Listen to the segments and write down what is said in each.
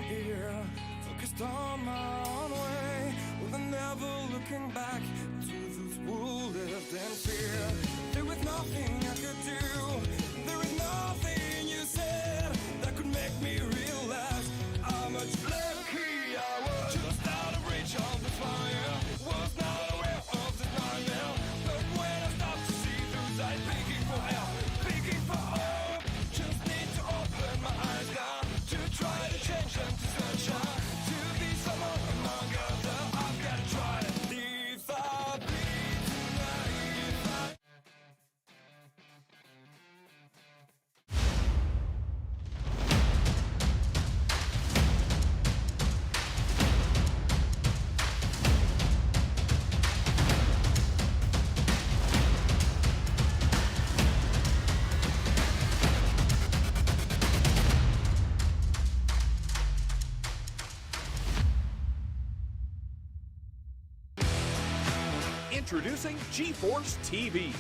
here, focused on my own way, with never looking back to those who lived in fear. There was nothing I could do, there was nothing you said that could make me realize how much lucky I was. Just out of reach of the fire, was not aware of the nightmare, but when I stopped to see through sight, begging for help, begging for hope, just need to open my eyes now to try to change them to sunshine, to be someone among others. I've got to try to leave I be tonight. Introducing GForce TV.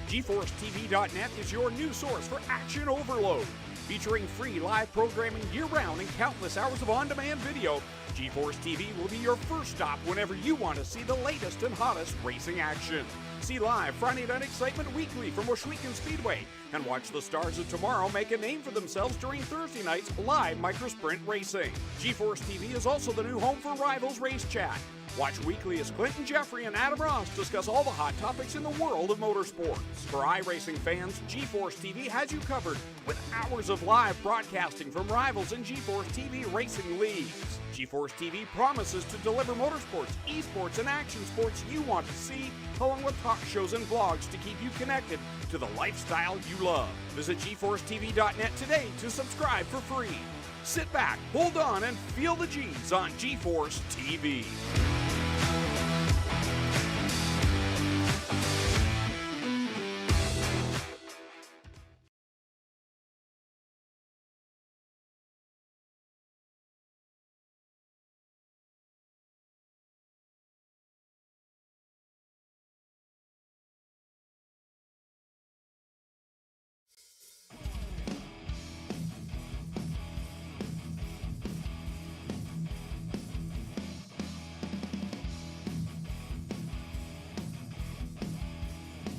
GForceTV.net is your new source for action overload. Featuring free live programming year-round and countless hours of on-demand video, GForce TV will be your first stop whenever you want to see the latest and hottest racing action. See live Friday Night Excitement weekly from Washougal Speedway, and watch the stars of tomorrow make a name for themselves during Thursday night's live microsprint racing. GForce TV is also the new home for Rivals Race Chat. Watch weekly as Clinton Jeffrey and Adam Ross discuss all the hot topics in the world of motorsports. For iRacing fans, GForce TV has you covered with hours of live broadcasting from Rivals and GForce TV racing leagues. GForce TV promises to deliver motorsports, esports, and action sports you want to see, along with talk shows and vlogs to keep you connected to the lifestyle you love. Visit GForceTV.net today to subscribe for free. Sit back, hold on, and feel the G's on GForce TV.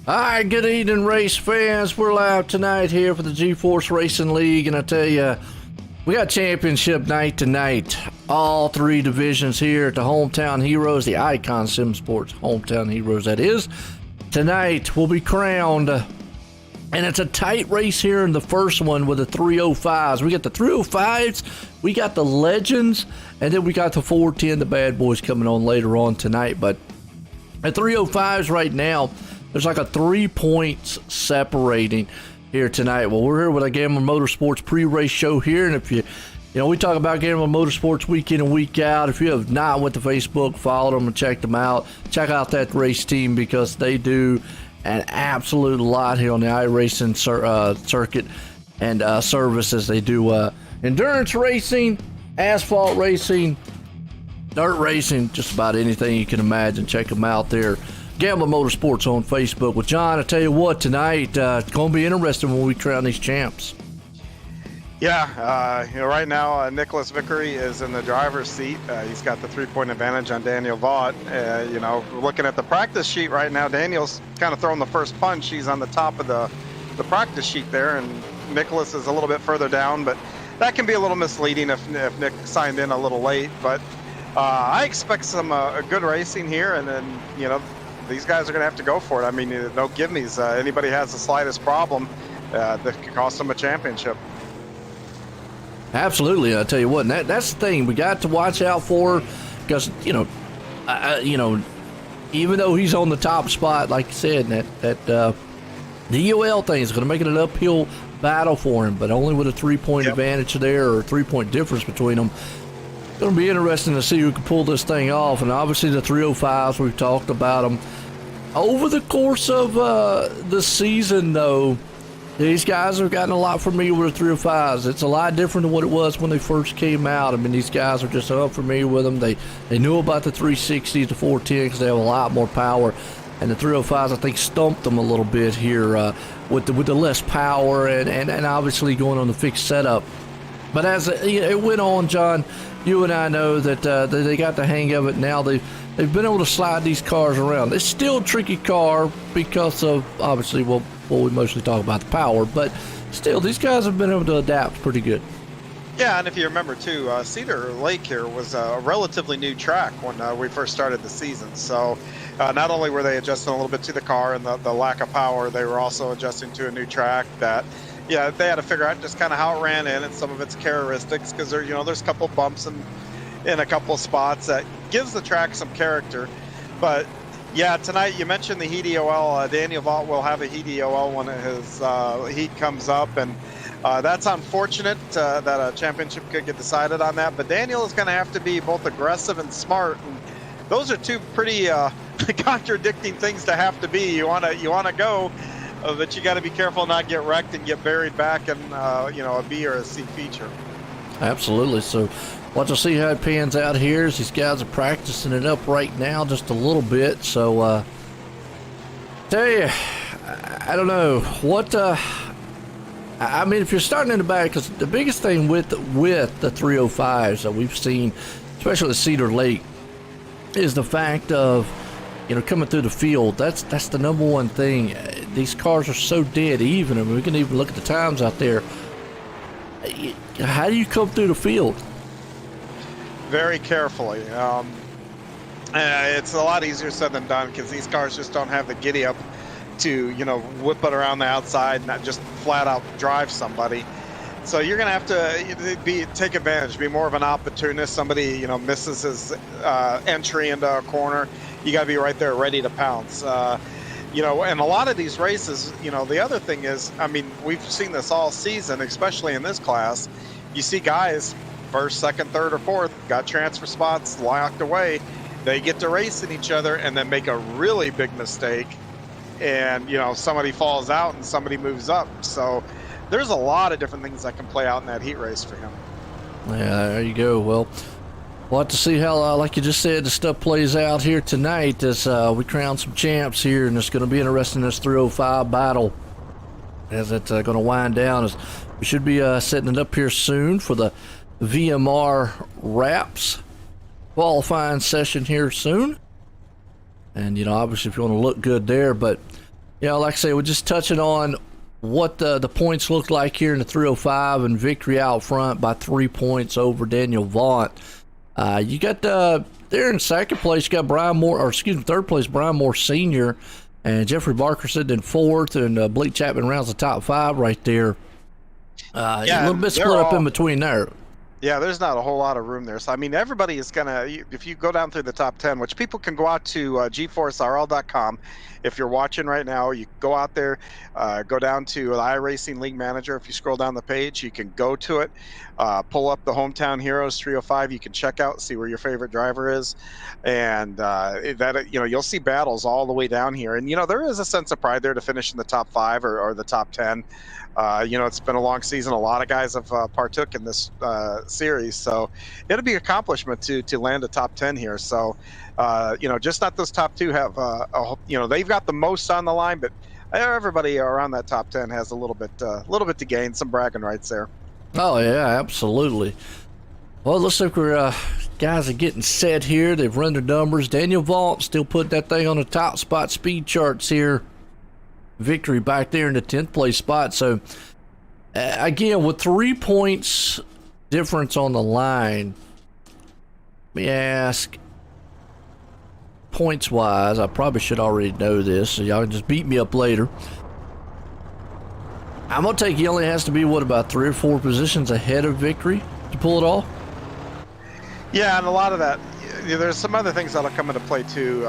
All right, good evening, race fans. We're live tonight here for the GForce Racing League, and I tell you, we got championship night tonight. All three divisions here at the Hometown Heroes, the Icon Sim Sports Hometown Heroes, that is. Tonight will be crowned, and it's a tight race here in the first one with the 305s. We got the 305s, we got the Legends, and then we got the 410, the Bad Boys, coming on later on tonight. But at 305s right now, there's like a 3 points separating here tonight. Well, we're here with a Gambling Motorsports pre-race show here, and if you know, we talk about Gambling Motorsports week in and week out. If you have not went to Facebook, followed them and checked them out, check out that race team, because they do an absolute lot here on the iRacing circuit and services. They do endurance racing, asphalt racing, dirt racing, just about anything you can imagine. Check them out there. Gambling Motorsports on Facebook. Well, John, I tell you what, tonight it's going to be interesting when we crown these champs. Yeah, right now Nicholas Vickery is in the driver's seat. He's got the 3-point advantage on Daniel Vaught. Looking at the practice sheet right now, Daniel's kind of throwing the first punch. He's on the top of the practice sheet there, and Nicholas is a little bit further down, but that can be a little misleading if Nick signed in a little late. But I expect some good racing here, and then, these guys are going to have to go for it. I mean, no gimmies. Anybody has the slightest problem, that could cost them a championship. Absolutely. I tell you what, that's the thing we got to watch out for, because even though he's on the top spot, like you said, that the UL thing is going to make it an uphill battle for him, but only with a 3-point advantage there, or a 3-point difference between them. It's going to be interesting to see who can pull this thing off. And obviously the 305s, we've talked about them. Over the course of the season, though, these guys have gotten a lot familiar with the 305s. It's a lot different than what it was when they first came out. I mean, these guys are just unfamiliar with them. They knew about the 360s, the 410, because they have a lot more power. And the 305s, I think, stumped them a little bit here with the less power and obviously going on the fixed setup. But as it went on, John, you and I know that they got the hang of it. Now they've been able to slide these cars around. It's still a tricky car because of, obviously, well, we mostly talk about the power, but still, these guys have been able to adapt pretty good. Yeah, and if you remember too, Cedar Lake here was a relatively new track when we first started the season. So not only were they adjusting a little bit to the car and the lack of power, they were also adjusting to a new track that, yeah, they had to figure out just kind of how it ran in and some of its characteristics, because there, there's a couple bumps in a couple spots that gives the track some character. But yeah, tonight you mentioned the heat EOL. Daniel Vaught will have a heat EOL when his heat comes up, and that's unfortunate that a championship could get decided on that. But Daniel is going to have to be both aggressive and smart, and those are two pretty contradicting things to have to be. You want to go, but you got to be careful not get wrecked and get buried back in a B or a C feature. Absolutely. So watch us see how it pans out here as these guys are practicing it up right now just a little bit. So tell you, I don't know what. I mean, if you're starting in the back, because the biggest thing with the 305s that we've seen, especially at Cedar Lake, is the fact of coming through the field. That's the number one thing. These cars are so dead even. I mean, we can even look at the times out there. How do you come through the field? Very carefully. It's a lot easier said than done, because these cars just don't have the giddy up to whip it around the outside and not just flat out drive somebody. So you're going to have to take advantage, be more of an opportunist. Somebody misses his entry into a corner, you got to be right there ready to pounce. And a lot of these races, the other thing is, I mean, we've seen this all season, especially in this class. You see guys first, second, third, or fourth got transfer spots locked away. They get to racing each other and then make a really big mistake, and somebody falls out and somebody moves up. So there's a lot of different things that can play out in that heat race for him. Yeah, there you go. Well, we'll have to see how, like you just said, the stuff plays out here tonight as we crown some champs here, and it's going to be interesting, this 305 battle as it's going to wind down. As we should be setting it up here soon for the VMR wraps qualifying session here soon. And obviously if you want to look good there, but like I say, we're just touching on what the points look like here in the 305, and victory out front by 3 points over Daniel Vaught. You got there in second place, you got third place, Brian Moore Sr. and Jeffrey Barker sitting in fourth, and Blake Chapman rounds the top 5 right there. A little bit split up in between there. Yeah, there's not a whole lot of room there. So, I mean, everybody is going to, if you go down through the top 10, which people can go out to GForceRL.com. If you're watching right now, you go out there, go down to the iRacing League Manager. If you scroll down the page, you can go to it, pull up the Hometown Heroes 305. You can check out, see where your favorite driver is. And you'll see battles all the way down here. And, there is a sense of pride there to finish in the top 5 or the top 10. It's been a long season. A lot of guys have partook in this series, so it'll be an accomplishment to land a top 10 here. So, just not those top 2 have, they've got the most on the line, but everybody around that top 10 has a little bit to gain, some bragging rights there. Oh yeah, absolutely. Well, looks like we're guys are getting set here. They've run their numbers. Daniel Vaught still put that thing on the top spot speed charts here. Victory back there in the 10th place spot. So again, with 3 points difference on the line, let me ask, points wise, I probably should already know this, so y'all can just beat me up later. I'm gonna take he only has to be about 3 or 4 positions ahead of victory to pull it off. Yeah, and a lot of that, there's some other things that'll come into play too,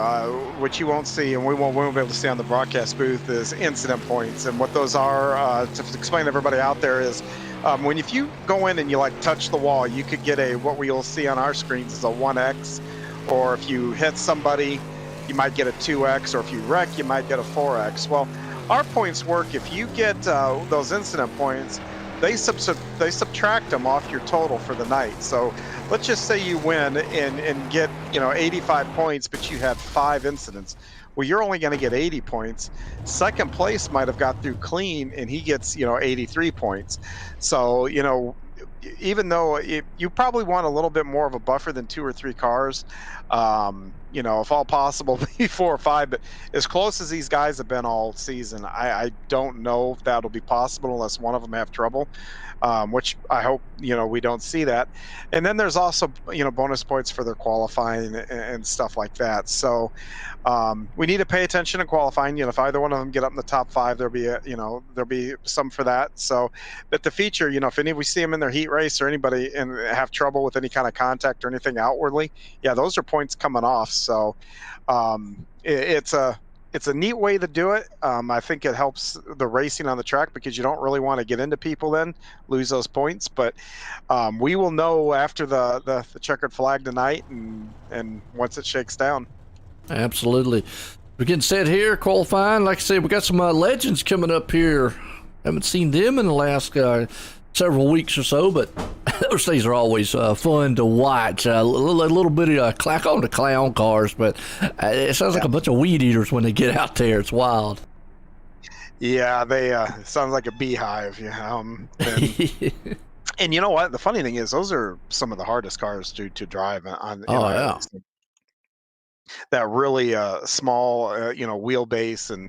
which you won't see, and we won't be able to see on the broadcast booth, is incident points. And what those are, to explain to everybody out there, is if you go in and you touch the wall, you could get what we'll see on our screens is a 1x, or if you hit somebody, you might get a 2x, or if you wreck, you might get a 4x. Well, our points work if you get those incident points. They subtract them off your total for the night. So let's just say you win and get 85 points, but you had 5 incidents. Well, you're only going to get 80 points. Second place might have got through clean, and he gets 83 points. So even though you probably want a little bit more of a buffer than 2 or 3 cars, if all possible, be 4 or 5. But as close as these guys have been all season, I don't know if that'll be possible unless one of them have trouble, which I hope we don't see that. And then there's also bonus points for their qualifying and stuff like that. So we need to pay attention to qualifying. If either one of them get up in the top 5, there'll be some for that. So, but the feature, if any we see them in their heat race or anybody and have trouble with any kind of contact or anything outwardly, yeah, those are points coming off. So it's a neat way to do it. I think it helps the racing on the track because you don't really want to get into people then lose those points. But we will know after the checkered flag tonight and once it shakes down. Absolutely. We're getting set here, qualifying. Like I said, we got some legends coming up here. Haven't seen them in the last several weeks or so, but those things are always fun to watch. A little bit of I call them the clown cars, but it sounds like a bunch of weed eaters when they get out there. It's wild. Yeah, they sounds like a beehive. And you know what? The funny thing is, those are some of the hardest cars to drive on. Yeah. That really small, wheelbase, and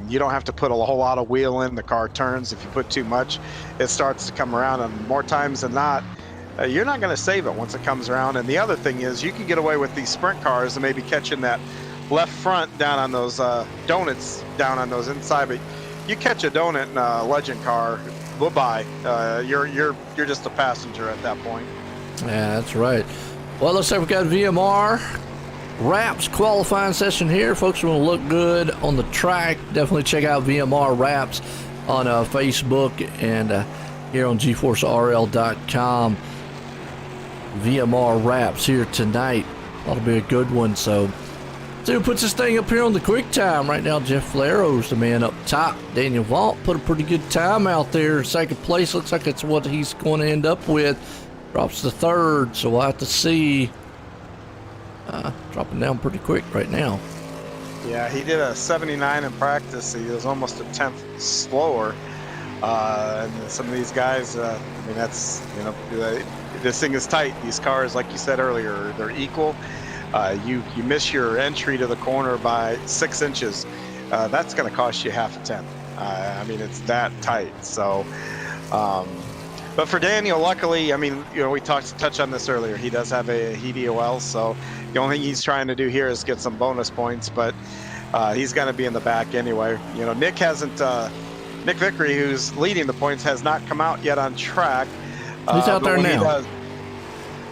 you don't have to put a whole lot of wheel in. The car turns. If you put too much, it starts to come around, and more times than not, you're not going to save it once it comes around. And the other thing is, you can get away with these sprint cars and maybe catching that left front down on those donuts down on those inside, but you catch a donut in a legend car, bye-bye. You're just a passenger at that point. Yeah, that's right. Well, looks like we got VMR Wraps qualifying session here. Folks want to look good on the track. Definitely check out VMR Wraps on Facebook and here on GForceRL.com. VMR Wraps here tonight. That'll be a good one. So, see who puts this thing up here on the quick time. Right now, Jeff Flaro's the man up top. Daniel Vault put a pretty good time out there. Second place looks like it's what he's going to end up with. Drops to third, so we'll have to see. Dropping down pretty quick right now. Yeah, he did a 79 in practice. He was almost a tenth slower. And some of these guys, that's, this thing is tight. These cars, like you said earlier, they're equal. You miss your entry to the corner by 6 inches. That's going to cost you half a tenth. It's that tight. So, but for Daniel, luckily, we touched on this earlier. He does have a heat EOL, so the only thing he's trying to do here is get some bonus points, but he's going to be in the back anyway. Nick hasn't. Nick Vickery, who's leading the points, has not come out yet on track. He's out there now.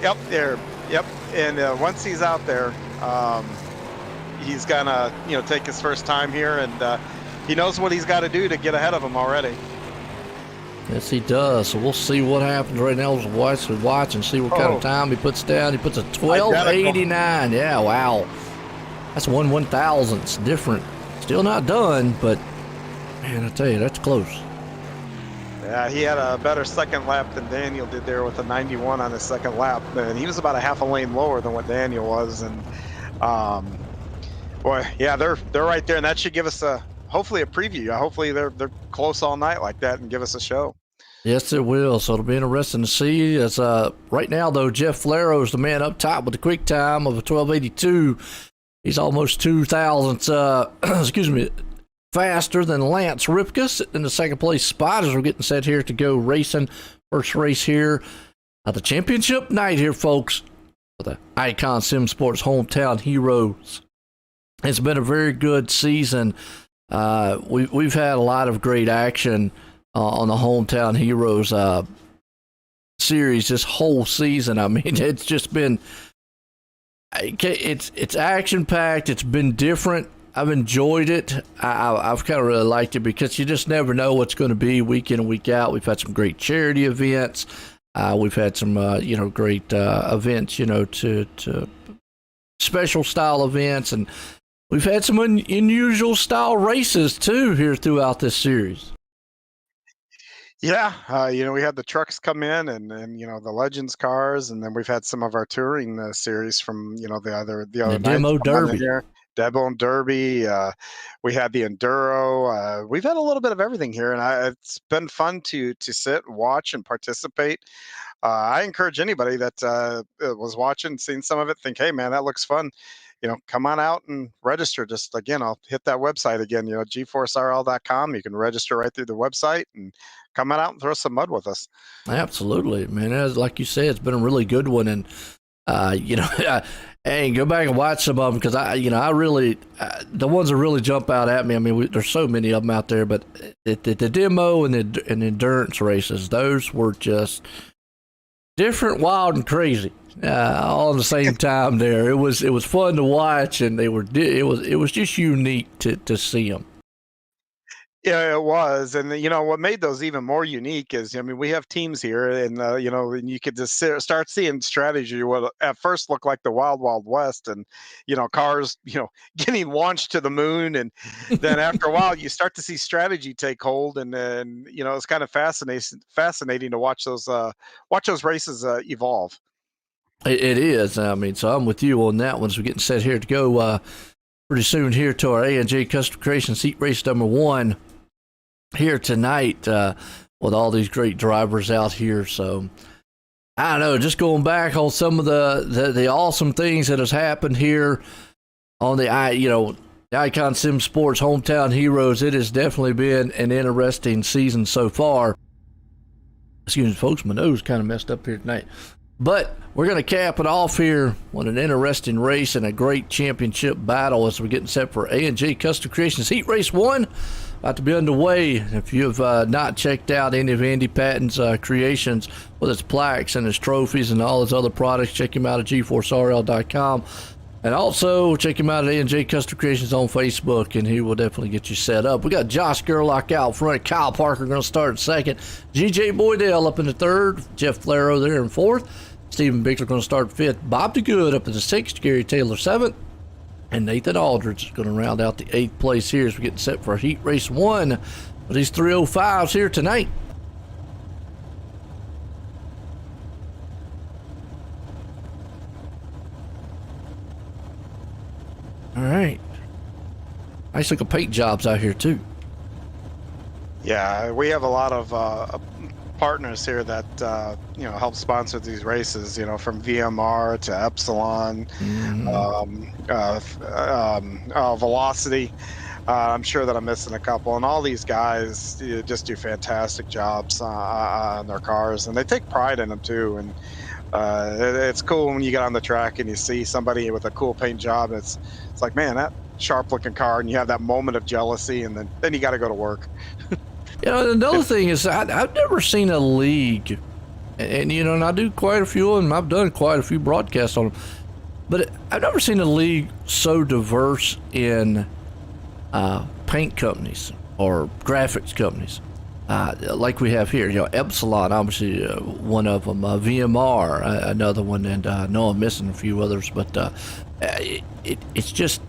Yep, there. Yep, and once he's out there, he's gonna take his first time here, and he knows what he's got to do to get ahead of him already. Yes, he does. So we'll see what happens right now. We'll watch and see what kind of time he puts down. He puts a 12:89. Yeah, wow. That's 1/1000th different. Still not done, but man, I tell you, that's close. Yeah, he had a better second lap than Daniel did there with a 91 on his second lap, and he was about a half a lane lower than what Daniel was. And boy, yeah, they're right there, and that should give us hopefully a preview. Hopefully they're close all night like that and give us a show. Yes, it will. So it'll be interesting to see. As right now, though, Jeff Flaro's the man up top with the quick time of a 12:82. He's almost 2,000ths, faster than Lance Ripka in the second place spot as we're getting set here to go racing. First race here at the championship night here, folks, for the Icon Sim Sports Hometown Heroes. It's been a very good season. We've had a lot of great action on the Hometown Heroes series this whole season. It's just been it's action packed. It's been different. I've enjoyed it. I've kind of really liked it because you just never know what's going to be week in and week out. We've had some great charity events. We've had some great events, to special style events, and we've had some unusual style races too here throughout this series. Yeah, we had the trucks come in and the Legends cars, and then we've had some of our touring series from the other demo derby. Deadbone Derby. We had the Enduro. We've had a little bit of everything here, and it's been fun to sit and watch and participate. I encourage anybody that was watching, seen some of it, think, hey, man, that looks fun. Come on out and register. Just again, I'll hit that website again, GForceRL.com. You can register right through the website and come on out and throw some mud with us. Absolutely, man. As like you said, it's been a really good one. And, hey, go back and watch some of them because I really, the ones that really jump out at me, I mean, there's so many of them out there, but the demo and the endurance races, those were just different, wild, and crazy. All at the same time there. It was fun to watch, and it was just unique to see them. Yeah, it was. And what made those even more unique is, we have teams here, and and you could just start seeing strategy what at first looked like the wild west, and cars getting launched to the moon, and then after a while you start to see strategy take hold, and then it's kind of fascinating to watch those races evolve. It is. I mean, so I'm with you on that one. So we're getting set here to go pretty soon here to our A&J Custom Creations Heat Race number 1 here tonight with all these great drivers out here. So I don't know, just going back on some of the awesome things that has happened here on the Icon Sim Sports Hometown Heroes. It has definitely been an interesting season so far. Excuse me, folks, my nose kind of messed up here tonight. But we're going to cap it off here with an interesting race and a great championship battle as we're getting set for A&J Custom Creations Heat Race 1. About to be underway. If you have not checked out any of Andy Patton's creations with his plaques and his trophies and all his other products, check him out at GForceRL.com. And also check him out at A&J Custom Creations on Facebook, and he will definitely get you set up. We got Josh Gerlach out front. Kyle Parker going to start in second. GJ Boydell up in the third. Jeff Flaro there in fourth. Stephen Bickler going to start fifth. Bob DeGood up in the sixth. Gary Taylor seventh. And Nathan Aldridge is going to round out the eighth place here as we get set for Heat Race 1 with these 305s here tonight. All right. Nice looking paint jobs out here too. Yeah, we have a lot of partners here that help sponsor these races. From VMR to Epsilon, Velocity. I'm sure that I'm missing a couple, and all these guys just do fantastic jobs on their cars, and they take pride in them too. And it's cool when you get on the track and you see somebody with a cool paint job. It's like, man, that sharp looking car, and you have that moment of jealousy, and then you got to go to work. Another thing is I've never seen a league, and I do quite a few of them. I've done quite a few broadcasts on them, but I've never seen a league so diverse in paint companies or graphics companies like we have here. Epsilon, obviously one of them, VMR, another one, and I know I'm missing a few others, but it's just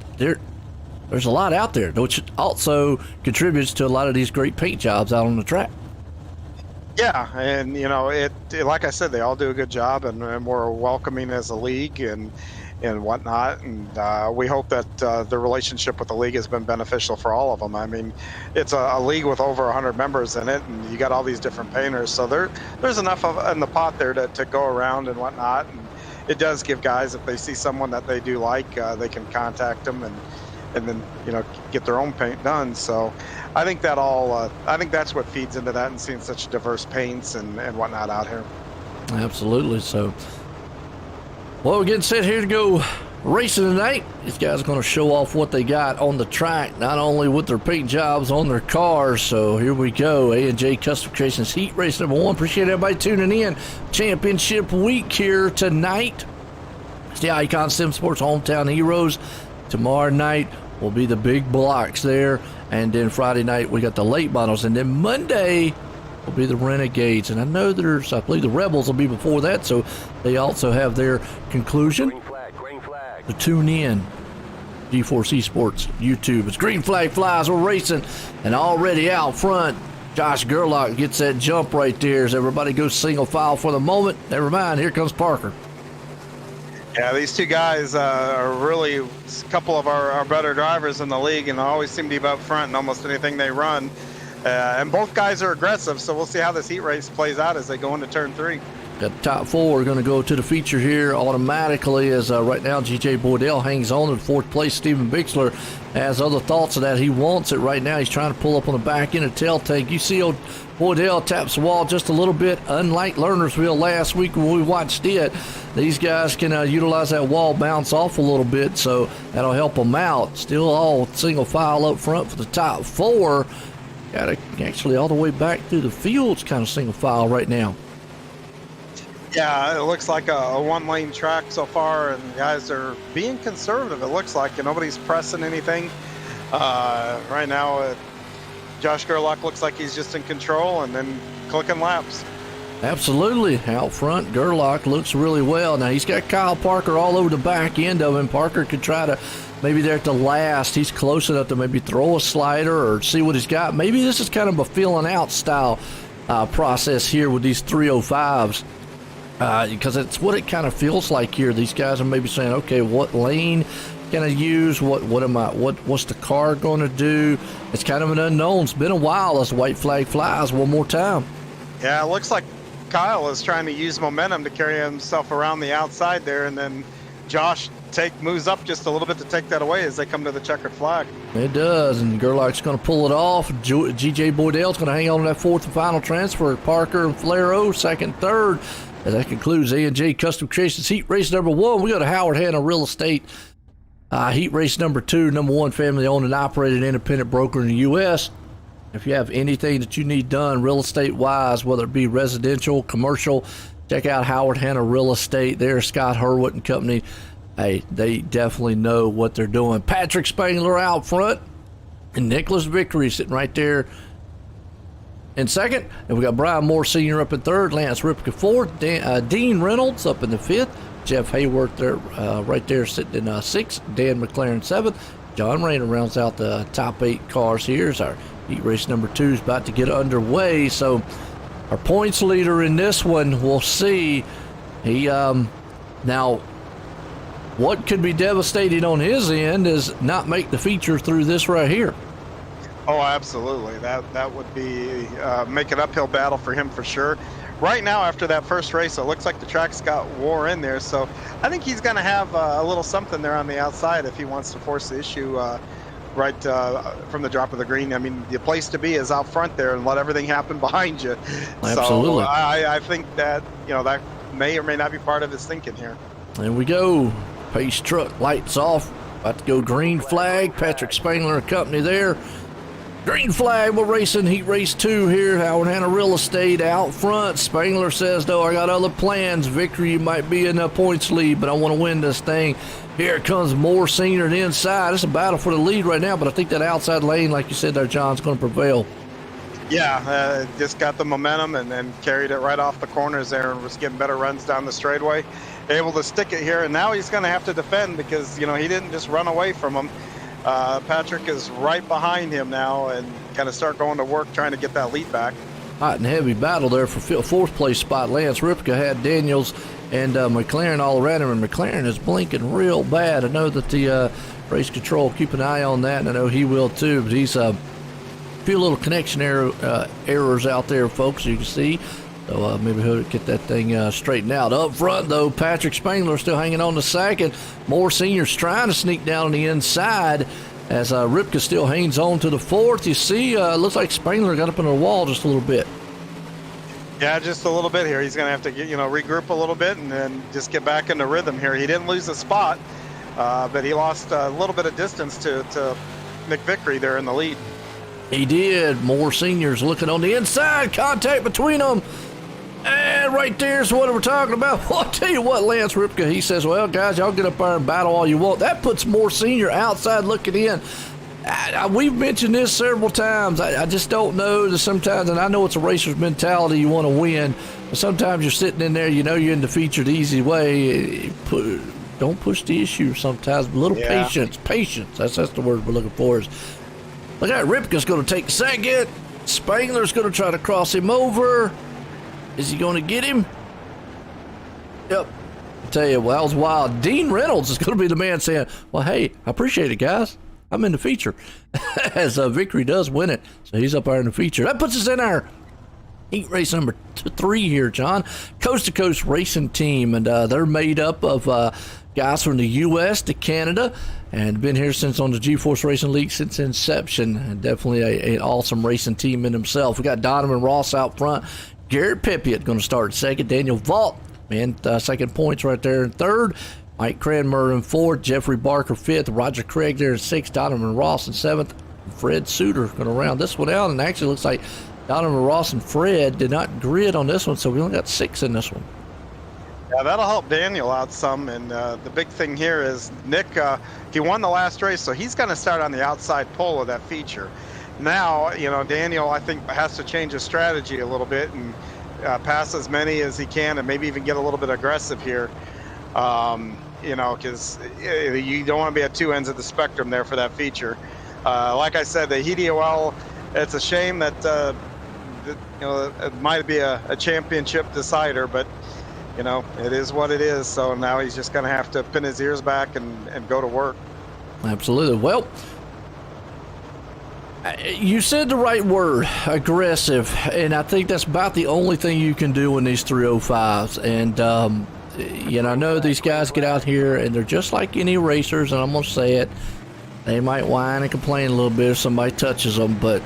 there's a lot out there, which also contributes to a lot of these great paint jobs out on the track. Yeah, and it like I said, they all do a good job, and we're welcoming as a league and whatnot, and we hope that the relationship with the league has been beneficial for all of them. I mean, it's a league with over 100 members in it, and you got all these different painters, so there's enough in the pot there to go around and whatnot. And it does give guys, if they see someone that they do like, they can contact them and then get their own paint done. So I think I think that's what feeds into that, and seeing such diverse paints and whatnot out here. Absolutely. So, well, we're getting set here to go racing tonight. These guys are going to show off what they got on the track, not only with their paint jobs on their cars. So here we go. A&J Custom Creations Heat Race number 1. Appreciate everybody tuning in. Championship week here tonight. It's the Icon Sim Sports Hometown Heroes. Tomorrow night will be the big blocks there, and then Friday night we got the late models, and then Monday will be the Renegades. And I believe the Rebels will be before that, so they also have their conclusion. Green flag. So tune in. GForce Esports YouTube. It's green flag flies. We're racing, and already out front, Josh Gerlach gets that jump right there as everybody goes single file for the moment. Never mind. Here comes Parker. Yeah, these two guys are really a couple of our better drivers in the league, and always seem to be up front in almost anything they run. And both guys are aggressive, so we'll see how this heat race plays out as they go into turn 3. Got the top 4 going to go to the feature here automatically as right now G.J. Boydell hangs on in 4th place. Steven Bixler has other thoughts of that. He wants it right now. He's trying to pull up on the back end of the tail tank. You see old Boydell taps the wall just a little bit, unlike Lernersville last week when we watched it. These guys can utilize that wall, bounce off a little bit, so that'll help them out. Still all single file up front for the top 4. Got it actually all the way back through the fields, kind of single file right now. Yeah, it looks like a one-lane track so far, and guys are being conservative, it looks like, and nobody's pressing anything. Right now, Josh Gerlach looks like he's just in control and then clicking laps. Absolutely. Out front, Gerlach looks really well. Now, he's got Kyle Parker all over the back end of him. Parker could try to, maybe there at the last, he's close enough to maybe throw a slider or see what he's got. Maybe this is kind of a feeling out style process here with these 305s. Because it's what it kind of feels like here. These guys are maybe saying, okay, what lane can I use? What's the car going to do? It's kind of an unknown. It's been a while as the white flag flies one more time. Yeah, it looks like Kyle is trying to use momentum to carry himself around the outside there, and then Josh moves up just a little bit to take that away as they come to the checkered flag. It does, and Gerlach's going to pull it off. G.J. Boydell's going to hang on to that 4th and final transfer. Parker and Flero, 2nd, 3rd. As that concludes A&J Custom Creations Heat Race number 1. We go to Howard Hanna Real Estate Heat Race number 2, number 1 family-owned and operated independent broker in the U.S. If you have anything that you need done real estate-wise, whether it be residential, commercial, check out Howard Hanna Real Estate. There's Scott Hurwitz and company. Hey, they definitely know what they're doing. Patrick Spangler out front, and Nicholas Vickery sitting right there in 2nd, and we got Brian Moore Sr. up in 3rd, Lance Ripka 4th, Dean Reynolds up in the 5th, Jeff Hayworth there, right there sitting in 6th, Dan McLaren 7th. John Rayner rounds out the top 8 cars here as our heat race number 2 is about to get underway. So our points leader in this one, we'll see. He now, what could be devastating on his end is not make the feature through this right here. Oh, absolutely. That would be make an uphill battle for him for sure. Right now, after that first race, it looks like the track's got wore in there. So I think he's going to have a little something there on the outside if he wants to force the issue right from the drop of the green. I mean, the place to be is out front there and let everything happen behind you. Absolutely. So I think that, that may or may not be part of his thinking here. There we go. Pace truck lights off. About to go green flag. Patrick Spangler and company there. Green flag, we're racing heat race 2 here. Howard Hanna Real Estate out front. Spangler says, no, I got other plans. Victory might be in the points lead, but I want to win this thing. Here comes Moore Sr. and inside. It's a battle for the lead right now, but I think that outside lane, like you said there, John's going to prevail. Yeah, just got the momentum and then carried it right off the corners there and was getting better runs down the straightaway. Able to stick it here, and now he's going to have to defend because, he didn't just run away from him. Patrick is right behind him now and kind of start going to work trying to get that lead back. Hot and heavy battle there for 4th place spot. Lance Ripka had Daniels and McLaren all around him, and McLaren is blinking real bad. I know that the race control keep an eye on that, and I know he will too, but he's a few little connection errors out there, folks, you can see. So maybe he'll get that thing straightened out. Up front, though, Patrick Spangler still hanging on to 2nd. Moore Sr.'s trying to sneak down on the inside as Ripka still hangs on to the 4th. You see, looks like Spangler got up into the wall just a little bit. Yeah, just a little bit here. He's going to have to get, regroup a little bit and then just get back into rhythm here. He didn't lose a spot, but he lost a little bit of distance to Nick Vickery there in the lead. He did. Moore Sr.'s looking on the inside. Contact between them. And right there's what we're talking about. Well, I'll tell you what, Lance Ripka, he says, well, guys, y'all get up there and battle all you want. That puts Moore Sr. outside looking in. We've mentioned this several times. I just don't know that sometimes, and I know it's a racer's mentality, you want to win, but sometimes you're sitting in there, you're in the feature the easy way. Don't push the issue sometimes. A little patience. That's the word we're looking for. Look at Ripka's going to take 2nd. Spangler's going to try to cross him over. Is he going to get him? Yep. Tell you, well, that was wild. Dean Reynolds is going to be the man saying, well, hey, I appreciate it, guys. I'm in the feature. As Victory does win it. So he's up there in the feature. That puts us in our heat race number 3 here, John. Coast to Coast Racing Team. And they're made up of guys from the U.S. to Canada. And been here since on the GForce Racing League since inception. And definitely an awesome racing team in himself. We got Donovan Ross out front. Garrett Pippitt going to start second. Daniel Vault, man, second points right there in third. Mike Cranmer in fourth. Jeffrey Barker fifth. Roger Craig there in sixth. Donovan Ross in seventh. Fred Suter going to round this one out. And actually looks like Donovan Ross and Fred did not grid on this one, so we only got 6 in this one. Yeah, that'll help Daniel out some. And the big thing here is Nick, he won the last race, so he's going to start on the outside pole of that feature. Now, Daniel, I think, has to change his strategy a little bit and pass as many as he can and maybe even get a little bit aggressive here. Because you don't want to be at two ends of the spectrum there for that feature. Like I said, the HDOL, it's a shame that, it might be a championship decider, but, it is what it is. So now he's just going to have to pin his ears back and go to work. Absolutely. Well, you said the right word, aggressive, and I think that's about the only thing you can do in these 305s. And, I know these guys get out here, and they're just like any racers, and I'm going to say it. They might whine and complain a little bit if somebody touches them, but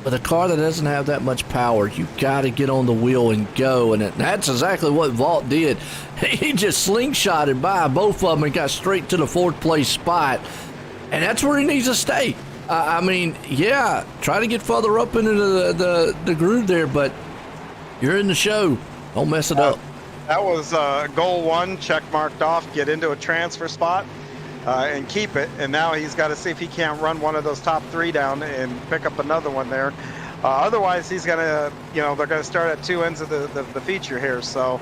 with a car that doesn't have that much power, you got to get on the wheel and go, and that's exactly what Vault did. He just slingshotted by both of them and got straight to the 4th place spot, and that's where he needs to stay. Try to get further up into the groove there, but you're in the show. Don't mess it up. That was goal 1, check marked off, get into a transfer spot and keep it. And now he's got to see if he can't run one of those top 3 down and pick up another one there. Otherwise, he's going to, they're going to start at 2 ends of the feature here. So,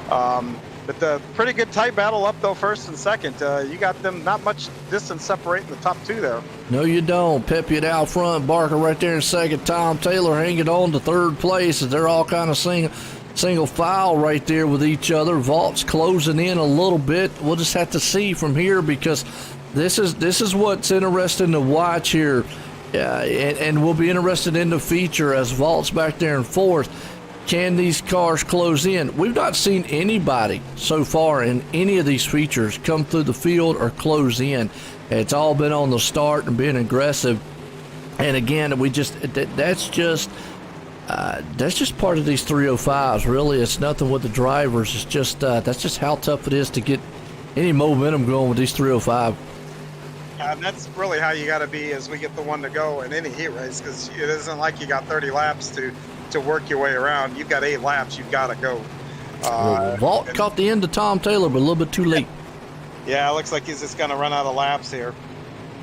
but the pretty good tight battle up, though, first and second. You got them not much distance separating the top 2 there. No, you don't. Pippitt out front, Barker right there in second. Tom Taylor hanging on to 3rd place as they're all kind of single file right there with each other. Vault's closing in a little bit. We'll just have to see from here because this is what's interesting to watch here. And we'll be interested in the feature as Vault's back there in 4th. Can these cars close in? We've not seen anybody so far in any of these features come through the field or close in. It's all been on the start and being aggressive. And again, that's just part of these 305s. Really, it's nothing with the drivers. It's just that's just how tough it is to get any momentum going with these 305. And that's really how you got to be as we get the one to go in any heat race, because it isn't like you got 30 laps to work your way around. You've got 8 laps. You've got to go. Vault caught the end of Tom Taylor, but a little bit too late. Yeah, it looks like he's just going to run out of laps here.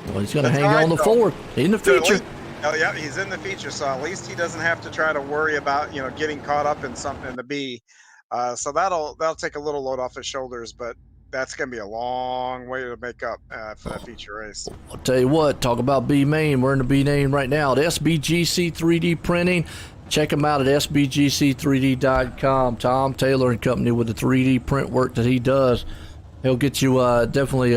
Well, he's going to hang on the 4th in the feature. Yeah, he's in the feature, so at least he doesn't have to try to worry about getting caught up in something in the B. So that'll take a little load off his shoulders, but that's going to be a long way to make up for that feature race. I'll tell you what, talk about B main. We're in the B name right now at SBGC 3D Printing. Check them out at sbgc3d.com. Tom Taylor and company with the 3D print work that he does. He'll get you definitely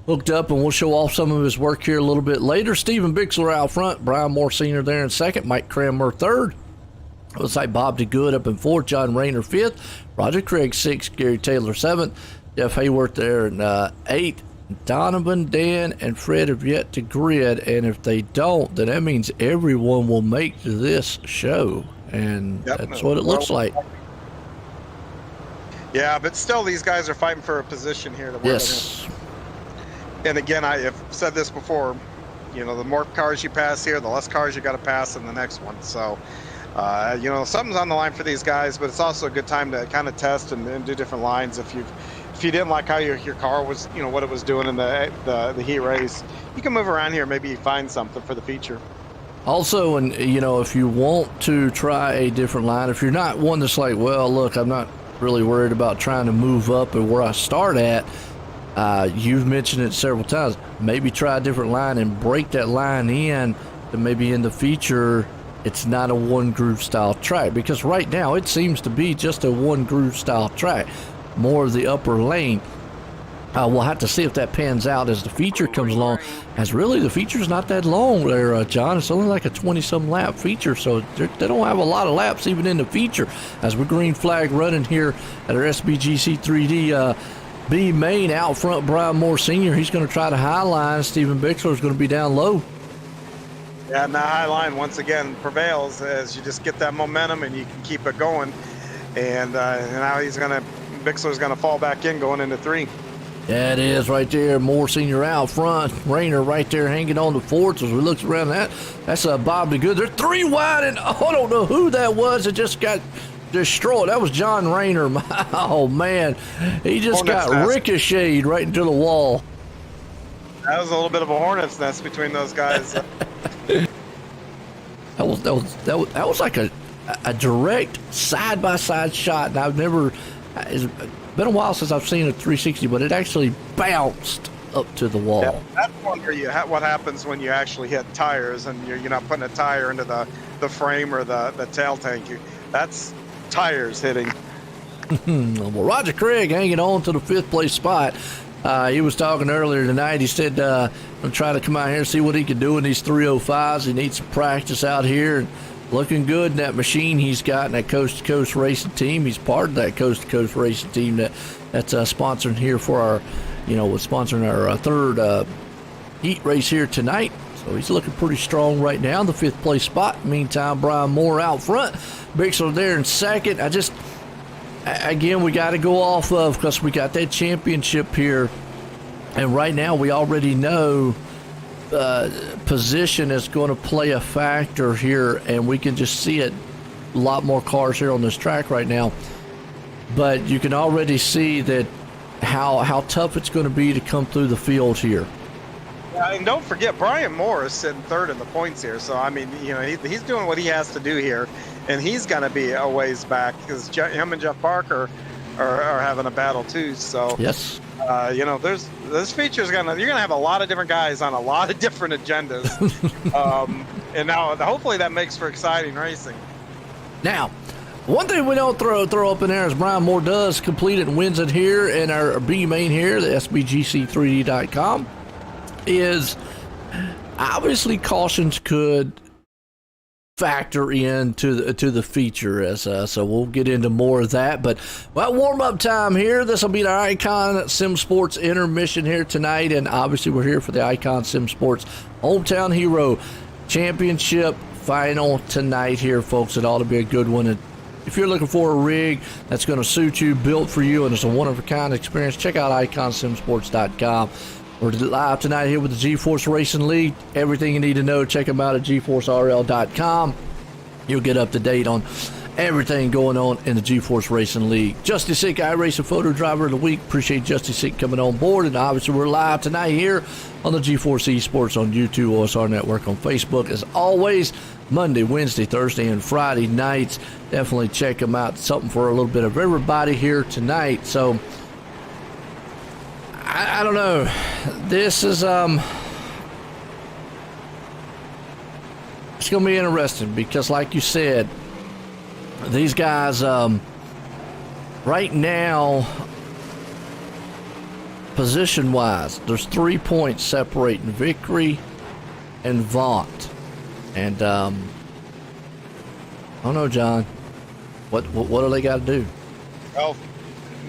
hooked up, and we'll show off some of his work here a little bit later. Stephen Bixler out front, Brian Moore Sr. there in second, Mike Cranmer third. Looks like Bob DeGood up in 4th, John Rayner 5th, Roger Craig 6th, Gary Taylor 7th, Jeff Hayworth there in 8th. Donovan, Dan, and Fred have yet to grid, and if they don't, then that means everyone will make this show, and that's what it looks like. Yeah, but still, these guys are fighting for a position here. Yes. And again, I have said this before, the more cars you pass here, the less cars you got to pass in the next one. So, something's on the line for these guys, but it's also a good time to kind of test and do different lines. If you didn't like how your car was, what it was doing in the heat race, you can move around here. Maybe you find something for the feature. Also, and if you want to try a different line, if you're not one that's like, well, look, I'm not really worried about trying to move up and where I start at. You've mentioned it several times. Maybe try a different line and break that line in to maybe in the feature it's not a one groove style track, because right now it seems to be just a one groove style track. more of the upper lane. We'll have to see if that pans out as the feature comes along, as really the feature's not that long there, John. It's only like a 20-some lap feature, so they don't have a lot of laps even in the feature. As we're green flag running here at our SBGC 3D B main out front, Brian Moore Sr., he's going to try to high line. Steven Bixler's going to be down low. Yeah, and the high line once again prevails as you just get that momentum and you can keep it going. And now Bixler's going to fall back in going into 3. Yeah, it is right there. Moore Sr. out front. Rayner right there hanging on the fourth as we look around that. That's Bob the Good. They're 3 wide, and I don't know who that was. It just got destroyed. That was John Rayner. Oh, man. He just got ricocheted right into the wall. That was a little bit of a hornet's nest between those guys. That was like a direct side-by-side shot, and I've never... It's been a while since I've seen a 360, but it actually bounced up to the wall. Yeah, that's one where what happens when you actually hit tires and you're not putting a tire into the frame or the tail tank. That's tires hitting. Well, Roger Craig hanging on to the 5th place spot. He was talking earlier tonight. He said, I'm going to try to come out here and see what he can do in these 305s. He needs some practice out here. And looking good in that machine he's got in that Coast to Coast racing team. He's part of that Coast to Coast racing team that's sponsoring here for our, sponsoring our 3rd heat race here tonight. So he's looking pretty strong right now, the 5th place spot. Meantime, Brian Moore out front. Bixler there in 2nd. Again, we got to go off of, because we got that championship here. And right now we already know position is going to play a factor here, and we can just see it. A lot more cars here on this track right now, but you can already see that how tough it's going to be to come through the field here. Yeah, and don't forget, Brian Moore is sitting 3rd in the points here, so I mean, he's doing what he has to do here, and he's going to be a ways back because him and Jeff Barker are having a battle too. So yes. This feature's you're gonna have a lot of different guys on a lot of different agendas, and now hopefully that makes for exciting racing. Now, one thing we don't throw up in there is Brian Moore does complete it and wins it here in our B main here, the SBGC3D.com, is obviously cautions could factor into the feature, as so we'll get into more of that. But warm up time here. This will be our Icon Sim Sports intermission here tonight, and obviously we're here for the Icon Sim Sports Hometown Hero Championship final tonight here, folks. It ought to be a good one. And if you're looking for a rig that's going to suit you, built for you, and it's a one-of-a-kind experience, check out iconsimsports.com. We're live tonight here with the GForce Racing League. Everything you need to know, check them out at GForceRL.com. You'll get up to date on everything going on in the GForce Racing League. Justy Sick, iRacing Photo Driver of the Week. Appreciate Justy Sick coming on board. And obviously, we're live tonight here on the GForce Esports on YouTube, OSR Network on Facebook. As always, Monday, Wednesday, Thursday, and Friday nights. Definitely check them out. Something for a little bit of everybody here tonight. So, I don't know. This is it's gonna be interesting because, like you said, these guys right now, position wise, there's 3 points separating Vickery and Vaught, and I don't know, John, what do they got to do? Well,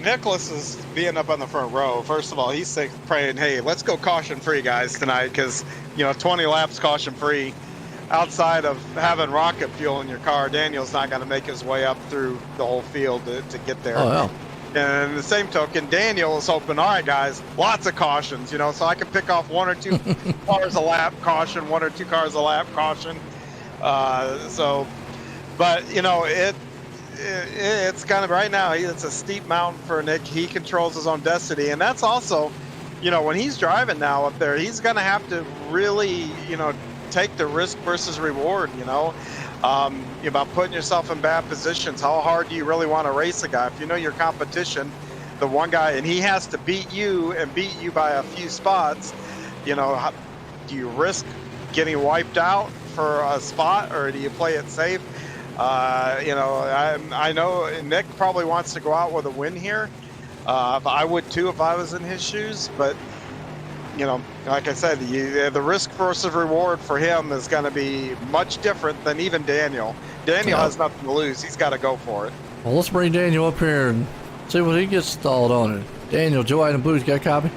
Nicholas is being up on the front row. First of all, he's praying, hey, let's go caution free, guys, tonight, because 20 laps caution free. Outside of having rocket fuel in your car, Daniel's not going to make his way up through the whole field to get there. Oh, yeah. And the same token, Daniel is hoping, all right, guys, lots of cautions, so I can pick off 1 or 2 cars a lap, caution, 1 or 2 cars a lap, caution. But it's kind of right now, it's a steep mountain for Nick. He controls his own destiny. And that's also, when he's driving now up there, he's going to have to really, take the risk versus reward, about putting yourself in bad positions. How hard do you really want to race a guy? If you know your competition, the one guy, and he has to beat you and beat you by a few spots, do you risk getting wiped out for a spot, or do you play it safe? I know Nick probably wants to go out with a win here, I would too if I was in his shoes, but you know, like I said, the risk versus reward for him is going to be much different than even Daniel. Daniel has nothing to lose. He's got to go for it. Well, let's bring Daniel up here and see what he gets stalled on it. Daniel, Joe and Booth, got a copy?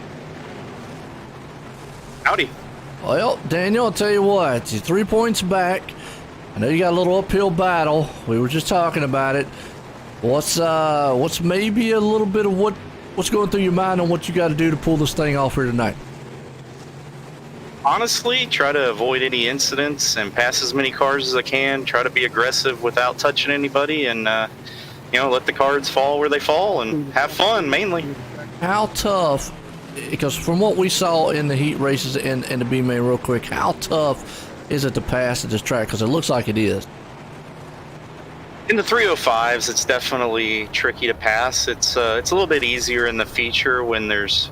Howdy. Well, Daniel, I'll tell you what, you're 3 points back. I know you got a little uphill battle. We were just talking about it. What's maybe a little bit of what's going through your mind on what you got to do to pull this thing off here tonight? Honestly, try to avoid any incidents and pass as many cars as I can. Try to be aggressive without touching anybody, and let the cards fall where they fall and have fun mainly. How tough? Because from what we saw in the heat races and the B main, real quick, how tough is it to pass at this track? Because it looks like it is. In the 305s, it's definitely tricky to pass. It's a little bit easier in the feature when there's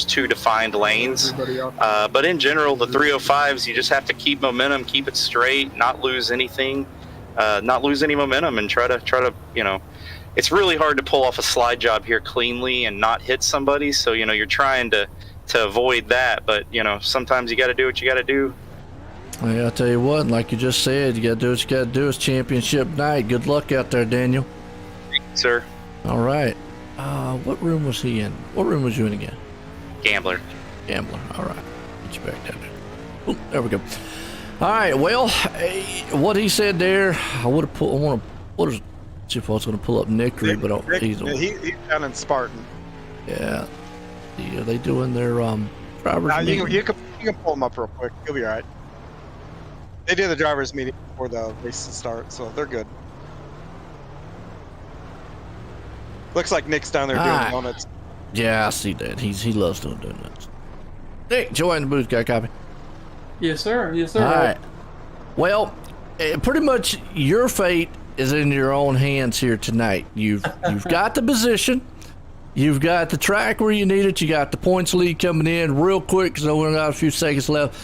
two defined lanes. But in general, the 305s, you just have to keep momentum, keep it straight, not lose anything, not lose any momentum, and try to it's really hard to pull off a slide job here cleanly and not hit somebody. So you're trying to avoid that, but sometimes you got to do what you got to do. Hey, I'll tell you what, like you just said, you got to do what you got to do. It's championship night. Good luck out there, Daniel. Sir. All right. What room was he in? What room was you in again? Gambler. All right. Get you back down there. Ooh, there we go. All right. Well, what he said there, I would have put. I want to. See if I was going to pull up Nickery, but he's down in Spartan. Yeah. Are they doing their drivers? Now, you can pull them up real quick. You'll be all right. They do the drivers meeting before the races start, so they're good. Looks like Nick's down there doing donuts. Yeah, I see that. He loves doing donuts. Nick, join the booth, got a copy? Yes, sir. All right. Well, pretty much your fate is in your own hands here tonight. You've got the position. You've got the track where you need it. You got the points lead coming in real quick because we only got a few seconds left.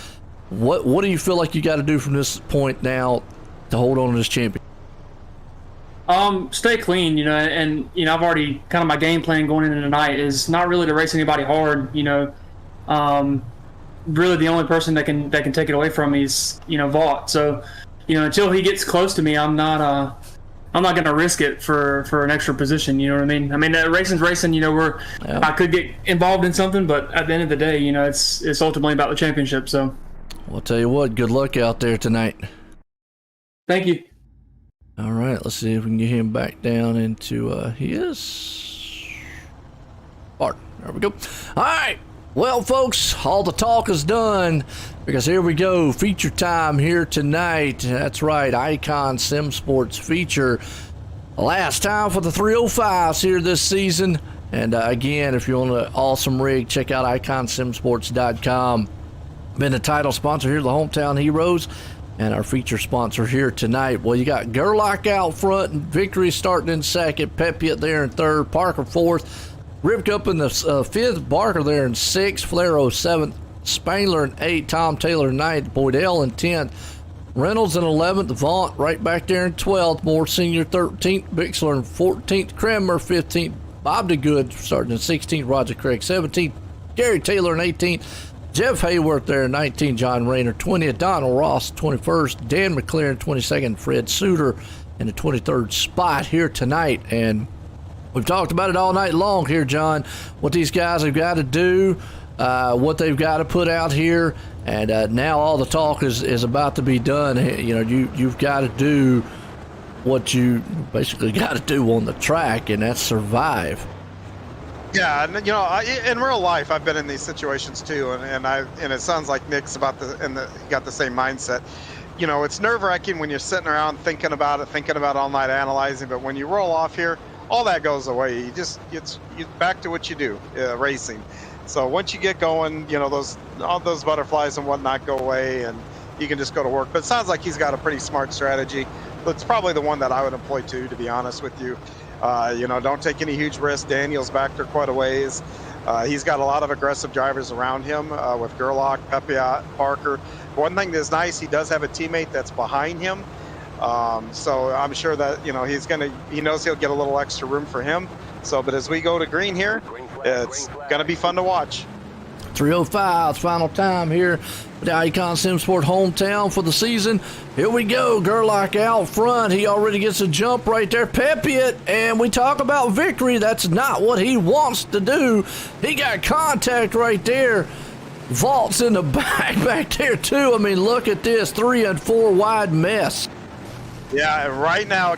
What do you feel like you got to do from this point now to hold on to this champion? Stay clean, and I've already kind of my game plan going into tonight is not really to race anybody hard, really the only person that can take it away from me is, Vaught. So, until he gets close to me, I'm not going to risk it for an extra position. You know what I mean? I mean, racing's racing. I could get involved in something, but at the end of the day, it's ultimately about the championship. So, well, I'll tell you what. Good luck out there tonight. Thank you. All right, let's see if we can get him back down into his part. There we go. All right. Well, folks, all the talk is done because here we go. Feature time here tonight. That's right, Icon Sim Sports feature. Last time for the 305s here this season. And again, if you want an awesome rig, check out iconsimsports.com. Been the title sponsor here, the Hometown Heroes, and our feature sponsor here tonight. Well, you got Gerlach out front, and Victory starting in second, Pepiot there in third, Parker fourth. Rip up in the fifth, Barker there in sixth, Flero seventh, Spangler in eighth, Tom Taylor in ninth, Boydell in 10th, Reynolds in 11th, Vaught right back there in 12th, Moore Senior 13th, Bixler in 14th, Cranmer 15th, Bob DeGood starting in 16th, Roger Craig 17th, Gary Taylor in 18th, Jeff Hayworth there in 19th, John Rayner 20th, Donald Ross 21st, Dan McLaren 22nd, Fred Suter in the 23rd spot here tonight. And we've talked about it all night long here, John, what these guys have got to do, what they've got to put out here, and now all the talk is about to be done. You've got to do what you basically got to do on the track, and that's survive. Yeah, and in real life, I've been in these situations too, and it sounds like Nick's got the same mindset. It's nerve-wracking when you're sitting around thinking about it all night, analyzing. But when you roll off here, all that goes away. It's back to what you do, racing. So once you get going, all those butterflies and whatnot go away, and you can just go to work. But it sounds like he's got a pretty smart strategy. It's probably the one that I would employ too, to be honest with you. Don't take any huge risks. Daniel's back there quite a ways. He's got a lot of aggressive drivers around him with Gerlach, Pepiot, Parker. One thing that's nice, he does have a teammate that's behind him. So I'm sure that he knows he'll get a little extra room for him. So, but as we go to green here, it's going to be fun to watch. 3:05, final time here at the Icon Sim Sport hometown for the season. Here we go, Gerlach out front. He already gets a jump right there. Pepiot, and we talk about victory. That's not what he wants to do. He got contact right there. Vaults in the back there too. I mean, look at this 3 and 4 wide mess. Yeah, right now,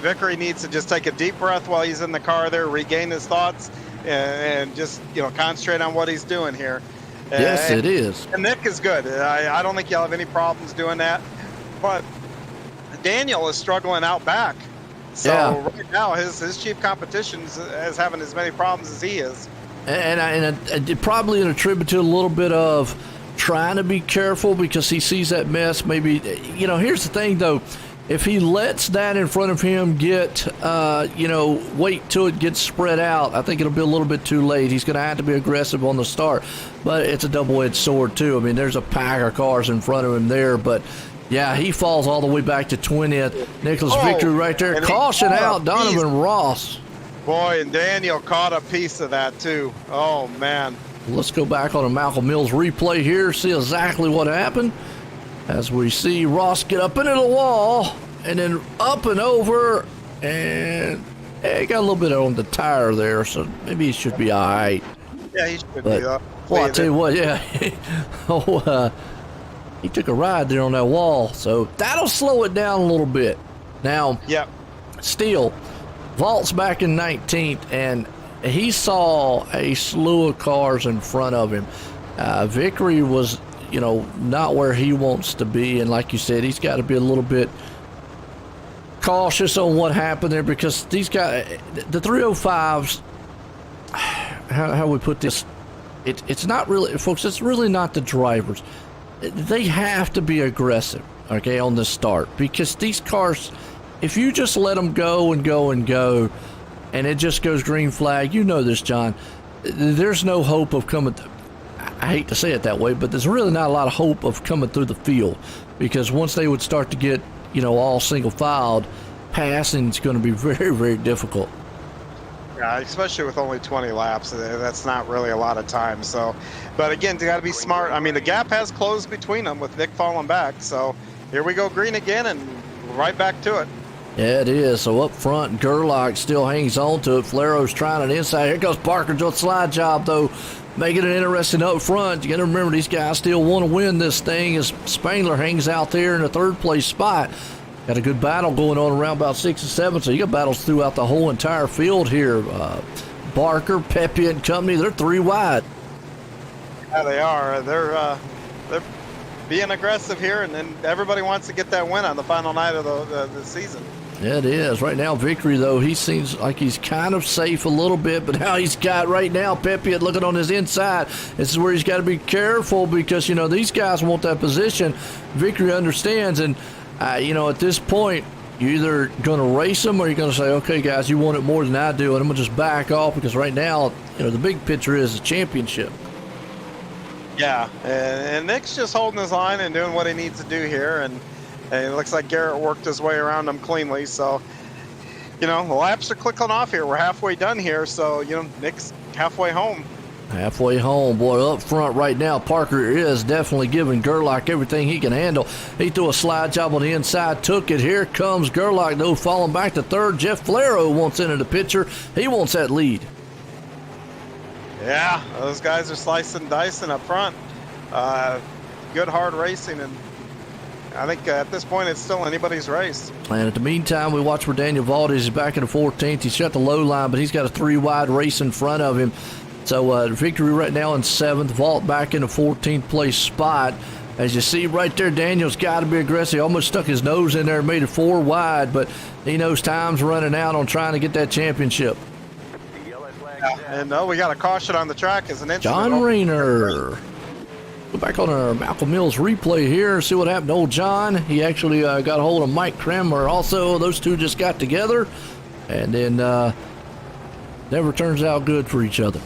Vickery needs to just take a deep breath while he's in the car there, regain his thoughts, and just, concentrate on what he's doing here. Yes, it is. And Nick is good. I don't think you'll have any problems doing that. But Daniel is struggling out back. So right now, his chief competition is having as many problems as he is. And probably an attribute to a little bit of trying to be careful because he sees that mess. Maybe, here's the thing, though. If he lets that in front of him get, wait till it gets spread out, I think it'll be a little bit too late. He's going to have to be aggressive on the start. But it's a double-edged sword, too. I mean, there's a pack of cars in front of him there. But, yeah, he falls all the way back to 20th. Nicholas Vickery right there. Caution out, Donovan Ross. Boy, and Daniel caught a piece of that, too. Oh, man. Let's go back on a Malcolm Mills replay here, see exactly what happened. As we see Ross get up into the wall and then up and over, and he got a little bit on the tire there, so maybe he should be all right. Yeah, he should be. Well, I'll tell you what, yeah. He took a ride there on that wall, so that'll slow it down a little bit. Now, still, Vault's back in 19th, and he saw a slew of cars in front of him. Vickery was, not where he wants to be. And like you said, he's got to be a little bit cautious on what happened there because these guys, the 305s, how we put this, it's not really, folks, it's really not the drivers. They have to be aggressive, okay, on the start because these cars, if you just let them go and go and go, and it just goes green flag, you know this, John, there's no hope of coming, I hate to say it that way, but there's really not a lot of hope of coming through the field because once they would start to get, all single filed, passing is going to be very, very difficult. Yeah, especially with only 20 laps. That's not really a lot of time. So, but again, you got to be smart. I mean, the gap has closed between them with Nick falling back. So here we go green again and right back to it. Yeah, it is. So up front, Gerlach still hangs on to it. Flaro's trying it inside. Here goes Parker to a slide job, though. Making it interesting up front. You got to remember, these guys still want to win this thing as Spangler hangs out there in the third place spot. Got a good battle going on around about 6 and 7, so you got battles throughout the whole entire field here. Barker, Pepe and company, they're 3 wide. Yeah, they are. They're being aggressive here, and then everybody wants to get that win on the final night of the season. Yeah, it is. Right now, Vickery, though, he seems like he's kind of safe a little bit, but now he's got right now Pepe looking on his inside. This is where he's got to be careful because, these guys want that position. Vickery understands, and, at this point, you're either going to race them or you're going to say, okay, guys, you want it more than I do, and I'm going to just back off because right now, the big picture is a championship. Yeah, and Nick's just holding his line and doing what he needs to do here, and it looks like Garrett worked his way around him cleanly. So, the laps are clicking off here. We're halfway done here, so, Nick's halfway home. Halfway home, boy, up front right now, Parker is definitely giving Gerlach everything he can handle. He threw a slide job on the inside, took it. Here comes Gerlach, though, falling back to third. Jeff Flaro wants into the picture. He wants that lead. Yeah, those guys are slicing and dicing up front. Good hard racing, and I think at this point it's still anybody's race. And at the meantime, we watch where Daniel Vault is. He's back in the 14th. He's got the low line, but he's got a 3 wide race in front of him. So Vickery right now in 7th. Vault back in the 14th place spot. As you see right there, Daniel's got to be aggressive. He almost stuck his nose in there and made it 4 wide, but he knows time's running out on trying to get that championship. And we got a caution on the track as an incident. John Rayner. Go back on our Malcolm Mills replay here, see what happened to old John. He actually got a hold of Mike Kramer also. Those two just got together, and then never turns out good for each other.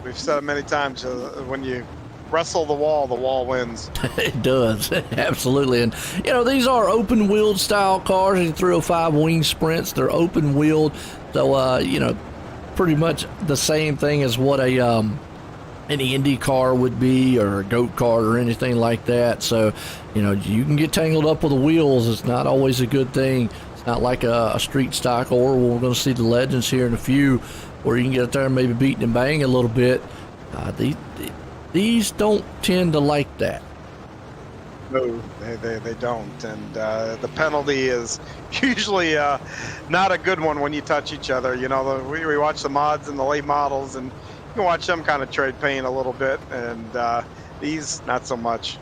We've said it many times, when you wrestle the wall wins. It does. Absolutely. And, you know, these are open-wheeled style cars, the 305 wing sprints. They're open-wheeled. So, you know, pretty much the same thing as what an Indy car would be, or a goat kart or anything like that. So, you know, you can get tangled up with the wheels. It's not always a good thing. It's not like a street stock, or we're going to see the legends here in a few where you can get up there and maybe beating and bang a little bit. These don't tend to like that. No, they don't. And the penalty is usually not a good one when you touch each other. You know, we watch the mods and the late models, and you can watch them kind of trade paint a little bit, and these not so much.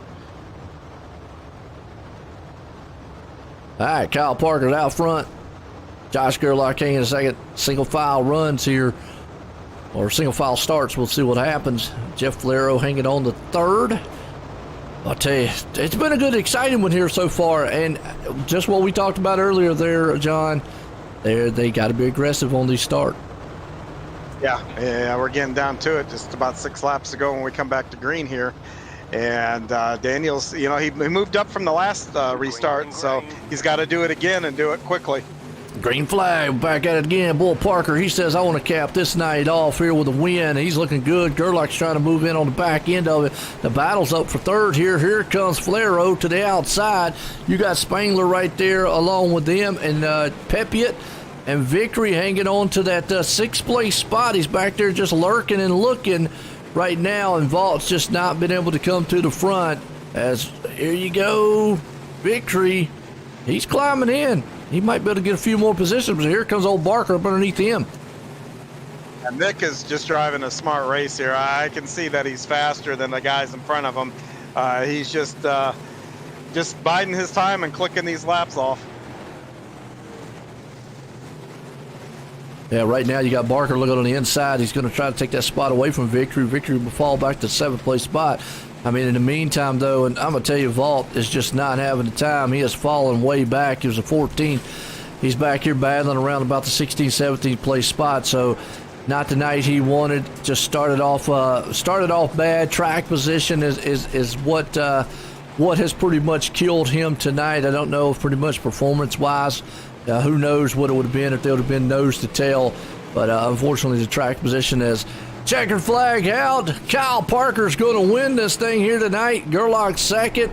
All right, Kyle Parker's out front. Josh Gerlach in a second. Single file runs here, or single file starts. We'll see what happens. Jeff Flero hanging on to third. I'll tell you, it's been a good, exciting one here so far, and just what we talked about earlier there, John, they got to be aggressive on these start. Yeah, we're getting down to it. Just about 6 laps to go when we come back to green here. And Daniels, you know, he moved up from the last restart, so he's got to do it again and do it quickly. Green flag, back at it again. Bull Parker, he says, I want to cap this night off here with a win. He's looking good. Gerlach's trying to move in on the back end of it. The battle's up for third here. Here comes Flero to the outside. You got Spangler right there along with them, and Pepiot and Victory hanging on to that 6th place spot. He's back there just lurking and looking right now, and Vault's just not been able to come to the front. As here you go, Victory. He's climbing in. He might be able to get a few more positions, but here comes old Barker up underneath him. And Nick is just driving a smart race here. I can see that he's faster than the guys in front of him. He's just biding his time and clicking these laps off. Yeah, right now you got Barker looking on the inside. He's going to try to take that spot away from Victory. Victory will fall back to 7th place spot. I mean, in the meantime, though, and I'm going to tell you, Vault is just not having the time. He has fallen way back. He was a 14th. He's back here battling around about the 16th, 17th place spot. So not the night he wanted. Just started off bad. Track position is what has pretty much killed him tonight. I don't know if pretty much performance-wise. Who knows what it would have been if there would have been nose to tail. But unfortunately, the track position is checkered flag out. Kyle Parker's going to win this thing here tonight. Gerlach second,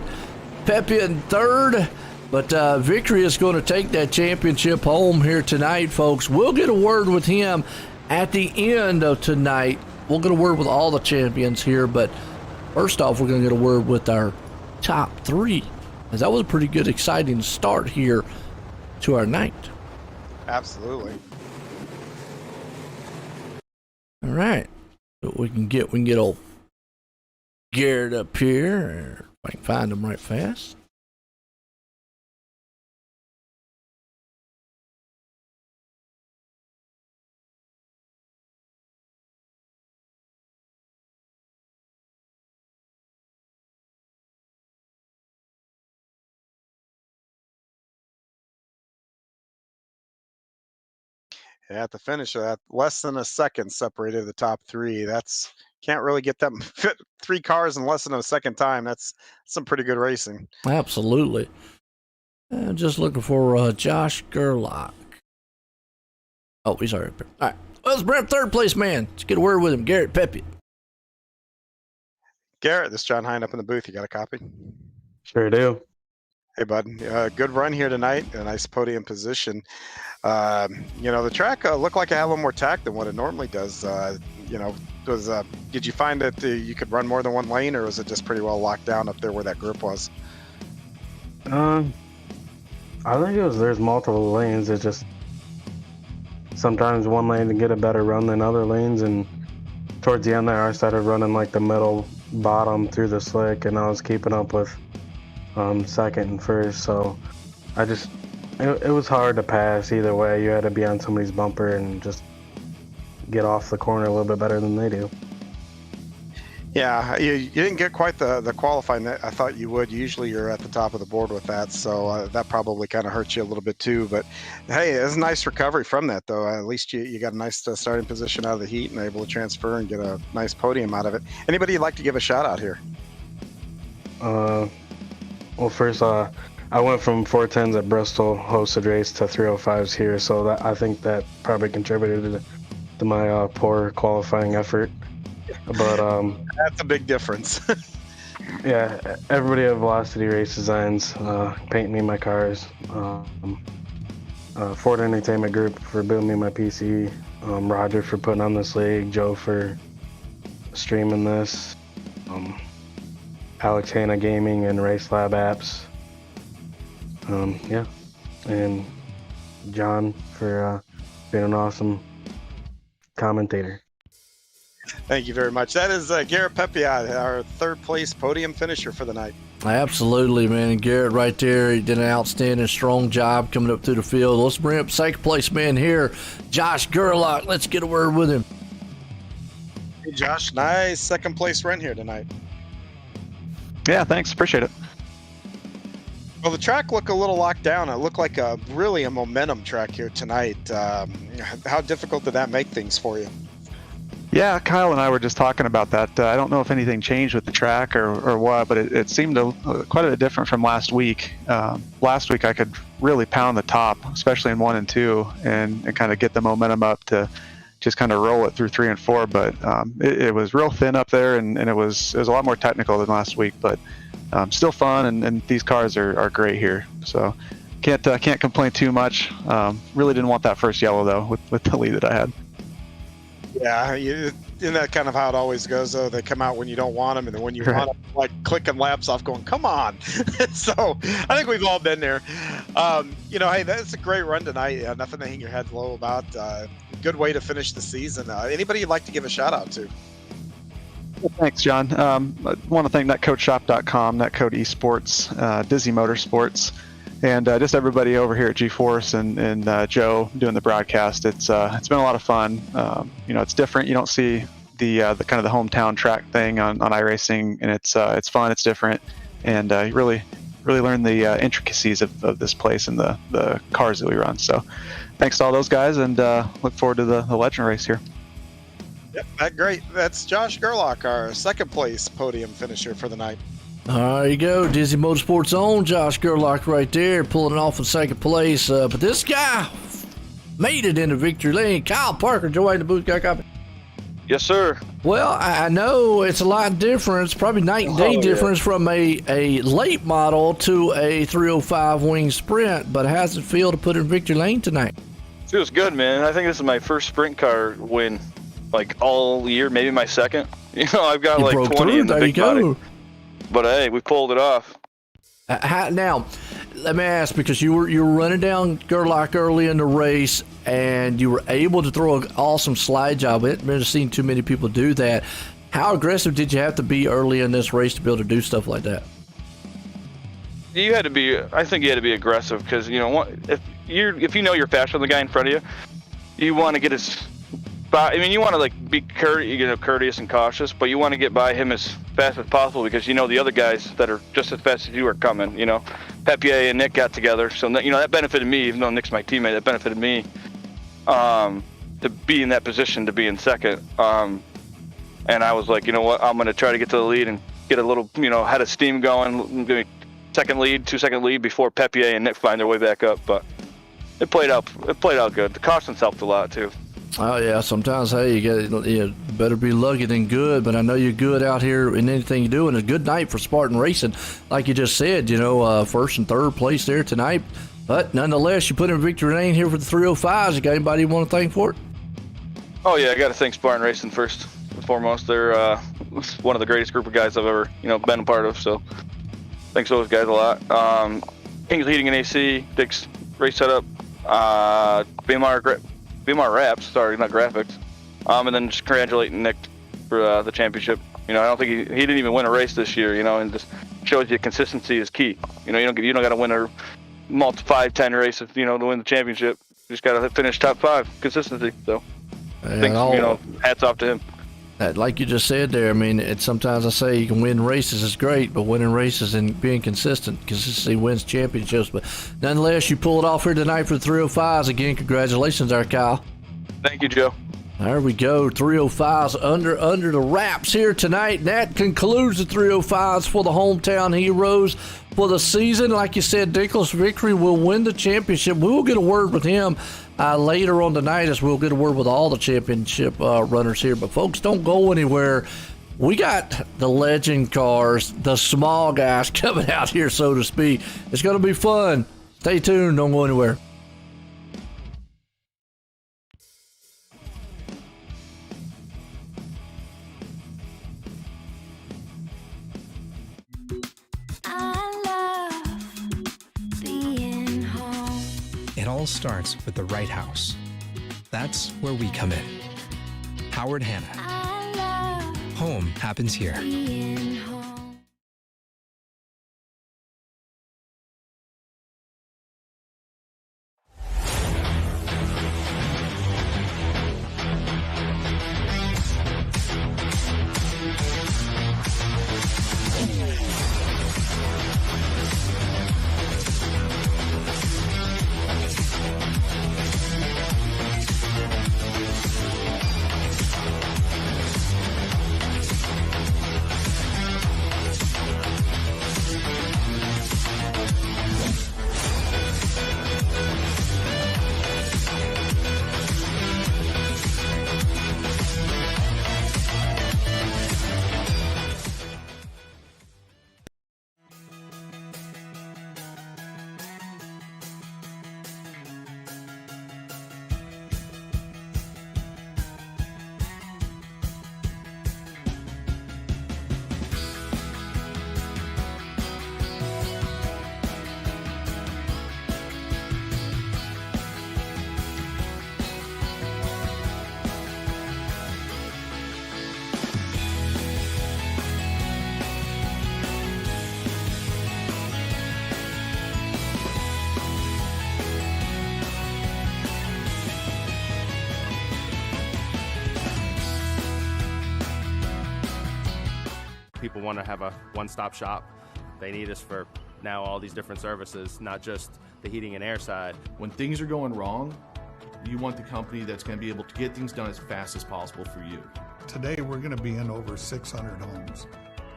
Pepe in third. But Victory is going to take that championship home here tonight, folks. We'll get a word with him at the end of tonight. We'll get a word with all the champions here. But first off, we're going to get a word with our top 3. As that was a pretty good, exciting start here to our night. Absolutely. All right. We can get old Garrett up here. If I can find him right fast. At the finish of that, less than a second separated the top 3. That's can't really get them fit 3 cars in less than a second time. That's some pretty good racing. Absolutely. I'm just looking for Josh Gerlach. Oh, he's already up there. All right. Well, let's bring up 3rd place man. Let's get a word with him. Garrett Pepe. Garrett, this is John Hine up in the booth. You got a copy? Sure do. Hey, bud. Good run here tonight. A nice podium position. You know, the track looked like it had a little more tack than what it normally does. You know, did you find that you could run more than one lane, or was it just pretty well locked down up there where that group was? I think there's multiple lanes. It's just sometimes one lane to get a better run than other lanes, and towards the end there I started running like the middle bottom through the slick, and I was keeping up with second and first, so it was hard to pass either way. You had to be on somebody's bumper and just get off the corner a little bit better than they do. Yeah, you didn't get quite the qualifying that I thought you would. Usually you're at the top of the board with that, so that probably kind of hurts you a little bit too. But hey, it was a nice recovery from that, though. At least you got a nice starting position out of the heat and able to transfer and get a nice podium out of it. Anybody you'd like to give a shout out here? Well, first, I went from 410s at Bristol hosted race to 305s here, so that I think that probably contributed to my poor qualifying effort. But that's a big difference. yeah, everybody at Velocity Race Designs painting me my cars. Ford Entertainment Group for building me my PC. Roger for putting on this league. Joe for streaming this. Alex Hanna Gaming and Race Lab Apps. Yeah, and John for being an awesome commentator. Thank you very much. That is Garrett Pepiot, our third place podium finisher for the night. Absolutely, man. And Garrett right there, he did an outstanding, strong job coming up through the field. Let's bring up second place man here, Josh Gerlach. Let's get a word with him. Hey, Josh. Nice second place run here tonight. Yeah, thanks. Appreciate it. Well, the track looked a little locked down. It looked like really a momentum track here tonight. How difficult did that make things for you? Yeah, Kyle and I were just talking about that. I don't know if anything changed with the track or what, but it seemed quite a bit different from last week. Last week I could really pound the top, especially in 1 and 2, and kind of get the momentum up to just kind of roll it through 3 and 4. But it was real thin up there, and it was a lot more technical than last week, but still fun, and these cars are great here. So can't complain too much. Really didn't want that first yellow though with the lead that I had. Yeah, isn't that kind of how it always goes, though? They come out when you don't want them, and then when you want them, like clicking laps off going, come on. So I think we've all been there. Hey, that's a great run tonight. Nothing to hang your head low about. Good way to finish the season. Anybody you'd like to give a shout out to? Thanks, John. I want to thank netcodeshop.com, Netcode Esports, Dizzy Motorsports, and just everybody over here at GForce and Joe doing the broadcast. It's been a lot of fun. It's different. You don't see the kind of the hometown track thing on iRacing, and it's fun. It's different, and you really learn the intricacies of this place and the cars that we run. So, thanks to all those guys, and look forward to the Legend race here. Yep, great. That's Josh Gerlach, our second place podium finisher for the night. There you go. Dizzy Motorsports' own Josh Gerlach right there, pulling it off in second place. But this guy made it into victory lane. Kyle Parker joined the booth. Got a copy? Yes, sir. Well, I know it's a lot different. It's probably night and day difference from a late model to a 305 wing sprint. But how's it feel to put in victory lane tonight? Feels good, man. I think this is my first sprint car win, like all year, maybe my second. I've got You like broke 20 through. in the There you big body. go. But hey, we pulled it off. Now, let me ask, because you were running down Gerlach early in the race, and you were able to throw an awesome slide job. I haven't been seeing too many people do that. How aggressive did you have to be early in this race to be able to do stuff like that? You had to be. I think you had to be aggressive because if you know you're faster than the guy in front of you, you want to get his. You want to be courteous and cautious, but you want to get by him as fast as possible because the other guys that are just as fast as you are coming. Pepier and Nick got together, so that benefited me. Even though Nick's my teammate, that benefited me to be in that position, to be in second. And I was like, you know what, I'm going to try to get to the lead and get a little, had a steam going, 2 second lead before Pepier and Nick find their way back up. But it played out good. The cautions helped a lot too. Oh yeah, sometimes hey, you better be lucky than good. But I know you're good out here in anything you do, and a good night for Spartan Racing, like you just said. First and third place there tonight. But nonetheless, you put in victory lane here for the 305s. You got anybody you want to thank for it? Oh yeah, I got to thank Spartan Racing first and foremost. They're one of the greatest group of guys I've ever been a part of. So thanks to those guys a lot. King's Heating and AC, Dick's race setup, BMR Wraps, sorry, not graphics. And then just congratulating Nick for the championship. I don't think he didn't even win a race this year, and just shows you consistency is key. You don't got to win a 5-10 race to win the championship. You just got to finish top 5, consistency. So, hats off to him. like you just said there, I mean, sometimes I say you can win races is great, but winning races and being consistent, consistency wins championships. But nonetheless, you pulled it off here tonight for the 305s. Again, congratulations there, Kyle. Thank you, Joe. There we go, 305s under the wraps here tonight. And that concludes the 305s for the hometown heroes for the season. Like you said, Nicholas Vickery will win the championship. We will get a word with him later on tonight, as we'll get a word with all the championship runners here. But folks, don't go anywhere. We got the legend cars, the small guys coming out here, so to speak. It's going to be fun. Stay tuned. Don't go anywhere. It all starts with the right house. That's where we come in. Howard Hanna. Home happens here. People want to have a one-stop shop. They need us for now all these different services, not just the heating and air side. When things are going wrong, you want the company that's going to be able to get things done as fast as possible for you. Today we're going to be in over 600 homes.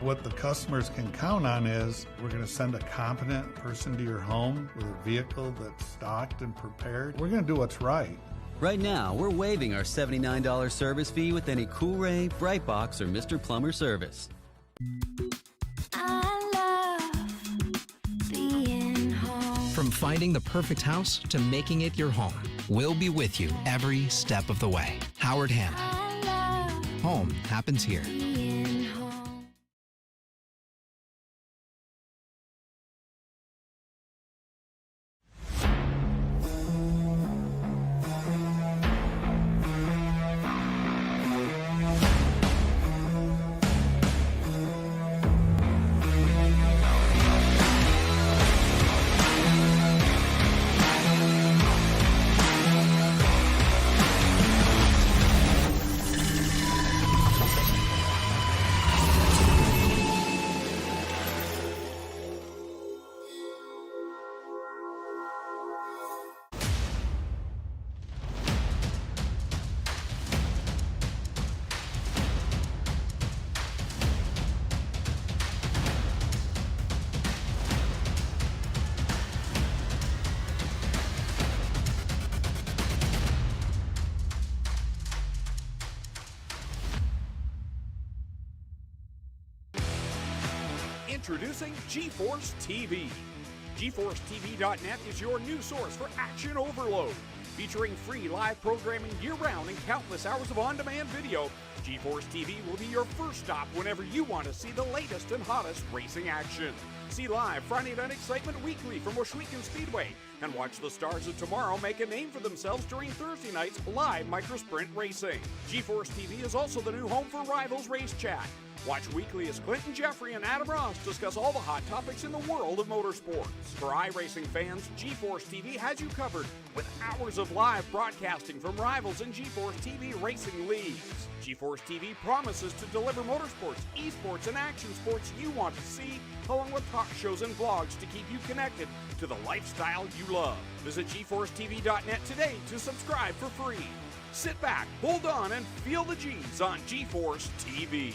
What the customers can count on is we're going to send a competent person to your home with a vehicle that's stocked and prepared. We're going to do what's right. Right now, we're waiving our $79 service fee with any Cool-Ray, Brightbox, or Mr. Plumber service. From finding the perfect house to making it your home, we'll be with you every step of the way. Howard Hanna. Home happens here. Introducing GForce TV. GForceTV.net is your new source for action overload. Featuring free live programming year-round and countless hours of on-demand video, GForce TV will be your first stop whenever you want to see the latest and hottest racing action. See live Friday Night Excitement weekly from Washouican Speedway, and watch the stars of tomorrow make a name for themselves during Thursday night's live microsprint racing. GForce TV is also the new home for Rivals Race Chat. Watch weekly as Clinton Jeffrey and Adam Ross discuss all the hot topics in the world of motorsports. For iRacing fans, GForce TV has you covered with hours of live broadcasting from rivals in GForce TV racing leagues. GForce TV promises to deliver motorsports, esports, and action sports you want to see, along with talk shows and vlogs to keep you connected to the lifestyle you love. Visit GForceTV.net today to subscribe for free. Sit back, hold on, and feel the G's on GForce TV.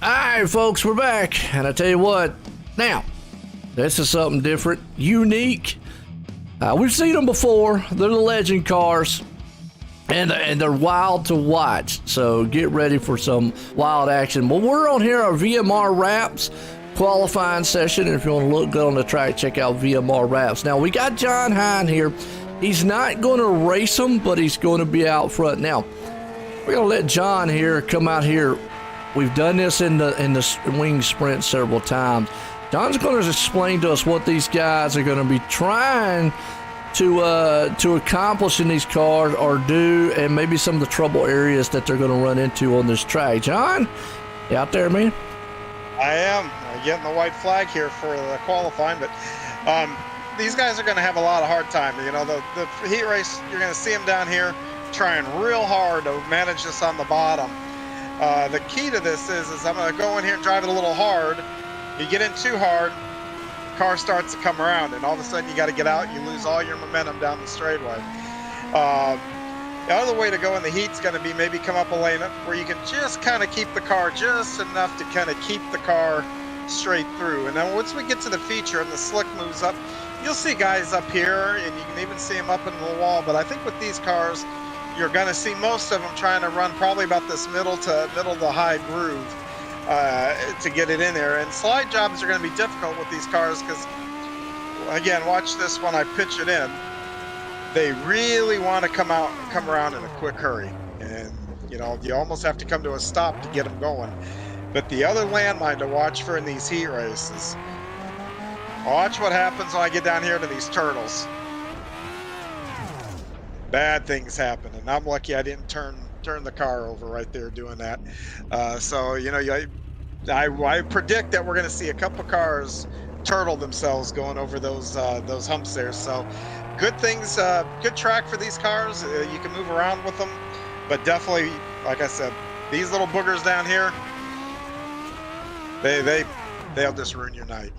Alright folks, we're back, and I tell you what, now, this is something different, unique. We've seen them before. They're the legend cars, and they're wild to watch, so get ready for some wild action. But we're on here, our VMR Wraps qualifying session, and if you want to look good on the track, check out VMR Wraps. Now, we got John Hine here. He's not going to race them, but he's going to be out front. Now, we're going to let John here come out here. We've done this in the wing sprint several times. John's going to explain to us what these guys are going to be trying to accomplish in these cars or do, and maybe some of the trouble areas that they're going to run into on this track. John, you out there, man? I am getting the white flag here for the qualifying, but these guys are going to have a lot of hard time. You know, the heat race, you're going to see them down here trying real hard to manage this on the bottom. The key to this is I'm going to go in here and drive it a little hard. You get in too hard, car starts to come around, and all of a sudden you got to get out. You lose all your momentum down the straightaway. The other way to go in the heat is going to be maybe come up a lane where you can just kind of keep the car just enough to kind of keep the car straight through. And then once we get to the feature and the slick moves up, you'll see guys up here, and you can even see them up in the wall. But I think with these cars, you're going to see most of them trying to run probably about this middle to high groove to get it in there. And slide jobs are going to be difficult with these cars because, again, watch this when I pitch it in. They really want to come around in a quick hurry. And, you know, you almost have to come to a stop to get them going. But the other landmine to watch for in these heat races, watch what happens when I get down here to these turtles. Bad things happen, and I'm lucky I didn't turn the car over right there doing that. So, you know, I predict that we're going to see a couple cars turtle themselves going over those humps there. So, good things, good track for these cars. You can move around with them, but definitely, like I said, these little boogers down here, they'll just ruin your night.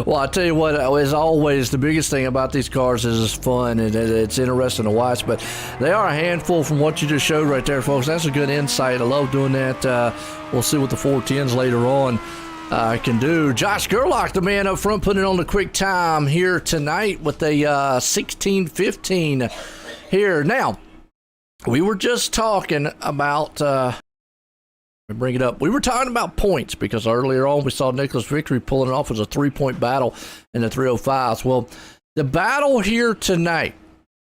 Well, I tell you what, as always, the biggest thing about these cars is it's fun and it's interesting to watch, but they are a handful from what you just showed right there, folks. That's a good insight. I love doing that. We'll see what the 410s later on can do. Josh Gerlach, the man up front, putting it on the quick time here tonight with a 16:15 here. Now, we were just talking about... bring it up. We were talking about points because earlier on we saw Nicholas Vickery pulling it off as a 3-point battle in the 305s. Well, the battle here tonight,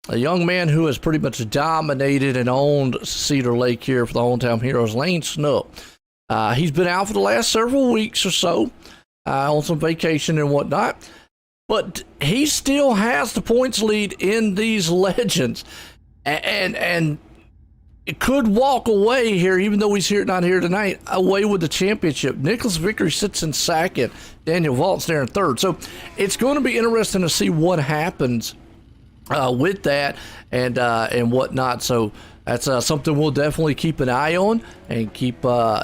a young man who has pretty much dominated and owned Cedar Lake here for the Hometown Heroes, Lane Snook. He's been out for the last several weeks or so on some vacation and whatnot, but he still has the points lead in these legends, and it could walk away here, even though he's not here tonight, away with the championship. Nicholas Vickery sits in second. Daniel Vaught's there in third. So it's going to be interesting to see what happens with that and whatnot. So that's something we'll definitely keep an eye on and keep a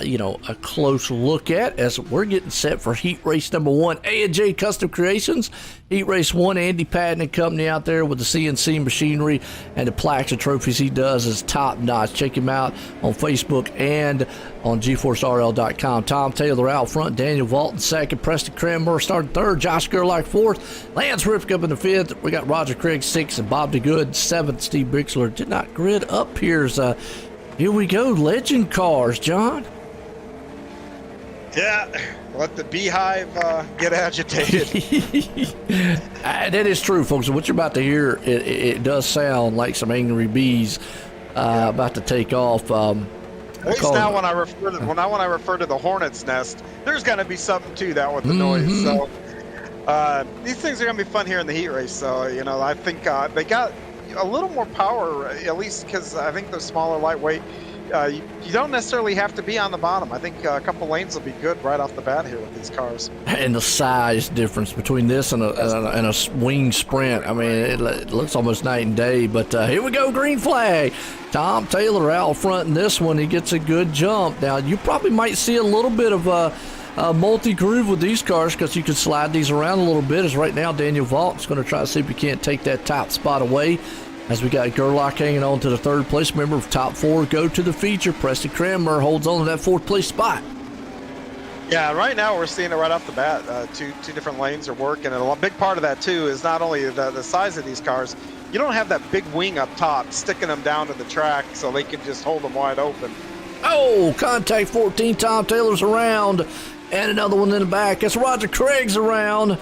close look at as we're getting set for heat race number 1. A&J Custom Creations, heat race 1. Andy Patton and company out there with the CNC machinery and the plaques and trophies he does is top notch. Check him out on Facebook and on GForceRL.com. Tom Taylor out front, Daniel Vault in second, Preston Cranmer starting third, Josh Gerlach fourth, Lance Ripke up in the fifth. We got Roger Craig sixth and Bob DeGood seventh. Steve Bixler did not grid up here. Here we go, legend cars, John. Yeah, let the beehive get agitated. That is true, folks. What you're about to hear, it does sound like some angry bees about to take off. At least now when I refer to the hornet's nest, there's going to be something to that with the noise. So these things are going to be fun here in the heat race. So, you know, I think they got a little more power, at least because I think they're smaller, lightweight. You don't necessarily have to be on the bottom. I think a couple lanes will be good right off the bat here with these cars. And the size difference between this and a wing sprint, I mean, it looks almost night and day. But here we go, green flag. Tom Taylor out front in this one. He gets a good jump. Now, you probably might see a little bit of a multi-groove with these cars because you can slide these around a little bit. As right now, Daniel Vaught's going to try to see if he can't take that top spot away. As we got Gerlach hanging on to the third place. Remember, top four go to the feature. Preston Cranmer holds on to that fourth place spot. Yeah, right now we're seeing it right off the bat. Two different lanes are working, and a big part of that too is not only the size of these cars. You don't have that big wing up top sticking them down to the track so they can just hold them wide open. Oh, contact 14. Tom Taylor's around, and another one in the back. That's Roger Craig's around,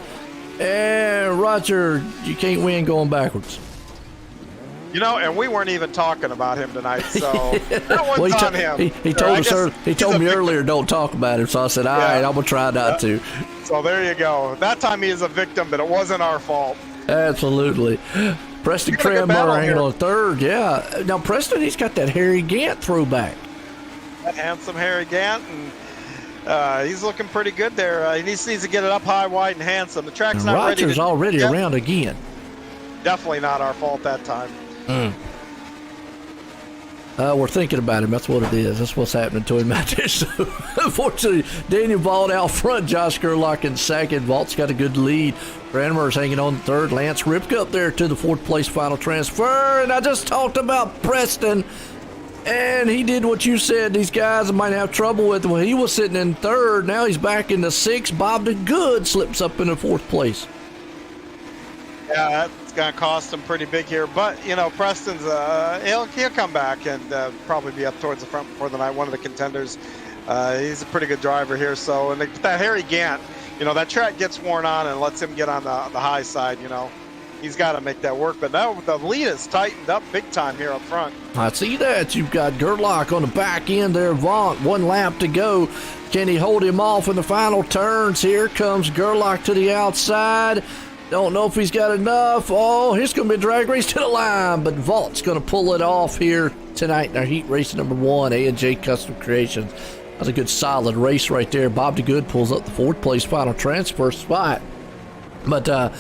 and Roger, you can't win going backwards. You know, and we weren't even talking about him tonight, so that one's on him. He told me earlier, don't talk about him, so I said, all right, I'm going to try not to. So there you go. That time he is a victim, but it wasn't our fault. Absolutely. Preston Cranmer hanging on third, yeah. Now, Preston, he's got that Harry Gant throwback. That handsome Harry Gant, and He's looking pretty good there. He needs to get it up high, wide, and handsome. The track's And not ready. Roger's already around again. Definitely not our fault that time. We're thinking about him. That's what it is. That's what's happening to him out there. So, unfortunately, Daniel Vault out front. Josh Gerlach in second. Vault's got a good lead. Cranmer's hanging on third. Lance Ripke up there to the fourth place final transfer. And I just talked about Preston. And he did what you said these guys might have trouble with. Well, he was sitting in third. Now he's back in the sixth. Bob the Good slips up in the fourth place. Yeah, that's going to cost him pretty big here. But, Preston's, he'll come back and probably be up towards the front before the night. One of the contenders. He's a pretty good driver here. So, and that Harry Gant, that track gets worn on and lets him get on the high side, He's got to make that work. But now the lead is tightened up big time here up front. I see that. You've got Gerlach on the back end there. Vaught, 1 lap to go. Can he hold him off in the final turns? Here comes Gerlach to the outside. Don't know if he's got enough. Oh, here's going to be a drag race to the line. But Vault's going to pull it off here tonight in our heat race number 1, A&J Custom Creations. That's a good solid race right there. Bob DeGood pulls up the fourth place final transfer spot. But,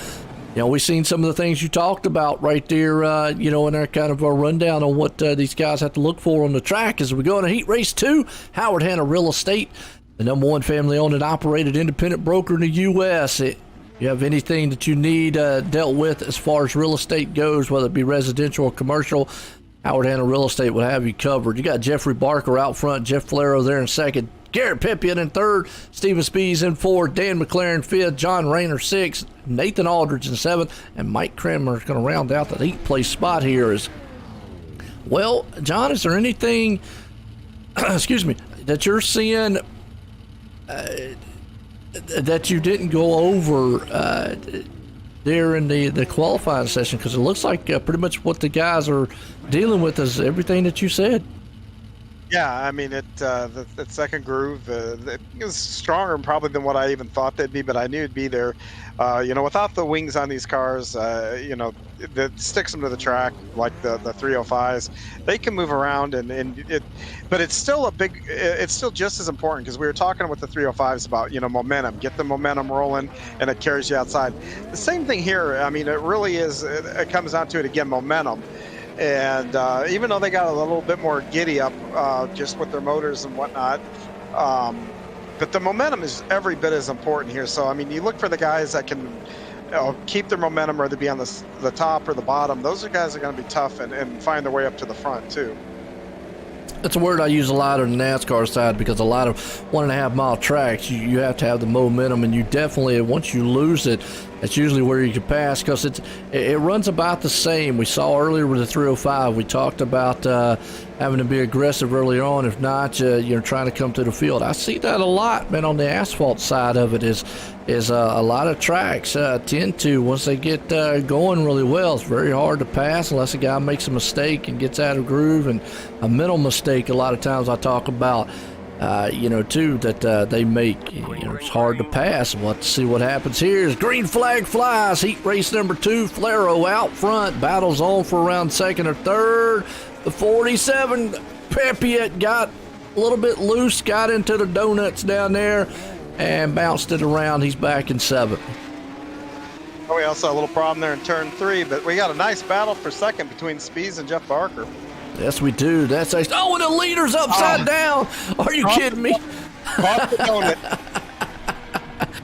we've seen some of the things you talked about right there, in our kind of a rundown on what these guys have to look for on the track. As we go into Heat Race 2, Howard Hanna Real Estate, the number 1 family-owned and operated independent broker in the U.S. You have anything that you need dealt with as far as real estate goes, whether it be residential or commercial, Howard Hanna Real Estate will have you covered. You got Jeffrey Barker out front, Jeff Flero there in second, Garrett Pippian in third, Stephen Spees in fourth, Dan McLaren fifth, John Rayner sixth, Nathan Aldridge in seventh, and Mike Cranmer is going to round out that 8th place spot here. Well, John, is there anything, excuse me, that you're seeing that you didn't go over there in the qualifying session? Because it looks like pretty much what the guys are dealing with is everything that you said. Yeah, I mean, the second groove, it was stronger probably than what I even thought they'd be, but I knew it'd be there. Without the wings on these cars, that sticks them to the track like the 305s. They can move around, but it's still it's still just as important, because we were talking with the 305s about, momentum. Get the momentum rolling, and it carries you outside. The same thing here. I mean, it really is. It comes down to it again, momentum. And even though they got a little bit more giddy up just with their motors and whatnot, but the momentum is every bit as important here. So, I mean, you look for the guys that can keep their momentum, whether it be on the top or the bottom. Those are guys that are going to be tough and find their way up to the front, too. That's a word I use a lot on the NASCAR side, because a lot of 1.5 mile tracks, you have to have the momentum, and you definitely, once you lose it, that's usually where you can pass, because it runs about the same. We saw earlier with the 305, we talked about having to be aggressive early on. If not, you're trying to come to the field. I see that a lot, man, on the asphalt side of it is a lot of tracks tend to, once they get going really well, it's very hard to pass unless a guy makes a mistake and gets out of groove. And a mental mistake a lot of times I talk about, too, that they make. It's hard to pass. We'll have to see what happens here. As green flag flies, heat race number 2, Flero out front, battles on for around second or third. The 47, Peppiet got a little bit loose, got into the donuts down there, and bounced it around. He's back in 7th. Oh, we also had a little problem there in turn 3, but we got a nice battle for second between Spees and Jeff Barker. Yes, we do. That's and the leader's upside down. Are you kidding me? Off the donut.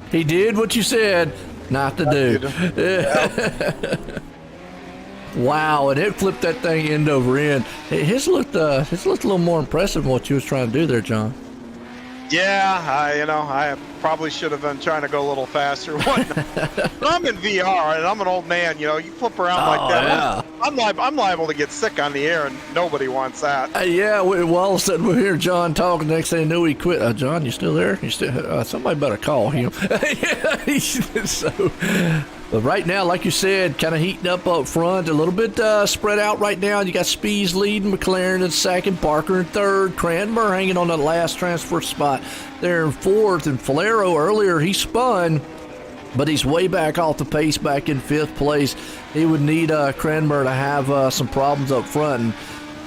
He did what you said not to do. Wow, and it flipped that thing end over end. His looked a little more impressive than what you was trying to do there, John. Yeah, I probably should have been trying to go a little faster. I'm in VR, and I'm an old man. You flip around like that. Yeah. I'm liable to get sick on the air, and nobody wants that. All of a sudden we hear John talking. Next thing I knew, he quit. John, you still there? You still? Somebody better call him. But right now, like you said, kind of heating up front, a little bit spread out right now. You got Spees leading, McLaren in second, Barker in third, Cranmer hanging on that last transfer spot there in fourth, and Flero earlier he spun, but he's way back off the pace, back in 5th place. He would need Cranmer to have some problems up front, and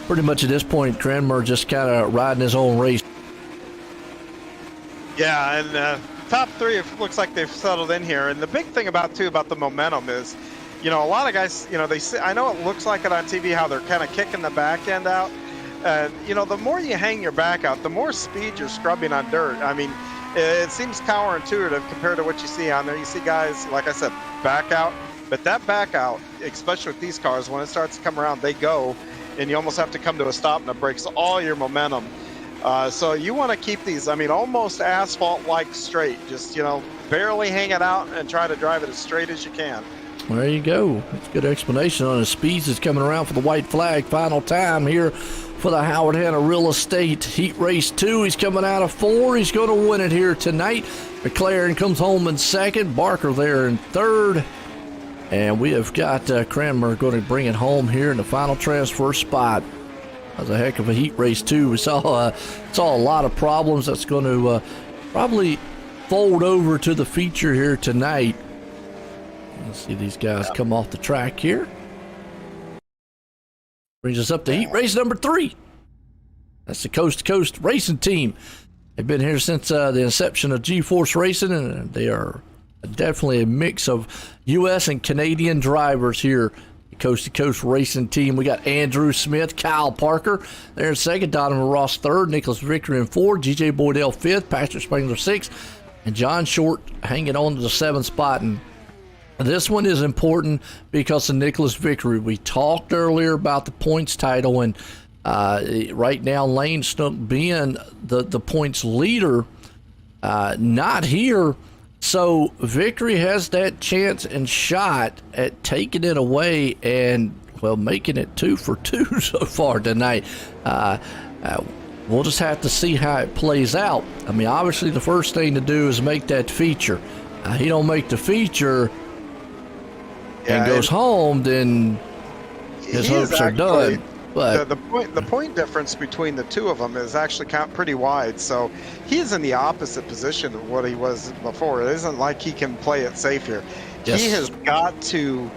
pretty much at this point, Cranmer just kind of riding his own race. Yeah, and top three, it looks like they've settled in here. And the big thing about the momentum is, a lot of guys, I know it looks like it on TV how they're kind of kicking the back end out. The more you hang your back out, the more speed you're scrubbing on dirt. I mean, it seems counterintuitive compared to what you see on there. You see guys, like I said, back out, but that back out, especially with these cars, when it starts to come around, they go, and you almost have to come to a stop, and it breaks all your momentum. So you want to keep these, almost asphalt-like straight. Just, barely hang it out and try to drive it as straight as you can. There you go. That's a good explanation on his speeds. Is coming around for the white flag. Final time here for the Howard Hanna Real Estate Heat Race 2. He's coming out of 4. He's going to win it here tonight. McLaren comes home in second. Barker there in third. And we have got Cranmer going to bring it home here in the final transfer spot. That was a heck of a heat race, too. We saw a lot of problems. That's going to probably fold over to the feature here tonight. Let's see these guys come off the track here. Brings us up to heat race number 3. That's the Coast to Coast Racing Team. They've been here since the inception of GForce Racing, and they are definitely a mix of U.S. and Canadian drivers here. Coast to Coast Racing Team. We got Andrew Smith, Kyle Parker there in second, Donovan Ross third, Nicholas Vickery in fourth, GJ Boydell fifth, Patrick Spangler sixth, and John Short hanging on to the 7th spot. And this one is important because of Nicholas Vickery. We talked earlier about the points title, and right now Lane Snook being the points leader, not here. So Vickery has that chance and shot at taking it away and, making it 2 for 2 so far tonight. We'll just have to see how it plays out. Obviously the first thing to do is make that feature. He don't make the feature and goes home, then his hopes are done. But the point difference between the two of them is actually pretty wide. So he's in the opposite position of what he was before. It isn't like he can play it safe here. Yes. He has got to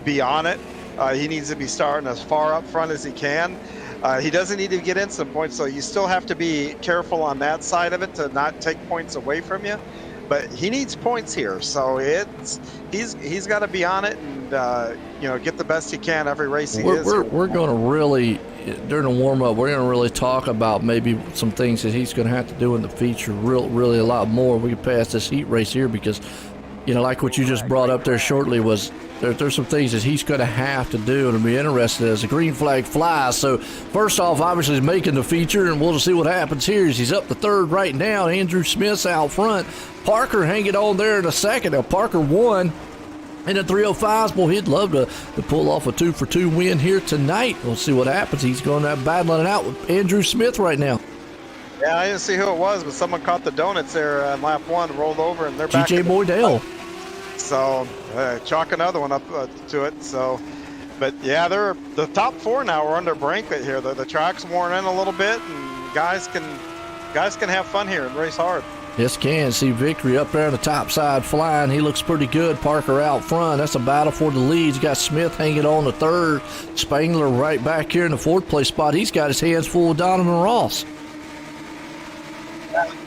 be on it. He needs to be starting as far up front as he can. He doesn't need to get in some points, so you still have to be careful on that side of it to not take points away from you. But he needs points here, so he's got to be on it and get the best he can every race We're going to really, during the warm-up, we're going to really talk about maybe some things that he's going to have to do in the feature really a lot more. We can pass this heat race here because, like what you just brought up there shortly was there's some things that he's going to have to do and be interested as the green flag flies. So first off, obviously he's making the feature, and we'll just see what happens here. He's up to third right now. Andrew Smith's out front. Parker hanging on there in a second. Now Parker won in the 305s. Boy, he'd love to pull off a 2 for 2 win here tonight. We'll see what happens. He's going to battling it out with Andrew Smith right now. Yeah, I didn't see who it was, but someone caught the donuts there on lap 1, rolled over, and they're back. GJ Boydell. So chalk another one up to it. So, but yeah, they're the top 4 now. We're under Branklet here. The track's worn in a little bit, and guys can have fun here and race hard. Yes, can. See Vickery up there on the top side flying. He looks pretty good. Parker out front. That's a battle for the leads. Got Smith hanging on the third. Spangler right back here in the 4th place spot. He's got his hands full with Donovan Ross.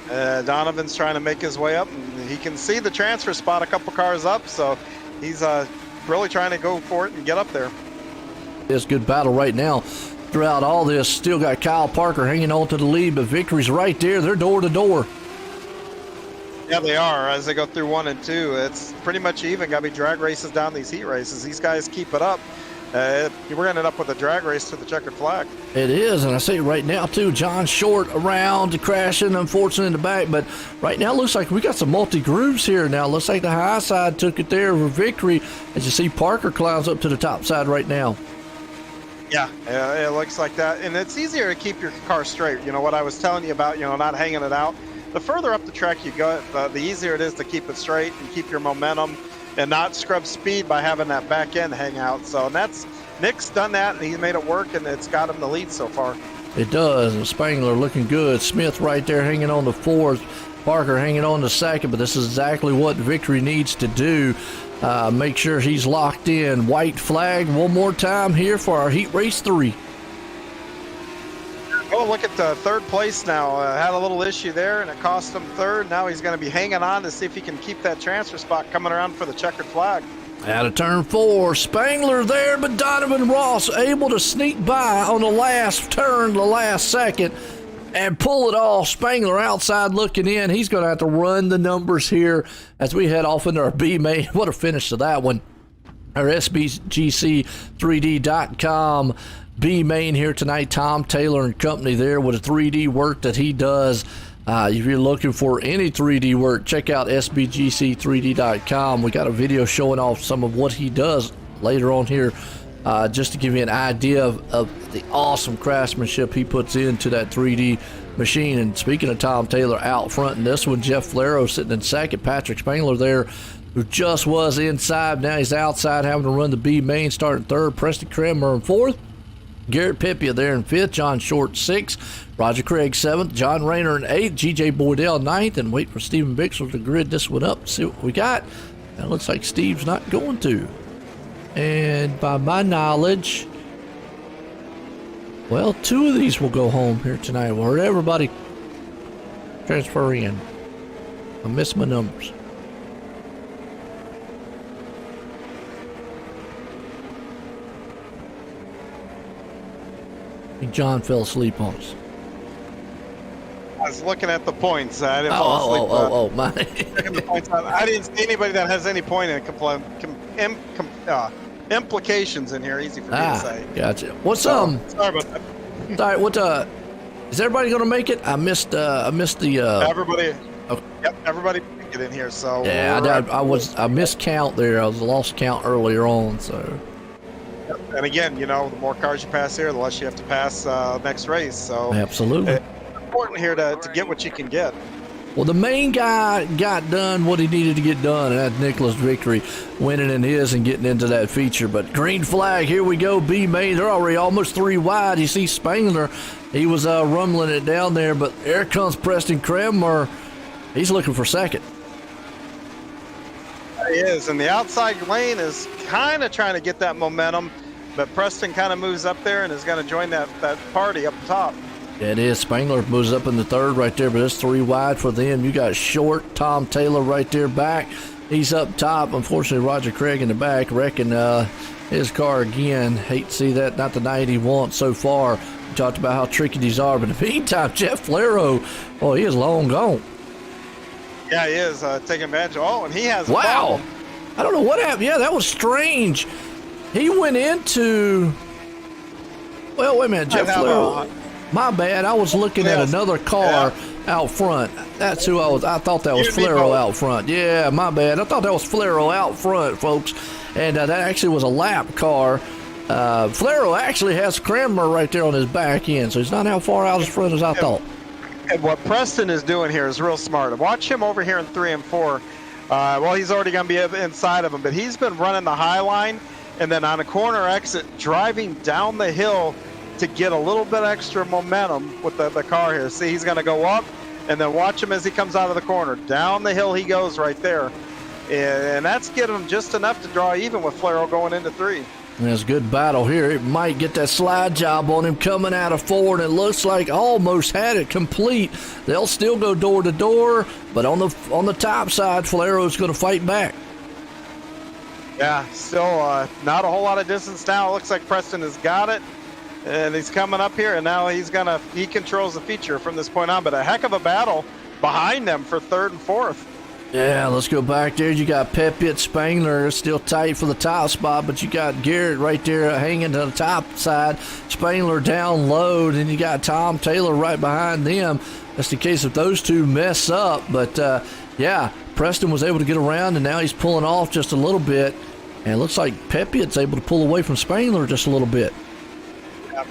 Donovan's trying to make his way up, and he can see the transfer spot a couple cars up, so he's really trying to go for it and get up there. It's a good battle right now. Throughout all this, still got Kyle Parker hanging on to the lead, but Vickery's right there. They're door to door. Yeah, they are. As they go through 1 and 2, it's pretty much even. Got to be drag races down these heat races. These guys keep it up. We're going to end up with a drag race to the checkered flag. It is, and I see right now, too, John Short around, crashing, unfortunately, in the back. But right now, it looks like we got some multi-grooves here now. Looks like the high side took it there for Vickery. As you see, Parker climbs up to the top side right now. Yeah, it looks like that. And it's easier to keep your car straight. What I was telling you about, not hanging it out. The further up the track you go, the easier it is to keep it straight and keep your momentum and not scrub speed by having that back end hang out. So Nick's done that, and he made it work, and it's got him the lead so far. It does. And Spangler looking good. Smith right there hanging on the 4th. Parker hanging on the 2nd, but this is exactly what Vickery needs to do. Make sure he's locked in. White flag one more time here for our heat race 3. Oh, look at the third place now. Had a little issue there, and it cost him third. Now he's going to be hanging on to see if he can keep that transfer spot coming around for the checkered flag. Out of turn 4, Spangler there, but Donovan Ross able to sneak by on the last turn, the last second, and pull it off. Spangler outside looking in. He's going to have to run the numbers here as we head off into our B main. What a finish to that one. Our SBGC3D.com B main here tonight. Tom Taylor and company there with the 3D work that he does. If you're looking for any 3D work, check out SBGC3D.com. We got a video showing off some of what he does later on here, just to give you an idea of the awesome craftsmanship he puts into that 3D machine. And speaking of Tom Taylor out front in this one, Jeff Flero sitting in second, Patrick Spangler there, who just was inside. Now he's outside having to run the B main, starting third. Preston Kramer in fourth. Garrett Pipia there in fifth, John Short 6th, Roger Craig 7th, John Rayner in 8th, G.J. Boydell 9th, and wait for Stephen Bixler to grid this one up, see what we got. That looks like Steve's not going to. And by my knowledge, well, 2 of these will go home here tonight. Where everybody transfer in. I missed my numbers. I think John fell asleep on us. I was looking at the points. I didn't fall asleep. My. Checking the points out. I didn't see anybody that has any point implications in here. Easy for me to say. Gotcha. What's Sorry about that. All right, is everybody gonna make it? I missed the everybody. Okay. Yep, everybody can get in here. So yeah, I missed count there. I was lost count earlier on. So. Yep. And again, the more cars you pass here, the less you have to pass next race. So absolutely, it's important here to get what you can get. Well, the main guy got done what he needed to get done, and that's Nicholas Victory winning in his and getting into that feature. But green flag, here we go, B main. They're already almost 3 wide. You see Spangler, he was rumbling it down there, but here comes Preston Kramer. He's looking for second. He is, and the outside lane is kind of trying to get that momentum, but Preston kind of moves up there and is going to join that party up top. Yeah, it is. Spangler moves up in the third right there, but it's 3 wide for them. You got Short, Tom Taylor right there back. He's up top. Unfortunately, Roger Craig in the back wrecking his car again. Hate to see that. Not the night he wants so far. We talked about how tricky these are, but in the meantime, Jeff Flero, he is long gone. Yeah, he is taking advantage. And he has wow. a problem. I don't know what happened. Yeah, that was strange. He went into... Well, wait a minute. Jeff Flero... My bad. I was looking at another car out front. That's who I was. I thought that was Flero out front. Yeah, my bad. I thought that was Flero out front, folks. And that actually was a lap car. Flero actually has Kramer right there on his back end, so he's not how far out as front as I thought. And what Preston is doing here is real smart. Watch him over here in 3 and 4. He's already going to be inside of him, but he's been running the high line and then on a corner exit, driving down the hill to get a little bit extra momentum with the car here. See, he's going to go up, and then watch him as he comes out of the corner. Down the hill he goes right there. And that's getting him just enough to draw even with Flero going into 3. There's a good battle here. It might get that slide job on him coming out of 4, and it looks like almost had it complete. They'll still go door to door, but on the top side, Flero's going to fight back. Yeah, still not a whole lot of distance now. It looks like Preston has got it. And he's coming up here, and now he controls the feature from this point on. But a heck of a battle behind them for 3rd and 4th. Yeah, let's go back there. You got Pepit, Spangler still tight for the top spot, but you got Garrett right there hanging to the top side. Spangler down low, and you got Tom Taylor right behind them. That's the case if those two mess up. But, Preston was able to get around, and now he's pulling off just a little bit. And it looks like Pepit's able to pull away from Spangler just a little bit.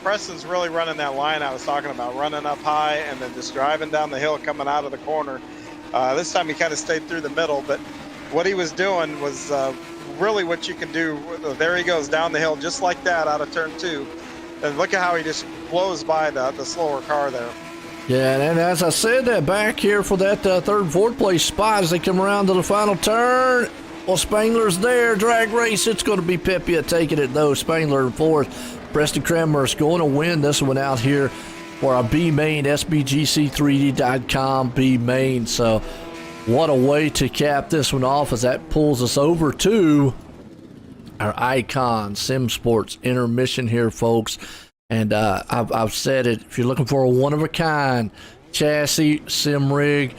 Preston's really running that line I was talking about, running up high and then just driving down the hill, coming out of the corner. This time he kind of stayed through the middle, but what he was doing was really what you can do. There he goes down the hill just like that out of turn 2. And look at how he just blows by the slower car there. Yeah, and as I said, that back here for that 3rd and 4th place spot as they come around to the final turn. Well, Spangler's there. Drag race. It's going to be Pipia taking it, though. Spangler in 4th. Preston Kramer is going to win this one out here for our B main, SBGC3D.com B main. So what a way to cap this one off, as that pulls us over to our Icon Sim Sports intermission here, folks. And I've said it, if you're looking for a one-of-a-kind chassis sim rig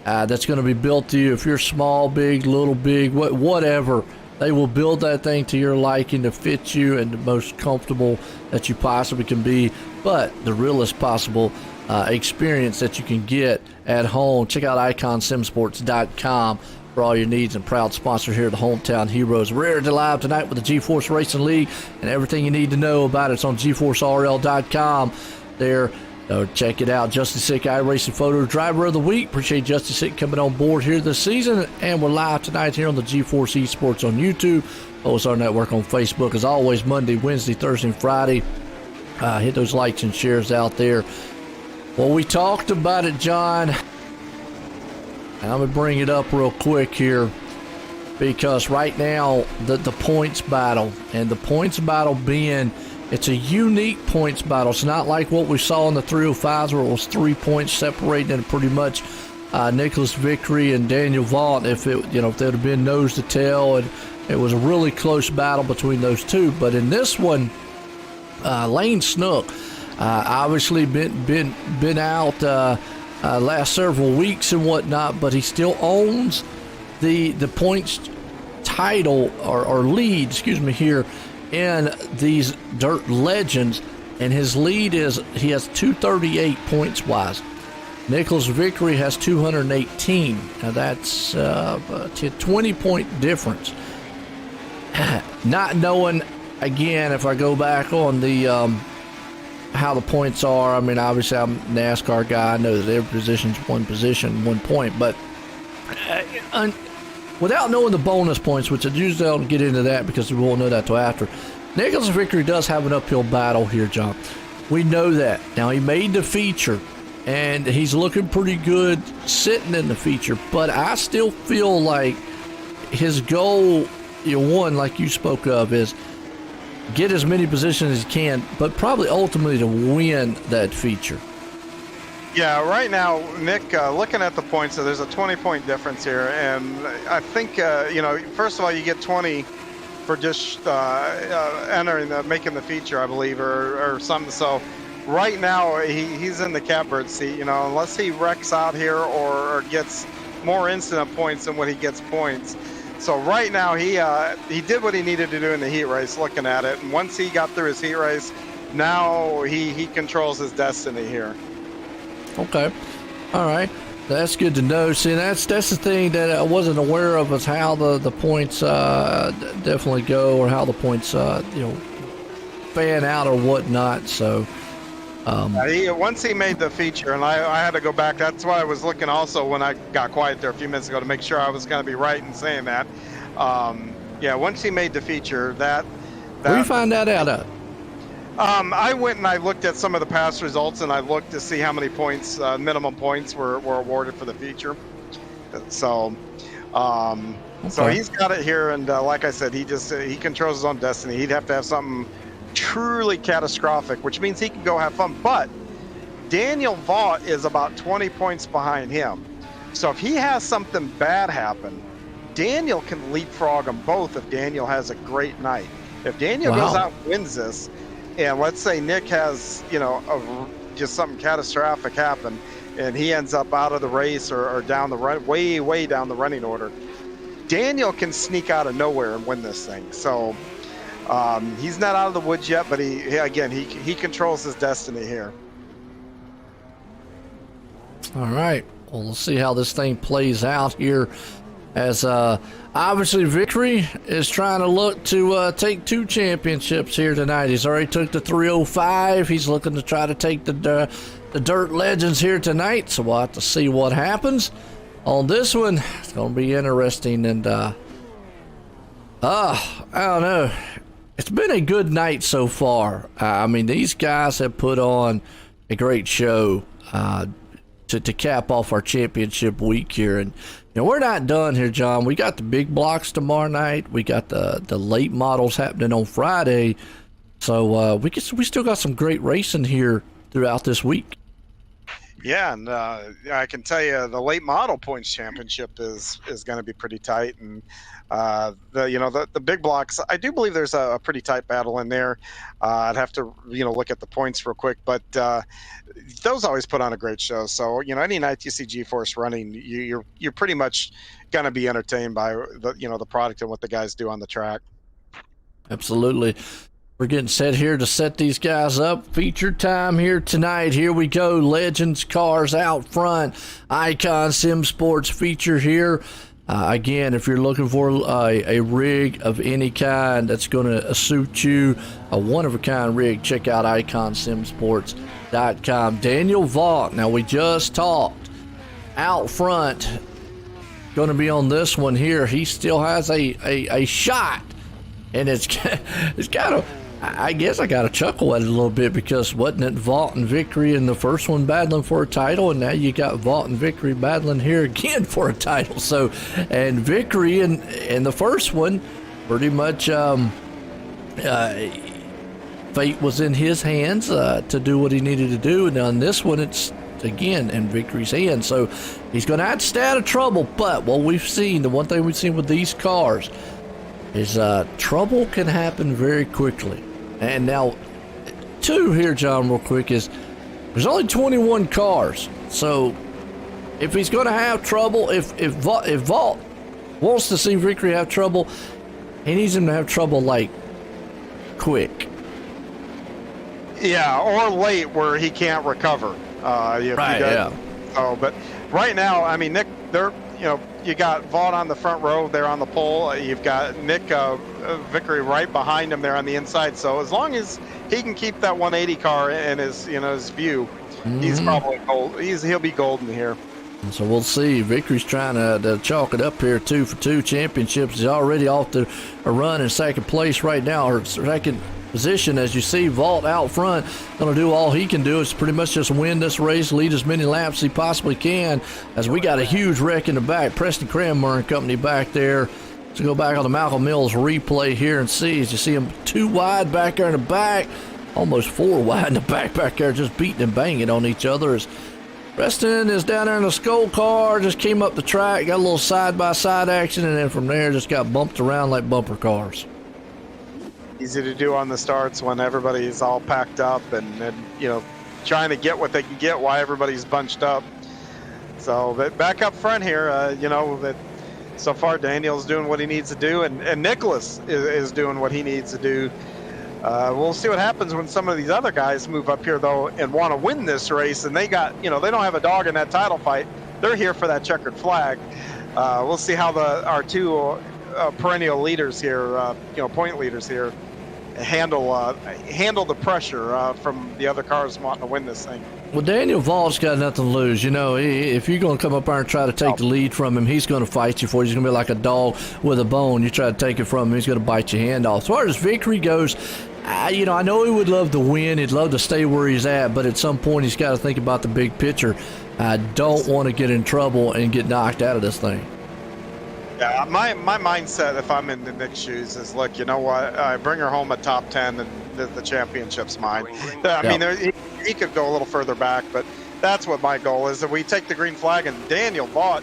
that's going to be built to you, if you're small, big, little, big, whatever, they will build that thing to your liking to fit you and the most comfortable that you possibly can be, but the realest possible experience that you can get at home. Check out iconsimsports.com for all your needs, and proud sponsor here at the Hometown Heroes. We're here live tonight with the GForce Racing League, and everything you need to know about it's on GForceRL.com. There, check it out. Justin Sick, iRacing Photo Driver of the Week. Appreciate Justin Sick coming on board here this season, and we're live tonight here on the GForce Esports on YouTube, OSR Network on Facebook, as always, Monday, Wednesday, Thursday, and Friday. Hit those likes and shares out there. Well, we talked about it, John. And I'm going to bring it up real quick here, because right now the points battle, and the points battle being, it's a unique points battle. It's not like what we saw in the 305s where it was 3 points separating and pretty much Nicholas Vickery and Daniel Vaught. If it, if there had been nose to tail, and it was a really close battle between those two. But in this one, Lane Snook obviously been out last several weeks and whatnot, but he still owns the points title or lead, here in these Dirt Legends, and his lead is he has 238 points wise. Nicholas Vickery has 218. Now that's a 20-point difference. Not knowing, again, if I go back on the how the points are. I mean, obviously I'm a NASCAR guy. I know that every position's one position, 1 point. But without knowing the bonus points, which I usually don't get into that because we won't know that till after, Nicholas Vickery does have an uphill battle here, John. We know that. Now, he made the feature, and he's looking pretty good sitting in the feature. But I still feel like his goal, one, like you spoke of, is get as many positions as he can, but probably ultimately to win that feature. Yeah, right now, Nick, looking at the points, so there's a 20-point difference here, and I think, first of all, you get 20 for just making the feature, I believe, or something. So right now, he's in the catbird seat, unless he wrecks out here or gets more incident points than what he gets points. So right now, he did what he needed to do in the heat race, looking at it. And once he got through his heat race, now he controls his destiny here. Okay. All right. That's good to know. See, that's the thing that I wasn't aware of, is how the points definitely go, or how the points, fan out or whatnot. So once he made the feature, and I had to go back. That's why I was looking also when I got quiet there a few minutes ago to make sure I was going to be right in saying that. Once he made the feature, that where do you find that out at? I went and I looked at some of the past results, and I looked to see how many points, minimum points, were awarded for the feature. So, so he's got it here, and like I said, he controls his own destiny. He'd have to have something truly catastrophic, which means he can go have fun. But Daniel Vaught is about 20 points behind him. So if he has something bad happen, Daniel can leapfrog them both if Daniel has a great night. If Daniel goes out and wins this, and let's say Nick has, just something catastrophic happen, and he ends up out of the race or down the run, way down the running order, Daniel can sneak out of nowhere and win this thing. So he's not out of the woods yet, but he controls his destiny here. All right. Well, we'll see how this thing plays out here, as obviously Vickery is trying to look to take 2 championships here tonight. He's already took the 305. He's looking to try to take the Dirt Legends here tonight. So we'll have to see what happens on this one. It's going to be interesting. And I don't know. It's been a good night so far. I mean, these guys have put on a great show to cap off our championship week here. And we're not done here, John. We got the big blocks tomorrow night. We got the late models happening on Friday. So we still got some great racing here throughout this week. Yeah, and I can tell you the late model points championship is going to be pretty tight, and the big blocks. I do believe there's a pretty tight battle in there. I'd have to look at the points real quick, but those always put on a great show. So any night you see GForce running, you're pretty much going to be entertained by the product and what the guys do on the track. Absolutely. We're getting set here to set these guys up. Feature time here tonight. Here we go. Legends cars out front. Icon Sim Sports feature here. Again, if you're looking for a rig of any kind that's going to suit you, a one-of-a-kind rig, check out iconsimsports.com. Daniel Vaught. Now, we just talked out front. Going to be on this one here. He still has a shot. And it's kind of, I guess I got to chuckle at it a little bit because wasn't it Vaught and Vickery in the first one battling for a title, and now you got Vaught and Vickery battling here again for a title. So, and Vickery in the first one, pretty much fate was in his hands to do what he needed to do, and on this one it's again in Vickery's hands. So he's going to have to stay out of trouble. But what we've seen, the one thing we've seen with these cars, is trouble can happen very quickly. And now, two here, John, real quick, is there's only 21 cars. So if he's going to have trouble, if Vaught wants to see Vickery have trouble, he needs him to have trouble, like, quick. Yeah, or late where he can't recover. Right, yeah. So, but right now, I mean, Nick, you got Vaught on the front row there on the pole. You've got Nick Vickery right behind him there on the inside. So as long as he can keep that 180 car in his his view, he's probably gold. He'll be golden here. And so we'll see. Vickery's trying to chalk it up here, 2 for 2 championships. He's already off to a run in second place right now, or second position. As you see, Vaught out front, going to do all he can do is pretty much just win this race, lead as many laps as he possibly can, as we got a huge wreck in the back. Preston Cranmer and company back there. Let's go back on the Malcolm Mills replay here and see, as you see him 2 wide back there in the back, almost 4 wide in the back there, just beating and banging on each other. As Preston is down there in the Skull car, just came up the track, got a little side-by-side action, and then from there just got bumped around like bumper cars. Easy to do on the starts when everybody's all packed up and trying to get what they can get while everybody's bunched up. So, but back up front here, that so far Daniel's doing what he needs to do, and Nicholas is doing what he needs to do. We'll see what happens when some of these other guys move up here though and want to win this race, and they got they don't have a dog in that title fight. They're here for that checkered flag. We'll see how our two perennial leaders here, point leaders here, handle the pressure from the other cars wanting to win this thing. Well, Daniel Vaught's got nothing to lose. If you're going to come up there and try to take the lead from him, he's going to fight you for it. He's going to be like a dog with a bone. You try to take it from him, he's going to bite your hand off. As far as Vickery goes, I know he would love to win. He'd love to stay where he's at, but at some point he's got to think about the big picture. I don't want to get in trouble and get knocked out of this thing. Yeah, my mindset, if I'm in the Nick's shoes, is look, you know what? I bring her home at top 10, and the championship's mine. I mean, he could go a little further back, but that's what my goal is. That we take the green flag, and Daniel Vaught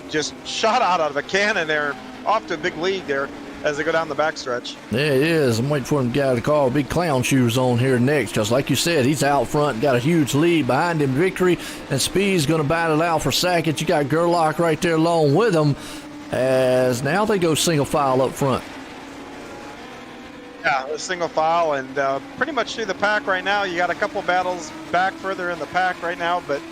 just shot out of the cannon there, off to a big lead there as they go down the backstretch. Yeah, it is. I'm waiting for him to get out of the car. Big clown shoes on here next, because like you said, he's out front, got a huge lead behind him. Vickery and Speed's going to battle it out for second. You got Gerlach right there along with him, as now they go single file up front. Yeah, a single file, and pretty much through the pack right now. You got a couple battles back further in the pack right now, but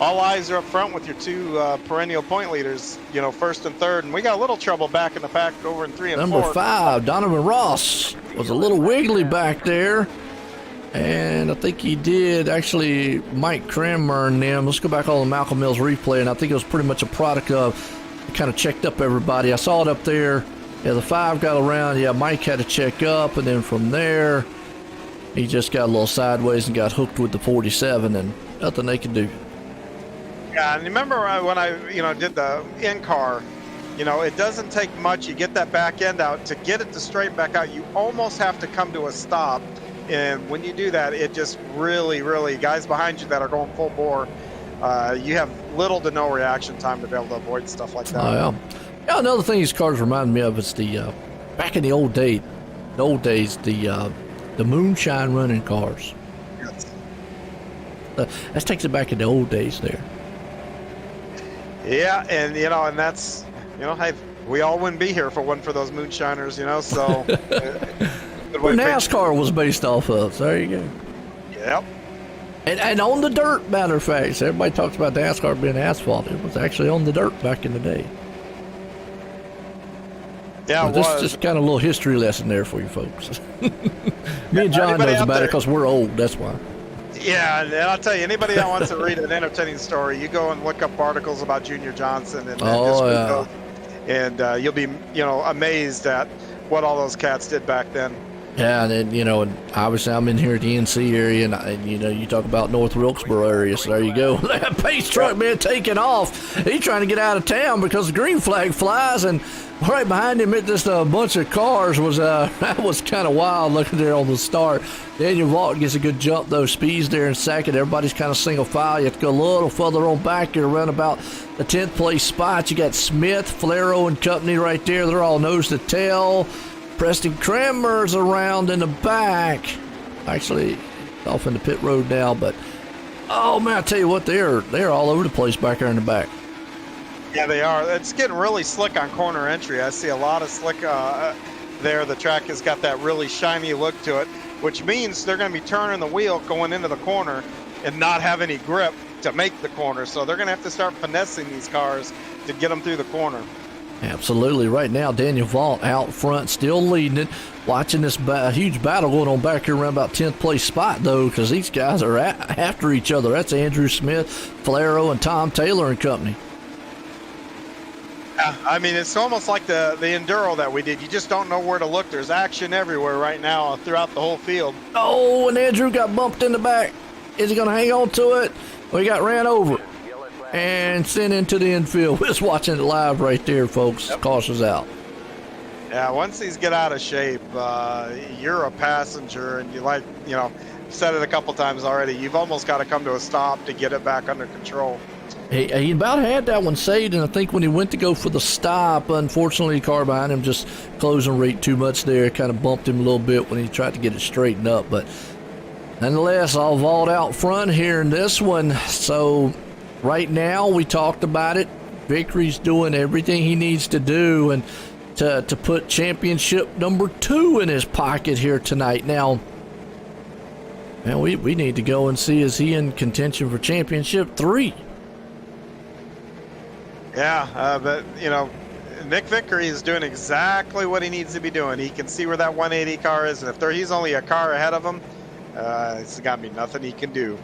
all eyes are up front with your two perennial point leaders, first and third. And we got a little trouble back in the pack over in 3 and 4. Number 5, Donovan Ross, was a little wiggly back there. And I think he did actually Mike Cranmer and them. Let's go back on the Malcolm Mills replay, and I think it was pretty much a product of kind of checked up everybody. I saw it up there. Yeah, the 5 got around. Yeah, Mike had to check up, and then from there, he just got a little sideways and got hooked with the 47, and nothing they could do. Yeah, and remember when I, did the in-car, it doesn't take much. You get that back end out. To get it to straighten back out, you almost have to come to a stop And when you do that, it just really, guys behind you that are going full bore, you have little to no reaction time to be able to avoid stuff like that. Oh, yeah. Yeah, another thing these cars remind me of is the back in the old days, the moonshine running cars. Yes. That takes it back in the old days there. Yeah, and and that's hey, we all wouldn't be here if it wasn't for those moonshiners, so Where NASCAR was based off of, so there you go. Yep. And on the dirt, matter of fact. So everybody talks about NASCAR being asphalt. It was actually on the dirt back in the day. Yeah, so this is just kind of a little history lesson there for you folks. Me and John knows about it because we're old, that's why. Yeah, and I'll tell you, anybody that wants to read an entertaining story, you go and look up articles about Junior Johnson and just read those, and you'll be, amazed at what all those cats did back then. Yeah, and then, and obviously I'm in here at the NC area, and you talk about North Wilkesboro area, so there you go. That pace truck, man, taking off. He's trying to get out of town because the green flag flies, and right behind him, just a bunch of cars was that was kind of wild looking there on the start. Daniel Vaught gets a good jump, though. Speed's there in second. Everybody's kind of single file. You have to go a little further on back here around about the 10th place spot. You got Smith, Falero, and company right there. They're all nose to tail. Preston Kramer's around in the back. Actually, off in the pit road now, but oh man, I tell you what, they're all over the place back there in the back. Yeah, they are. It's getting really slick on corner entry. I see a lot of slick there. The track has got that really shiny look to it, which means they're going to be turning the wheel going into the corner and not have any grip to make the corner. So they're going to have to start finessing these cars to get them through the corner. Absolutely. Right now, Daniel Vaught out front, still leading it. Watching this huge battle going on back here around about 10th place spot, though, because these guys are after each other. That's Andrew Smith, Falero, and Tom Taylor and company. I mean, it's almost like the Enduro that we did. You just don't know where to look. There's action everywhere right now throughout the whole field. Oh, and Andrew got bumped in the back. Is he going to hang on to it? Well, he got ran over and sent into the infield. We're just watching it live right there, folks. Yep. Caution's out. Yeah, once these get out of shape, you're a passenger, and said it a couple times already, you've almost got to come to a stop to get it back under control. He about had that one saved, and I think when he went to go for the stop, unfortunately, the car behind him just closing rate too much there, kind of bumped him a little bit when he tried to get it straightened up. But nonetheless, all vault out front here in this one. So right now, we talked about it. Vickery's doing everything he needs to do and to put championship number 2 in his pocket here tonight. Now, man, we need to go and see, is he in contention for championship 3? Yeah, but, Nick Vickery is doing exactly what he needs to be doing. He can see where that 180 car is, and if he's only a car ahead of him, it's got to be nothing he can do.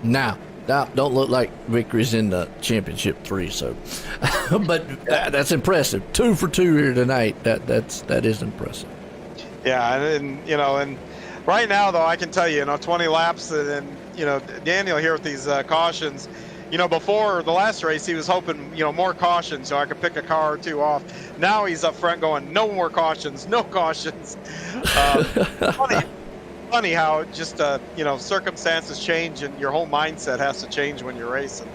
Now, don't look like Vickery's in the championship 3, so. But that's impressive. 2 for 2 here tonight. That is impressive. Yeah, and right now, though, I can tell you, 20 laps, and Daniel here with these cautions. Before the last race, he was hoping, more cautions so I could pick a car or two off. Now he's up front going, no more cautions, no cautions. Funny how just, circumstances change and your whole mindset has to change when you're racing.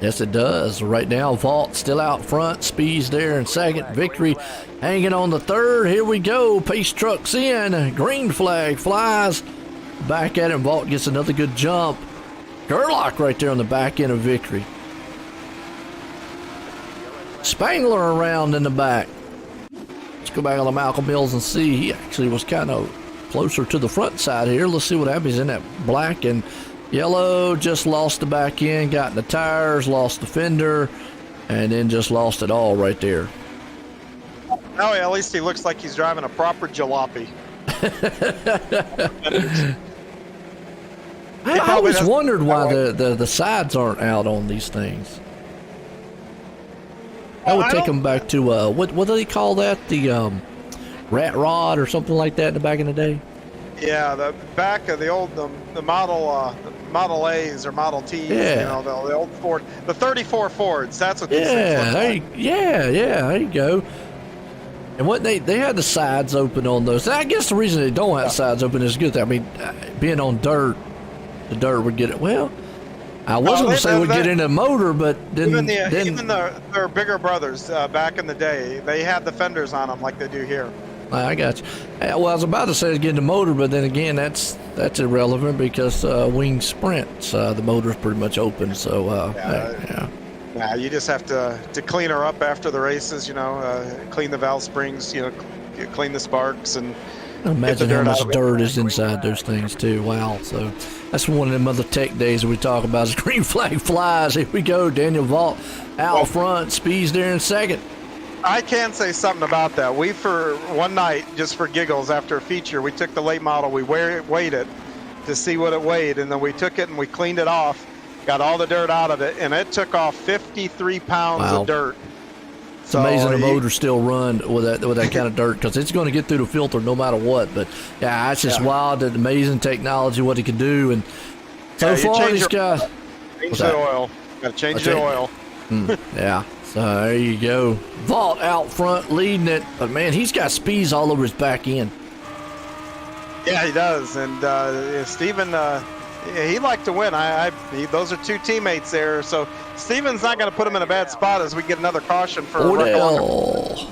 Yes, it does. Right now, Vault still out front. Speed's there in second. Vickery hanging on the third. Here we go. Pace truck's in. Green flag flies. Back at him. Vault gets another good jump. Gerlach right there on the back end of Vickery. Spangler around in the back. Let's go back on the Malcolm Mills and see. He actually was kind of closer to the front side here. Let's see what happens in that black and yellow. Just lost the back end, got in the tires, lost the fender, and then just lost it all right there. Oh, yeah, at least he looks like he's driving a proper jalopy. I always wondered why the sides aren't out on these things. I would take them back to what do they call that? The rat rod or something like that in the back in the day. Yeah, the back of the old the Model A's or Model T's. Yeah. The old Ford, the 34 Fords. That's what these things look like. Yeah, there you go. And what they had the sides open on those. And I guess the reason they don't have sides open is good. I mean, being on dirt, the dirt would get it. Well, I wasn't going to say would get into the motor, but then even their bigger brothers back in the day, they had the fenders on them like they do here. I got you. Well, I was about to say to get in the motor, but then again, that's irrelevant because wing sprints, the motor's pretty much open. So yeah, you just have to clean her up after the races. You know, clean the valve springs. You know, clean the sparks and. Imagine how much dirt is inside those things too. Wow. So that's one of them other tech days that we talk about is green flag flies. Here we go. Daniel Vault out front, Speed's there in second. I can say something about that. We, for one night, just for giggles, after a feature, we took the late model, we weighed it to see what it weighed, and then we took it and we cleaned it off, got all the dirt out of it, and it took off 53 pounds of dirt. It's amazing the motor still run with that kind of dirt because it's going to get through the filter no matter what. But yeah, it's just wild, that amazing technology, what it can do. And so far, these guys change the oil. Got to change the oil. Yeah. So there you go. Vault out front leading it, but man, he's got speeds all over his back end. Yeah, he does. And Steven, he'd like to win. Those are two teammates there, so Steven's not going to put him in a bad spot as we get another caution for Boydell.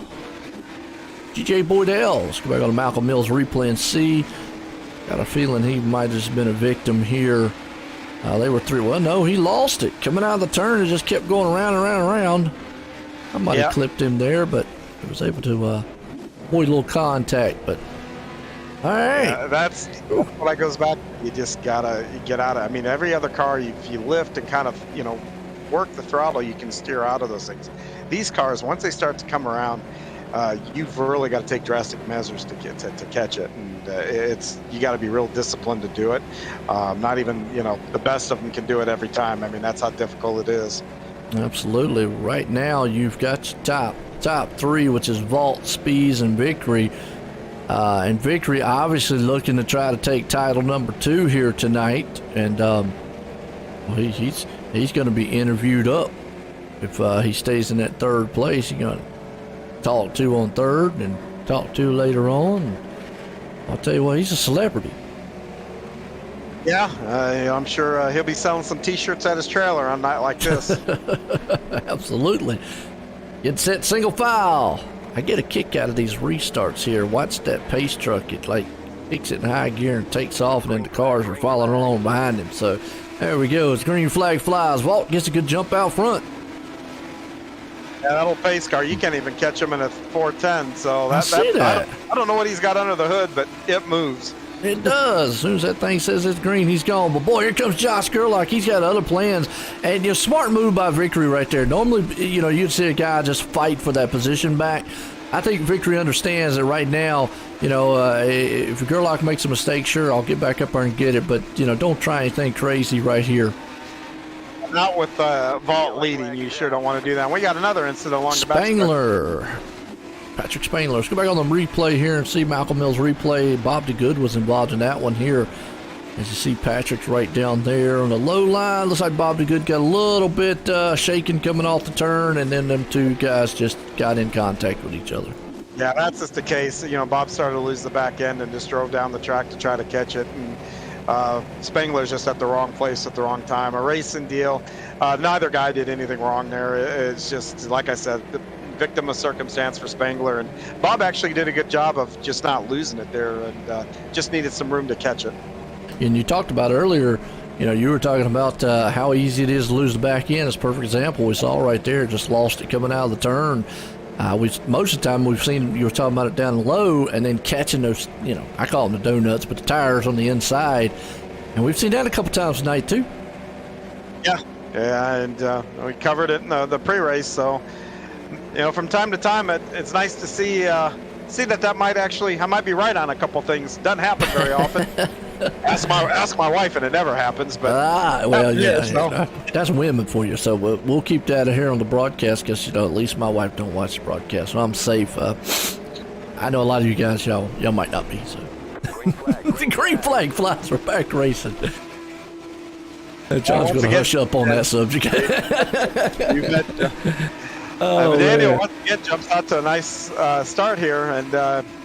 GJ Boydell. Let's go back on Malcolm Mills replay and see. Got a feeling he might have just been a victim here. They were through. Well, no, he lost it. Coming out of the turn, it just kept going around and around and around. I might have clipped him there, but he was able to avoid a little contact. But all right, that's what I goes back. You just gotta get out of. I mean, every other car, if you lift and kind of work the throttle, you can steer out of those things. These cars, once they start to come around, you've really got to take drastic measures to catch it, and you got to be real disciplined to do it. Not even the best of them can do it every time. I mean, that's how difficult it is. Absolutely. Right now, you've got your top three, which is Vault, Speeds, and Victory. And Victory obviously looking to try to take title number 2 here tonight, and he's going to be interviewed up if he stays in that third place. He's going to talk to on third and talk to later on. I'll tell you what, he's a celebrity. Yeah, I'm sure he'll be selling some T-shirts at his trailer on a night like this. Absolutely. Get set, single file. I get a kick out of these restarts here. Watch that pace truck. It kicks it in high gear and takes off, and then the cars are following along behind him. So there we go. It's green flag flies. Walt gets a good jump out front. Yeah, that old pace car, you can't even catch him in a 410. So that. I don't know what he's got under the hood, but it moves. It does. As soon as that thing says it's green, he's gone. But boy, here comes Josh Gerlach. He's got other plans. And smart move by Victory right there. Normally, you'd see a guy just fight for that position back. I think Victory understands that right now, if Gerlach makes a mistake, sure, I'll get back up there and get it. But, don't try anything crazy right here. Not with Vault leading. You sure don't want to do that. We got another incident along the back. Spangler. Patrick Spangler. Let's go back on the replay here and see Malcolm Mills replay. Bob DeGood was involved in that one here. As you see, Patrick's right down there on the low line. Looks like Bob DeGood got a little bit shaken coming off the turn, and then them two guys just got in contact with each other. Yeah, that's just the case. Bob started to lose the back end and just drove down the track to try to catch it. And Spangler's just at the wrong place at the wrong time. A racing deal. Neither guy did anything wrong there. It's just, like I said, the victim of circumstance for Spangler. And Bob actually did a good job of just not losing it there and just needed some room to catch it. And you talked about earlier, you were talking about how easy it is to lose the back end. It's a perfect example. We saw right there, just lost it coming out of the turn. Most of the time we've seen, you were talking about it down low and then catching those, I call them the donuts, but the tires on the inside. And we've seen that a couple times tonight too. Yeah, and we covered it in the pre-race. So, from time to time, it's nice to see that might actually, I might be right on a couple things. Doesn't happen very often. Ask my wife, and it never happens. But that's women for you. So we'll keep that here on the broadcast because at least my wife don't watch the broadcast, so I'm safe. I know a lot of you guys, y'all might not be. So the green flag flies. We're back racing. John's going to hush up on that subject. Oh, Daniel man. once again jumps out to a nice start here, and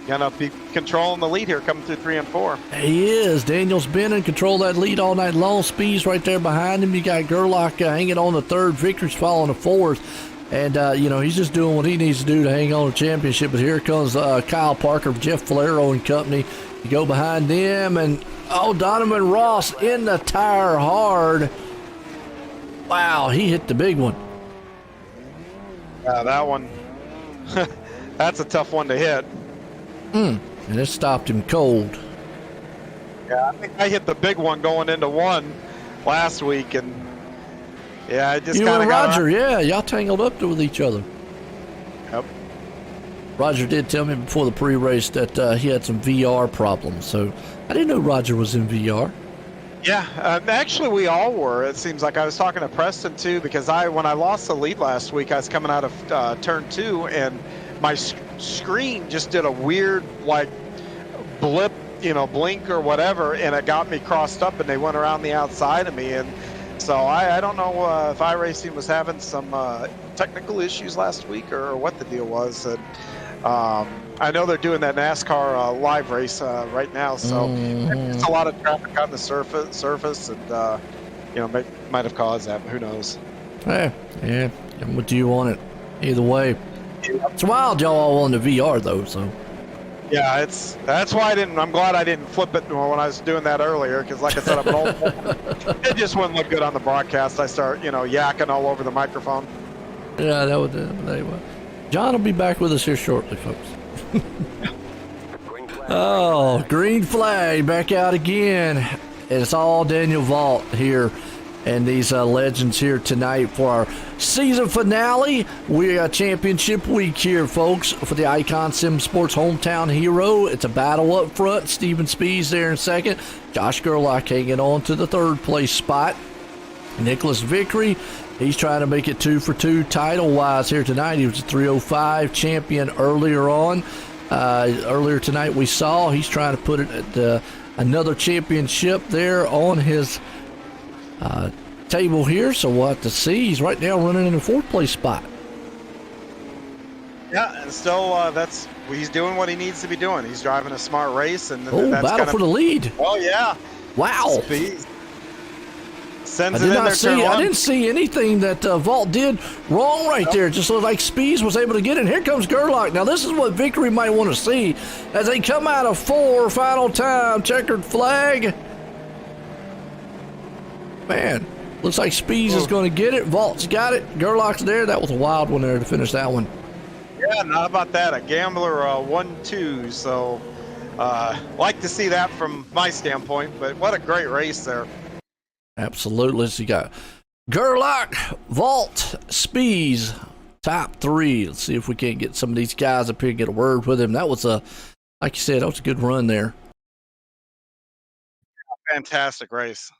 gonna be controlling the lead here, coming through 3 and 4. He is. Daniel's been in control of that lead all night long. Speed's right there behind him. You got Gerlach hanging on the third. Victory's following the fourth. And, he's just doing what he needs to do to hang on to the championship. But here comes Kyle Parker, Jeff Falero and company. You go behind them, and, Donovan Ross in the tire hard. Wow, he hit the big one. Yeah, that one, that's a tough one to hit. And it stopped him cold. Yeah, I think I hit the big one going into 1 last week, and yeah, I just You kind and of got Roger, yeah, y'all tangled up with each other. Yep. Roger did tell me before the pre-race that he had some VR problems, so I didn't know Roger was in VR. Yeah, actually we all were. It seems like I was talking to Preston too, because when I lost the lead last week, I was coming out of turn 2, and my screen just did a weird blip, blink or whatever, and it got me crossed up, and they went around the outside of me, and so I don't know if iRacing was having some technical issues last week or what the deal was. And I know they're doing that NASCAR live race right now, so it's a lot of traffic on the surface, and might have caused that, but who knows? Yeah, I'm with you on it. Either way, it's wild y'all all on the VR though. So yeah, that's why I'm glad I didn't flip it when I was doing that earlier, because like I said, I'm an old it just wouldn't look good on the broadcast. I start yakking all over the microphone. Yeah, that would. Anyway, John will be back with us here shortly, folks. Oh, green flag back out again. It's all Daniel Vault here and these legends here tonight for our season finale. We got championship week here, folks, for the Icon Sim Sports Hometown Hero. It's a battle up front. Steven Spees there in second. Josh Gerlach hanging on to the third place spot. Nicholas Vickery, he's trying to make it 2 for 2 title-wise here tonight. He was a 305 champion earlier on. Earlier tonight we saw he's trying to put it at another championship there on his table here, so we'll have to see. He's right now running in the 4th place spot. Yeah, and still he's doing what he needs to be doing. He's driving a smart race, and that's battle for the lead. Oh yeah, wow. Speed sends I it in there. I didn't see anything that Vault did wrong right there. It just looked like Spees was able to get in. Here comes Gerlach. Now this is what Vickery might want to see as they come out of 4, final time, checkered flag. Man, looks like Spees is going to get it. Vault's got it. Gerlach's there. That was a wild one there to finish that one. Yeah, not about that. A gambler 1-2. So like to see that from my standpoint, but what a great race there. Absolutely. So you got Gerlach, Vault, Spees, top 3. Let's see if we can't get some of these guys up here and get a word with him. That was like you said, that was a good run there. Fantastic race.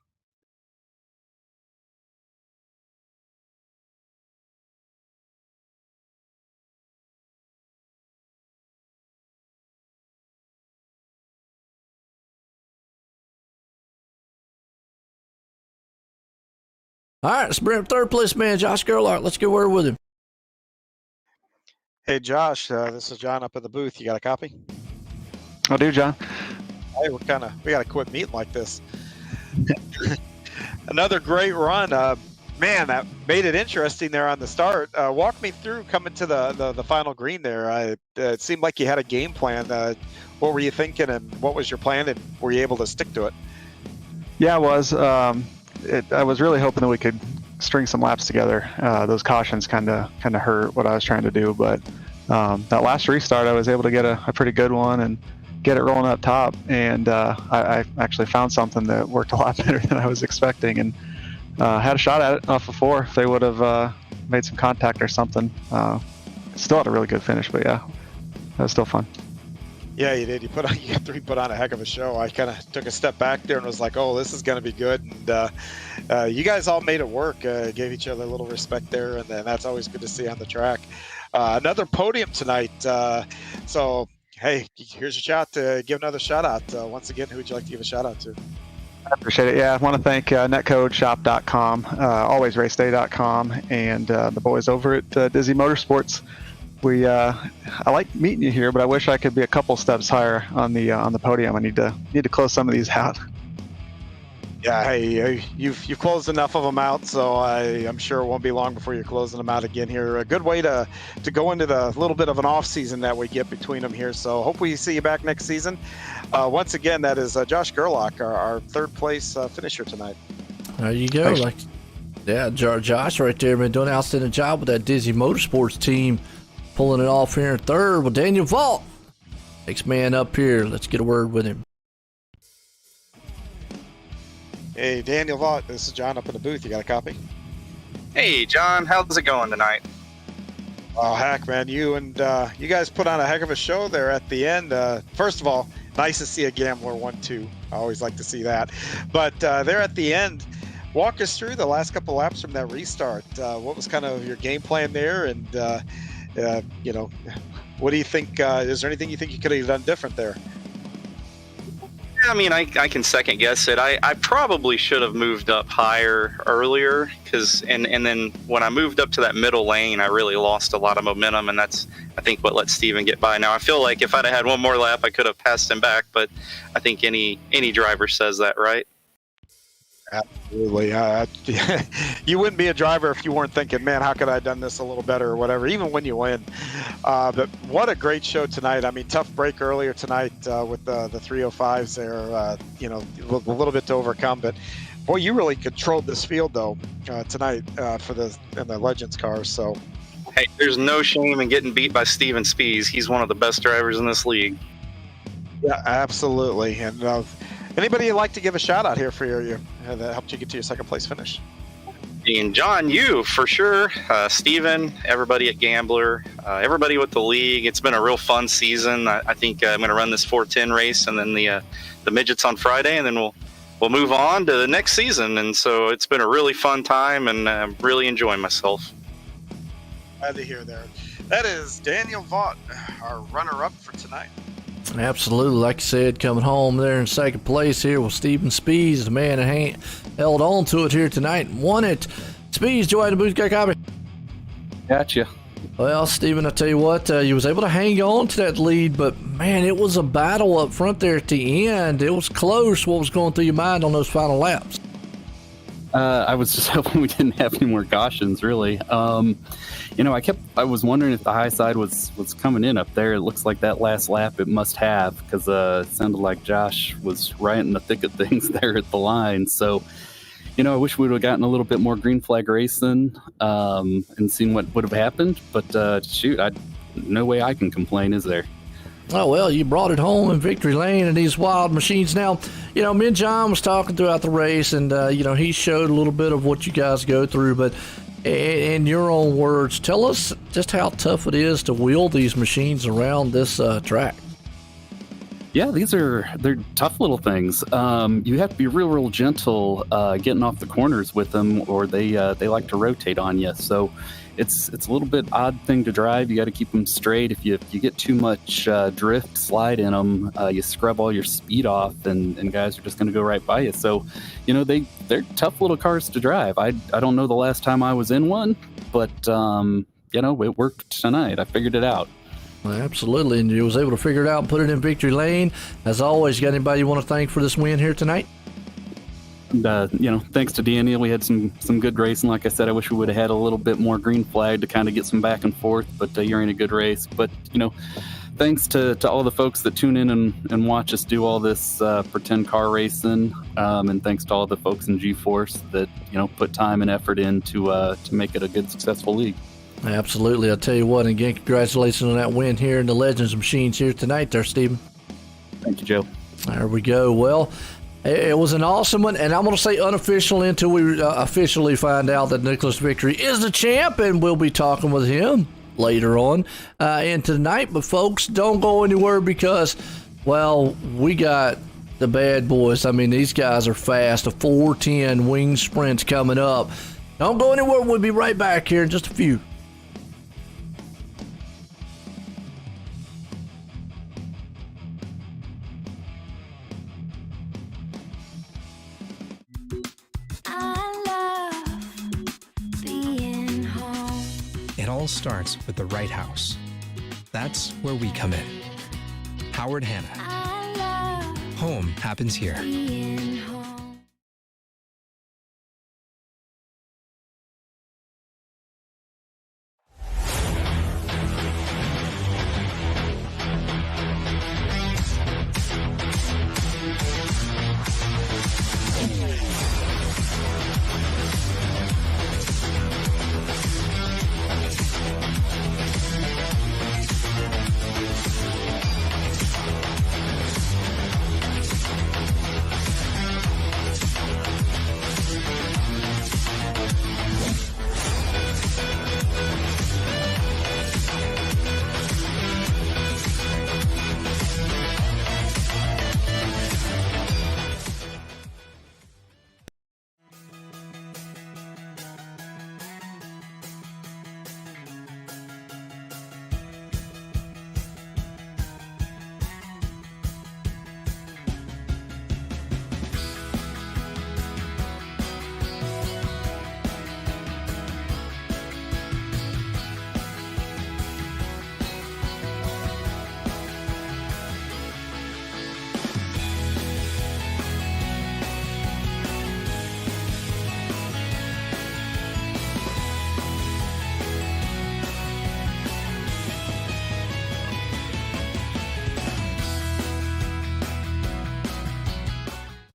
All right, let's bring up third place man, Josh Gerlach. Let's get a word with him. Hey, Josh, this is John up at the booth. You got a copy? I do, John. Hey, we got to quit meeting like this. Another great run. Man, that made it interesting there on the start. Walk me through coming to the final green there. It seemed like you had a game plan. What were you thinking, and what was your plan, and were you able to stick to it? Yeah, I was. I was really hoping that we could string some laps together. Those cautions kind of hurt what I was trying to do, but that last restart I was able to get a pretty good one and get it rolling up top, and I actually found something that worked a lot better than I was expecting, and had a shot at it off of 4 if they would have made some contact or something. Still had a really good finish, but yeah, that was still fun. Yeah, you did. You put on a heck of a show. I kind of took a step back there and was like, "Oh, this is going to be good." And you guys all made it work. Gave each other a little respect there, and that's always good to see on the track. Another podium tonight. So, hey, here's your shot to give another shout out. Once again, who would you like to give a shout out to? I appreciate it. Yeah, I want to thank netcodeshop.com, alwaysraceday.com, and the boys over at Dizzy Motorsports. I like meeting you here, but I wish I could be a couple steps higher on the podium. I need to close some of these out. Yeah, hey, you've closed enough of them out, so I'm sure it won't be long before you're closing them out again here. A good way to go into the little bit of an off season that we get between them here. So hopefully we see you back next season. Once again, that is Josh Gerlach, our third place finisher tonight. There you go. Josh right there been doing an outstanding job with that Dizzy Motorsports team, pulling it off here in third. Well, Daniel Vault, next man up here. Let's get a word with him. Hey, Daniel Vaught, this is John up in the booth. You got a copy? Hey, John, how's it going tonight? Oh, heck, man. You guys put on a heck of a show there at the end. First of all, nice to see a gambler 1-2. I always like to see that. But there at the end, walk us through the last couple laps from that restart. What was kind of your game plan there? And, what do you think? Is there anything you think you could have done different there? I mean, I can second guess it. I probably should have moved up higher earlier, and then when I moved up to that middle lane, I really lost a lot of momentum, and that's, I think, what let Steven get by. Now, I feel like if I'd have had one more lap, I could have passed him back, but I think any driver says that, right? Absolutely. You wouldn't be a driver if you weren't thinking, man, how could I have done this a little better or whatever, even when you win. But what a great show tonight. I mean, tough break earlier tonight with the 305s there, a little bit to overcome. But, boy, you really controlled this field, though, tonight in the Legends cars. So, hey, there's no shame in getting beat by Steven Spies. He's one of the best drivers in this league. Yeah, absolutely. And anybody you'd like to give a shout out here for your that helped you get to your second place finish? And John, you for sure, Steven, everybody at Gambler, everybody with the league. It's been a real fun season. I think I'm going to run this 410 race and then the midgets on Friday, and then we'll move on to the next season. And so it's been a really fun time, and I'm really enjoying myself. Glad to hear there. That is Daniel Vaught, our runner-up for tonight. Absolutely. Like you said, coming home there in second place here with Steven Spies, the man that held on to it here tonight and won it. Spies, join the booth, got a copy? Gotcha. Well, Steven, I tell you what, you was able to hang on to that lead, but man, it was a battle up front there at the end. It was close. What was going through your mind on those final laps? I was just hoping we didn't have any more cautions, really. I was wondering if the high side was coming in up there. It looks like that last lap it must have, because it sounded like Josh was right in the thick of things there at the line. So, I wish we would have gotten a little bit more green flag racing and seen what would have happened. But shoot, no way I can complain, is there? Oh, well, you brought it home in victory lane in these wild machines. Now, me and John was talking throughout the race, and, he showed a little bit of what you guys go through. But in your own words, tell us just how tough it is to wheel these machines around this track. Yeah, they're tough little things. You have to be real gentle getting off the corners with them, or they like to rotate on you. So it's a little bit odd thing to drive. You got to keep them straight. If you get too much drift slide in them, you scrub all your speed off, and guys are just going to go right by you. So, they're tough little cars to drive. I don't know the last time I was in one, but it worked tonight. I figured it out. Absolutely, and you was able to figure it out and put it in victory lane. As always, you got anybody you want to thank for this win here tonight? Thanks to Daniel, we had some good racing. Like I said, I wish we would have had a little bit more green flag to kind of get some back and forth, but you're in a good race. But, thanks to all the folks that tune in and watch us do all this pretend car racing, and thanks to all the folks in GForce that, put time and effort in to make it a good, successful league. Absolutely. I'll tell you what, again, congratulations on that win here in the Legends Machines here tonight there, Steven. Thank you, Joe. There we go. Well, it was an awesome one, and I'm going to say unofficial until we officially find out that Nicholas Victory is the champ, and we'll be talking with him later on and tonight. But, folks, don't go anywhere because, well, we got the bad boys. I mean, these guys are fast. A 410 wing sprint's coming up. Don't go anywhere. We'll be right back here in just a few. all starts with the right house. That's where we come in. Howard Hanna. Home happens here.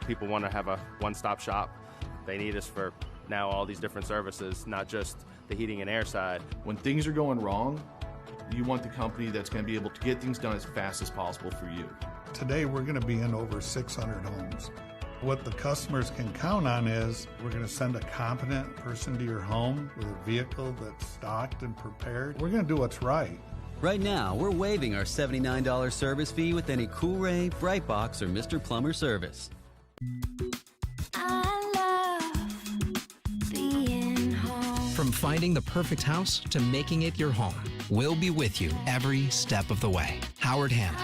People want to have a one-stop shop. They need us for now all these different services, not just the heating and air side. When things are going wrong, you want the company that's going to be able to get things done as fast as possible for you. Today we're going to be in over 600 homes. What the customers can count on is we're going to send a competent person to your home with a vehicle that's stocked and prepared. We're going to do what's right. Right now, we're waiving our $79 service fee with any Cool-Ray, Brightbox, or Mr. Plumber service. From finding the perfect house to making it your home, we'll be with you every step of the way. Howard Hanna.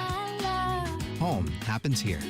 Home happens here.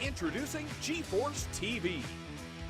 Introducing GForce TV.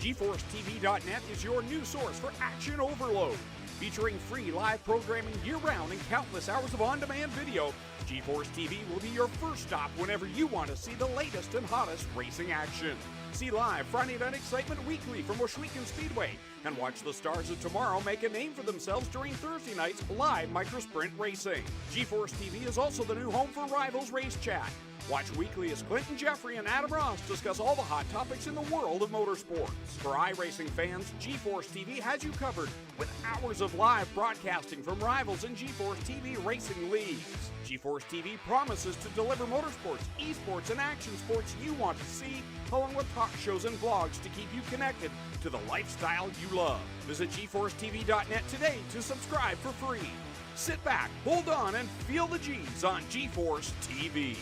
GForceTV.net is your new source for action overload. Featuring free live programming year-round and countless hours of on-demand video, GForce TV will be your first stop whenever you want to see the latest and hottest racing action. See live Friday Night Excitement weekly from Washougal Speedway, and watch the stars of tomorrow make a name for themselves during Thursday night's live microsprint racing. GForce TV is also the new home for Rivals Race Chat. Watch weekly as Clinton Jeffrey and Adam Ross discuss all the hot topics in the world of motorsports. For iRacing fans, GForce TV has you covered with hours of live broadcasting from Rivals and GForce TV racing leagues. GForce TV promises to deliver motorsports, esports, and action sports you want to see, along with talk shows and vlogs to keep you connected to the lifestyle you love. Visit GForceTV.net today to subscribe for free. Sit back, hold on, and feel the G's on GForce TV.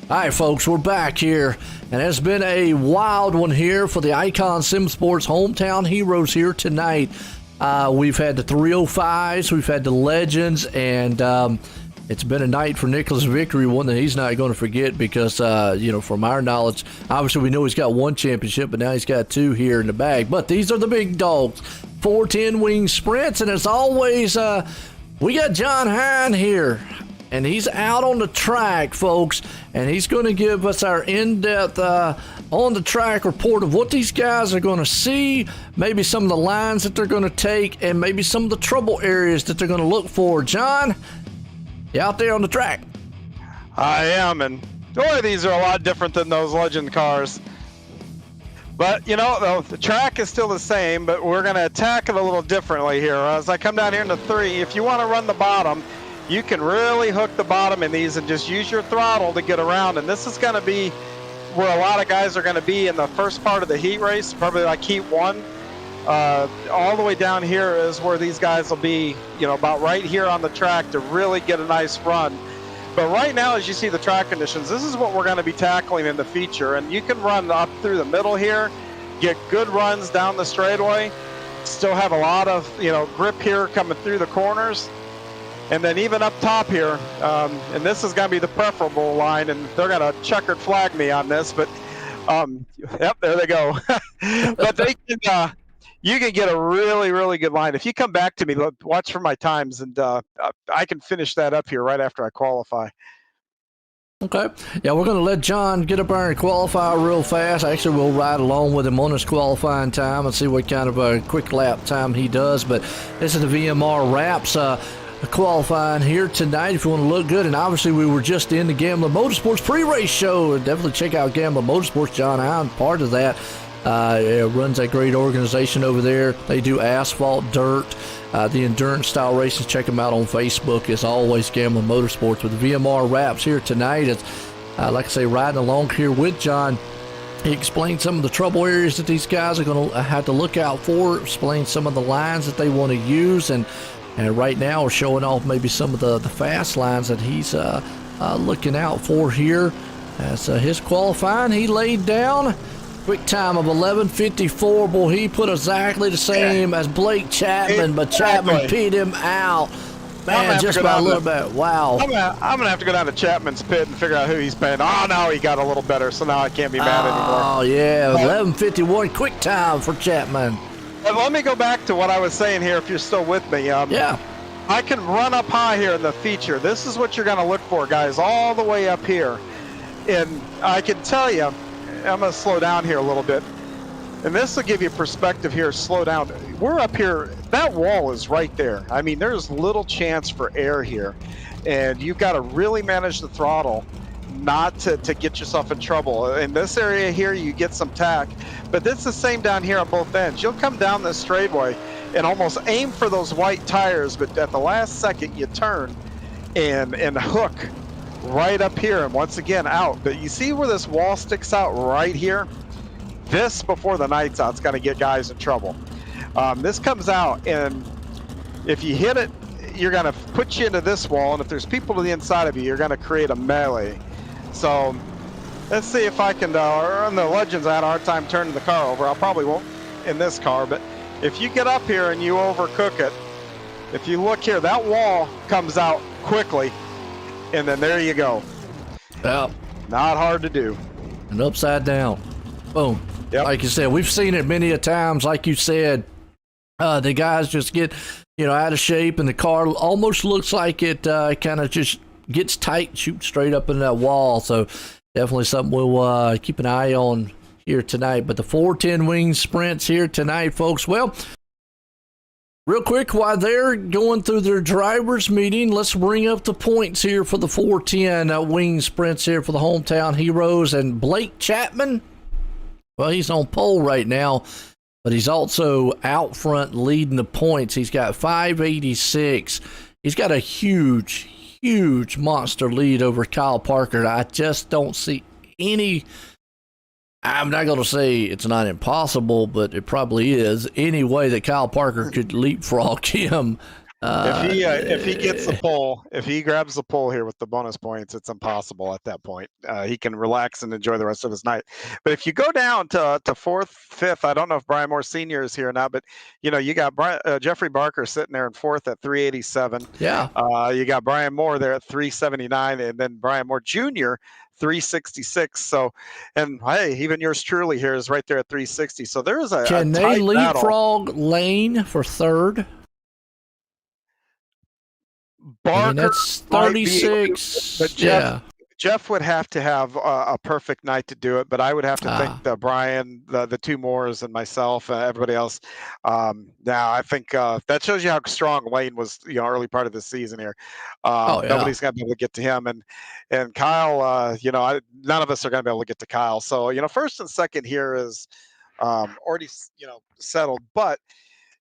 All right, folks, we're back here, and it's been a wild one here for the Icon Sim Sports Hometown Heroes here tonight. We've had the 305s, we've had the Legends, and it's been a night for Nicholas Vickery, one that he's not going to forget because, from our knowledge, obviously we know he's got one championship, but now he's got two here in the bag. But these are the big dogs, 410 wing sprints, and as always, we got John Hine here. And he's out on the track, folks, and he's going to give us our in-depth on-the-track report of what these guys are going to see, maybe some of the lines that they're going to take, and maybe some of the trouble areas that they're going to look for. John, you out there on the track? I am, and boy, these are a lot different than those Legend cars. But, the track is still the same, but we're going to attack it a little differently here. As I come down here into 3, if you want to run the bottom, you can really hook the bottom in these and just use your throttle to get around. And this is going to be where a lot of guys are going to be in the first part of the heat race, probably like heat 1. All the way down here is where these guys will be, about right here on the track to really get a nice run. But right now, as you see the track conditions, this is what we're going to be tackling in the feature. And you can run up through the middle here, get good runs down the straightaway, still have a lot of, grip here coming through the corners. And then even up top here, and this is going to be the preferable line, and they're going to checkered flag me on this, but yep, there they go. But they can, you can get a really, really good line. If you come back to me, look, watch for my times, and I can finish that up here right after I qualify. Okay. Yeah, we're going to let John get up there and qualify real fast. Actually, we'll ride along with him on his qualifying time and see what kind of a quick lap time he does. But this is the VMR wraps. Qualifying here tonight if you want to look good, and obviously we were just in the Gambler Motorsports pre-race show, and definitely check out Gambler Motorsports. John Hine, part of that, runs a great organization over there. They do asphalt, dirt, the endurance style races. Check them out on Facebook. As always, Gambler Motorsports with the VMR wraps here tonight. It's like I say, riding along here with John. He explained some of the trouble areas that these guys are going to have to look out for, explained some of the lines that they want to use, and right now we're showing off maybe some of the fast lines that he's looking out for here. As his qualifying, he laid down quick time of 11:54. Boy, he put exactly the same as Blake Chapman, but Chapman beat him out. Man, just by a little bit. Wow. I'm gonna have to go down to Chapman's pit and figure out who he's paying. Oh, now he got a little better, so now I can't be mad anymore. Oh yeah, 11:51 quick time for Chapman. Let me go back to what I was saying here if you're still with me. Yeah. I can run up high here in the feature. This is what you're going to look for, guys, all the way up here. And I can tell you, I'm going to slow down here a little bit. And this will give you perspective here. Slow down. We're up here. That wall is right there. I mean, there's little chance for air here. And you've got to really manage the throttle not to get yourself in trouble. In this area here, you get some tack, but it's the same down here on both ends. You'll come down this straightaway and almost aim for those white tires, but at the last second you turn and hook right up here, and once again out. But you see where this wall sticks out right here? This, before the night's out, is going to get guys in trouble. This comes out, and if you hit it, you're going to put you into this wall, and if there's people to the inside of you, you're going to create a melee. So let's see if I can, on the Legends, I had a hard time turning the car over. I probably won't in this car, but if you get up here and you overcook it, if you look here, that wall comes out quickly, and then there you go. Yeah. Not hard to do. And upside down. Boom. Yep. Like you said, we've seen it many a times. Like you said, the guys just get, out of shape, and the car almost looks like it kind of just gets tight, shoots straight up in that wall. So definitely something we'll keep an eye on here tonight. But the 410 wing sprints here tonight, folks. Well, real quick, while they're going through their drivers meeting, let's bring up the points here for the 410 wing sprints here for the hometown heroes. And Blake Chapman, well, he's on pole right now, but he's also out front leading the points. He's got 586. He's got a huge monster lead over Kyle Parker. I just don't see any, I'm not going to say it's not impossible, but it probably is, any way that Kyle Parker could leapfrog him If he gets the pole, if he grabs the pole here with the bonus points, it's impossible at that point. He can relax and enjoy the rest of his night. But if you go down to fourth, fifth, I don't know if Brian Moore Sr. is here or not, but you got Jeffrey Barker sitting there in fourth at 387. Yeah. You got Brian Moore there at 379, and then Brian Moore Jr. 366. So, and hey, even yours truly here is right there at 360. So there is a Can they tight leapfrog Lane for third? Barker, that's 36. But Jeff would have to have a perfect night to do it. But I would have to think that Brian, the two Moores, and myself, everybody else. Now I think that shows you how strong Lane was. Early part of the season here. Nobody's gonna be able to get to him, and Kyle. None of us are gonna be able to get to Kyle. So first and second here is already settled, but.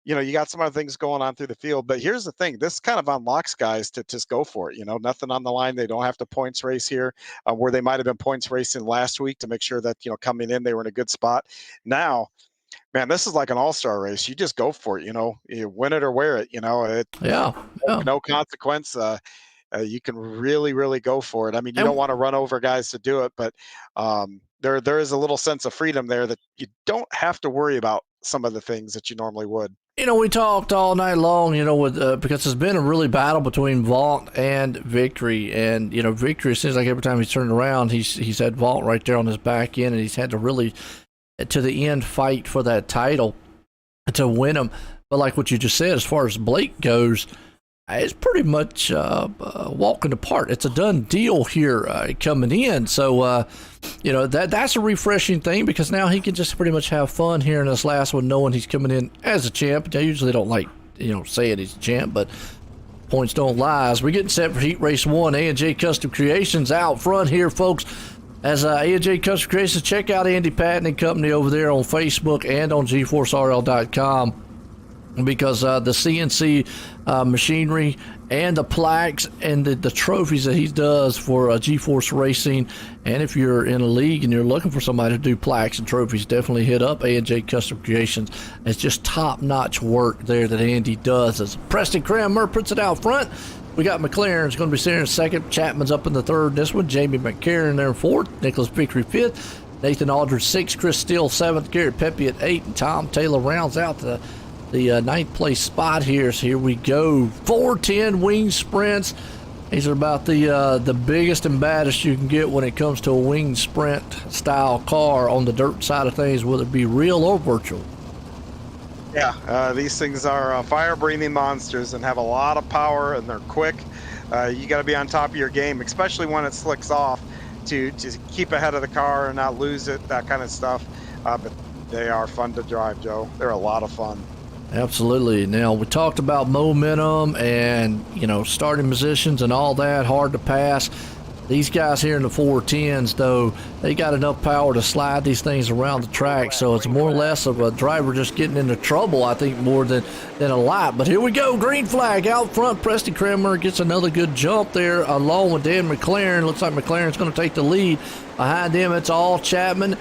You got some other things going on through the field, but here's the thing. This kind of unlocks guys to just go for it. Nothing on the line. They don't have to points race here where they might have been points racing last week to make sure that, coming in, they were in a good spot. Now, man, this is like an all-star race. You just go for it, you win it or wear it, no consequence. You can really, really go for it. I mean, you don't want to run over guys to do it, but there is a little sense of freedom there that you don't have to worry about some of the things that you normally would. We talked all night long, because it's been a really battle between Vault and Victory. And, Victory, it seems like every time he's turned around, he's had Vault right there on his back end, and he's had to really, to the end, fight for that title to win him. But like what you just said, as far as Blake goes, it's pretty much walking apart. It's a done deal here coming in. So, that's a refreshing thing because now he can just pretty much have fun here in this last one, knowing he's coming in as a champ. I usually don't like, saying he's a champ, but points don't lie. As we're getting set for Heat Race 1, A&J Custom Creations out front here, folks. As A&J Custom Creations, check out Andy Patton and company over there on Facebook and on GForceRL.com. Because the CNC machinery and the plaques and the trophies that he does for GForce Racing, and if you're in a league and you're looking for somebody to do plaques and trophies, definitely hit up A&J Custom Creations. It's just top-notch work there that Andy does. As Preston Cranmer puts it out front, we got McLaren's going to be sitting in second, Chapman's up in the third. This one, Jamie McCarron there in fourth, Nicholas Vickery fifth, Nathan Aldridge sixth, Chris Steele seventh, Garrett Pepe at 8, and Tom Taylor rounds out the ninth place spot here. So here we go. 410 wing sprints. These are about the biggest and baddest you can get when it comes to a wing sprint style car on the dirt side of things, whether it be real or virtual. Yeah, these things are fire-breathing monsters and have a lot of power, and they're quick. You got to be on top of your game, especially when it slicks off, to keep ahead of the car and not lose it, that kind of stuff. But they are fun to drive, Joe. They're a lot of fun. Absolutely. Now, we talked about momentum and, starting positions and all that, hard to pass. These guys here in the 410s, though, they got enough power to slide these things around the track, so it's more or less of a driver just getting into trouble, I think, more than a lot. But here we go, green flag out front. Preston Cranmer gets another good jump there along with Dan McLaren. Looks like McLaren's going to take the lead. Behind him, it's all Chapman.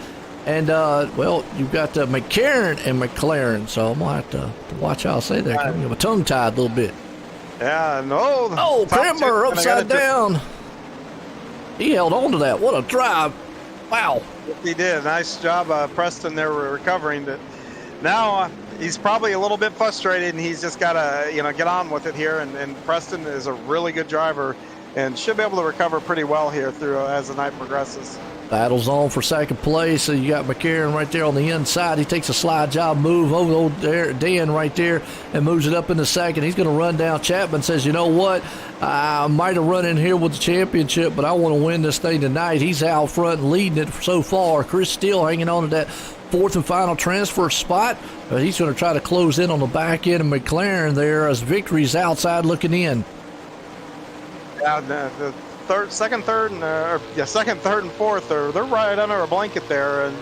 And, you've got McCarron and McLaren, so I'm going to have to watch how I say that. I'm a tongue-tied a little bit. Yeah, no. Oh, Cranmer upside down. He held on to that. What a drive. Wow. He did. Nice job, Preston, there recovering. Now he's probably a little bit frustrated, and he's just got to, get on with it here. And Preston is a really good driver and should be able to recover pretty well here through as the night progresses. Battles on for second place. So you got McCarron right there on the inside. He takes a slide job move over there, Dan right there, and moves it up into second. He's going to run down. Chapman says, you know what? I might have run in here with the championship, but I want to win this thing tonight. He's out front and leading it so far. Chris Steele hanging on to that fourth and final transfer spot. He's going to try to close in on the back end of McLaren there as Victory's outside looking in. Yeah, the second, third, and fourth, they're right under a blanket there, and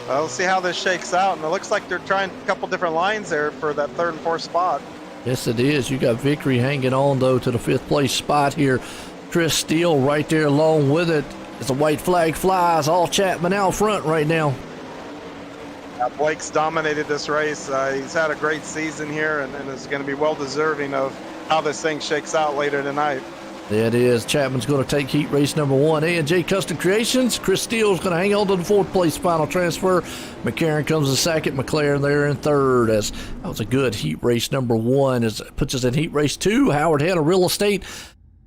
we'll see how this shakes out. And it looks like they're trying a couple different lines there for that third and fourth spot. Yes, it is. You got Victory hanging on, though, to the fifth place spot here. Chris Steele right there along with it. As the white flag flies, all Chapman out front right now. Blake's dominated this race. He's had a great season here and is going to be well deserving of how this thing shakes out later tonight. It is. Chapman's going to take heat race number 1. A&J Custom Creations. Chris Steele's going to hang on to the 4th place final transfer. McCarron comes in 2nd. McLaren there in 3rd. As that was a good heat race number 1. As it puts us in heat race 2. Howard Hanna Real Estate,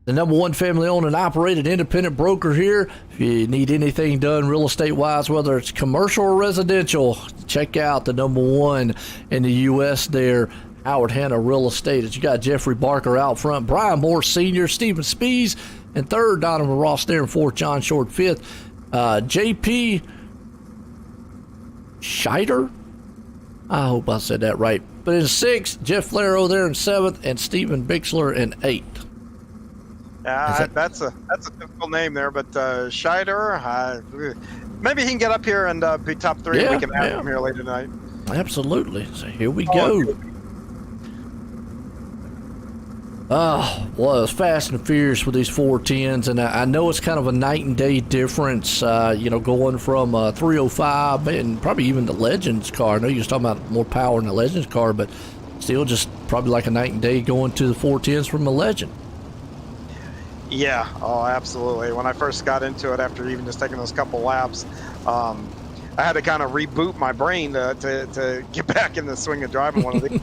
the number 1 family-owned and operated independent broker here. If you need anything done real estate-wise, whether it's commercial or residential, check out the number 1 in the U.S. there, Howard Hanna Real Estate. As you got Jeffrey Barker out front, Brian Moore Sr., Stephen Spees in 3rd, Donovan Ross there in 4th, John Short 5th, J.P. Scheider, I hope I said that right, but in 6th, Jeff Flaro there in 7th, and Stephen Bixler in 8th. That's a difficult name there, but Scheider, maybe he can get up here and be top 3, and we can have him here later tonight. Absolutely. So here we go. Oh, well, it's fast and furious with these 410s, and I know it's kind of a night and day difference, going from 305 and probably even the Legends car. I know you was talking about more power in the Legends car, but still just probably like a night and day going to the 410s from a Legend. Yeah, oh, absolutely. When I first got into it, after even just taking those couple laps, I had to kind of reboot my brain to get back in the swing of driving one of these.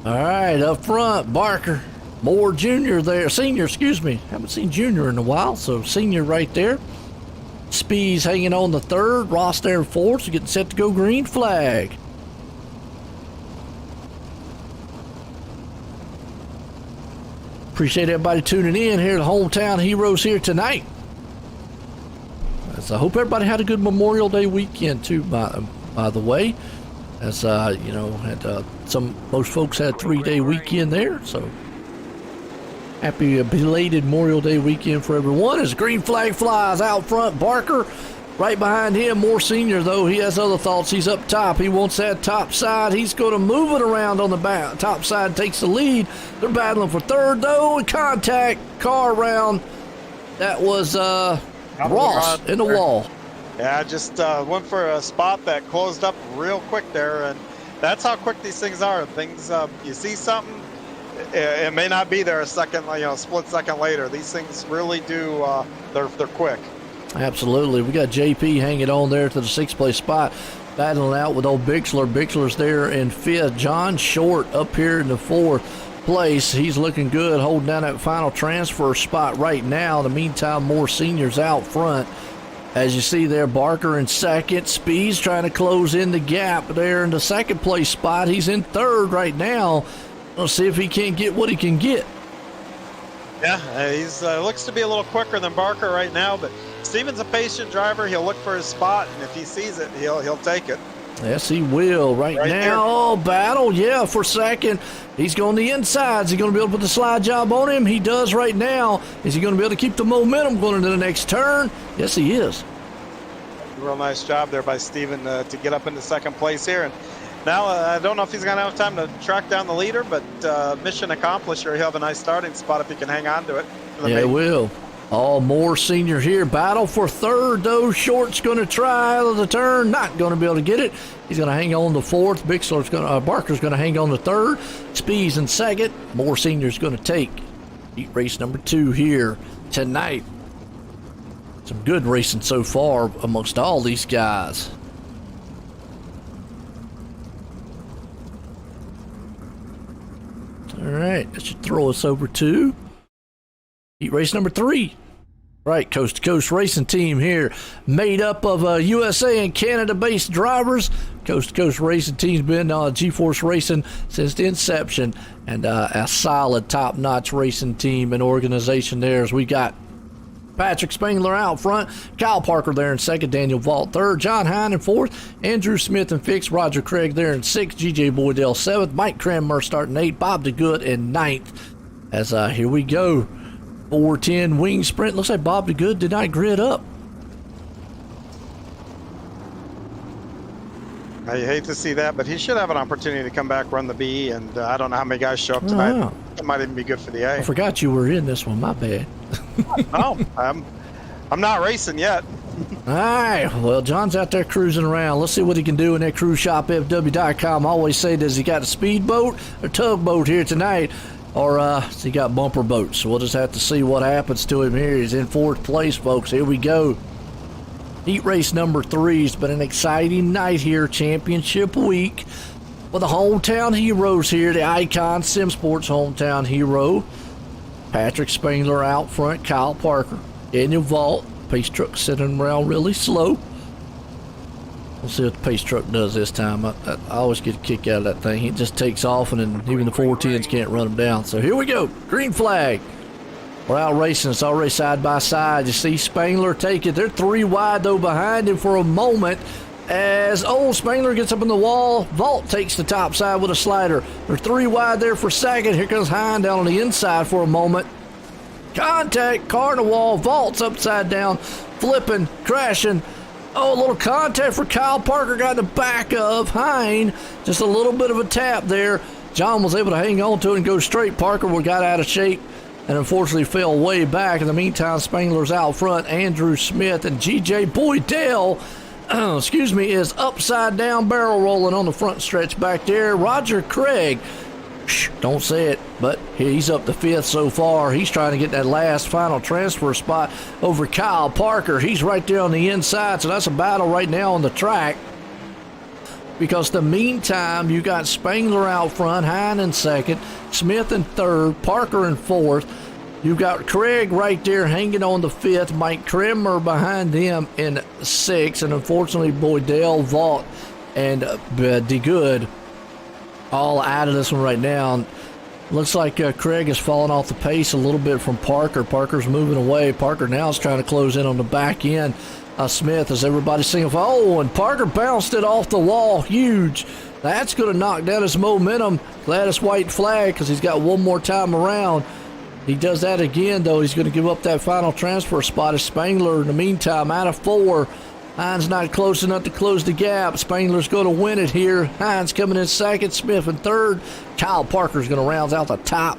All right, up front, Barker, Moore Jr. there, Senior, excuse me. Haven't seen Junior in a while, so Senior right there. Spees hanging on the 3rd, Ross there in 4th, so getting set to go green flag. Appreciate everybody tuning in here, the Hometown Heroes here tonight. So I hope everybody had a good Memorial Day weekend too, by the way. As had most folks had a 3-day weekend there, so happy belated Memorial Day weekend for everyone. As green flag flies out front, Barker right behind him. Moore Senior, though, he has other thoughts. He's up top. He wants that top side. He's going to move it around on the back. Top side takes the lead. They're battling for 3rd, though, and contact car around. That was Ross in the wall. Yeah, just went for a spot that closed up real quick there, and that's how quick these things are. Things, you see something, it may not be there a second, split second later. These things really do, they're quick. Absolutely. We got JP hanging on there to the 6th place spot, battling out with old Bixler. Bixler's there in 5th. John Short up here in the 4th place. He's looking good, holding down that final transfer spot right now. In the meantime, Moore Senior's out front. As you see there, Barker in 2nd. Speed's trying to close in the gap there in the 2nd place spot. He's in 3rd right now. We'll see if he can't get what he can get. Yeah, he's looks to be a little quicker than Barker right now, but Steven's a patient driver. He'll look for his spot, and if he sees it, he'll take it. Yes, he will. Right now, there. oh, battle, yeah, for 2nd. He's going the insides. Is he going to be able to put the slide job on him? He does right now. Is he going to be able to keep the momentum going into the next turn? Yes, he is. Real nice job there by Steven to get up into 2nd place here. And now I don't know if he's going to have time to track down the leader, but mission accomplished here. He'll have a nice starting spot if he can hang on to it. Yeah, he will. Oh, Moore Senior here. Battle for 3rd, though. Short's going to try out of the turn. Not going to be able to get it. He's going to hang on to 4th. Barker's going to hang on to 3rd. Spees in 2nd. Moore Senior's going to take heat race number 2 here tonight. Some good racing so far amongst all these guys. All right, that should throw us over to heat race number 3. Right, Coast to Coast Racing Team here, made up of USA and Canada-based drivers. Coast to Coast Racing Team's been GForce Racing since the inception, and a solid, top-notch racing team and organization there. As we got Patrick Spangler out front, Kyle Parker there in 2nd, Daniel Vault 3rd, John Hine in 4th, Andrew Smith in 5th, Roger Craig there in 6th, GJ Boydell 7th, Mike Cranmer starting 8th, Bob DeGood in 9th. As here we go. 410 wing sprint. Looks like Bob DeGood did not grid up. I hate to see that, but he should have an opportunity to come back, run the B, and I don't know how many guys show up tonight. Oh. It might even be good for the A. I forgot you were in this one. My bad. No, I'm not racing yet. All right, well, John's out there cruising around. Let's see what he can do in that cruiseshopfw.com. I always say, does he got a speedboat or tugboat here tonight? Or has he got bumper boats? So we'll just have to see what happens to him here. He's in 4th place, folks. Here we go. Heat race number 3 has been an exciting night here, championship week, with the hometown heroes here, the Icon Sim Sports hometown hero. Patrick Spangler out front, Kyle Parker, Daniel Vault, pace truck sitting around really slow. We'll see what the pace truck does this time. I always get a kick out of that thing. It just takes off, and then even the 410s can't run him down. So here we go, green flag. We're out racing. It's already side by side. You see Spangler take it. They're 3 wide, though, behind him for a moment. As Spangler gets up in the wall, Vault takes the top side with a slider. They're 3 wide there for second. Here comes Hine down on the inside for a moment. Contact, car in the wall. Vault's upside down, flipping, crashing. A little contact for Kyle Parker. Got in the back of Hine. Just a little bit of a tap there. John was able to hang on to it and go straight. Parker got out of shape and unfortunately fell way back. In the meantime, Spangler's out front. Andrew Smith and G.J. Boydell, is upside down barrel rolling on the front stretch back there. Roger Craig, don't say it, but he's up to 5th so far. He's trying to get that last final transfer spot over Kyle Parker. He's right there on the inside, so that's a battle right now on the track. Because the meantime, you got Spangler out front, Hine in 2nd, Smith in 3rd, Parker in 4th. You've got Craig right there hanging on the 5th, Mike Krimmer behind him in 6th, and unfortunately Boydell, Vault, and DeGood all out of this one right now. Looks like Craig has fallen off the pace a little bit from Parker. Parker's moving away. Parker now is trying to close in on the back end. Smith, as everybody's singing, and Parker bounced it off the wall. Huge. That's going to knock down his momentum. Glad it's white flag because he's got one more time around. He does that again, though. He's going to give up that final transfer spot as Spangler, in the meantime, out of 4. Hines not close enough to close the gap. Spangler's going to win it here. Hines coming in 2nd, Smith in 3rd. Kyle Parker's going to round out the top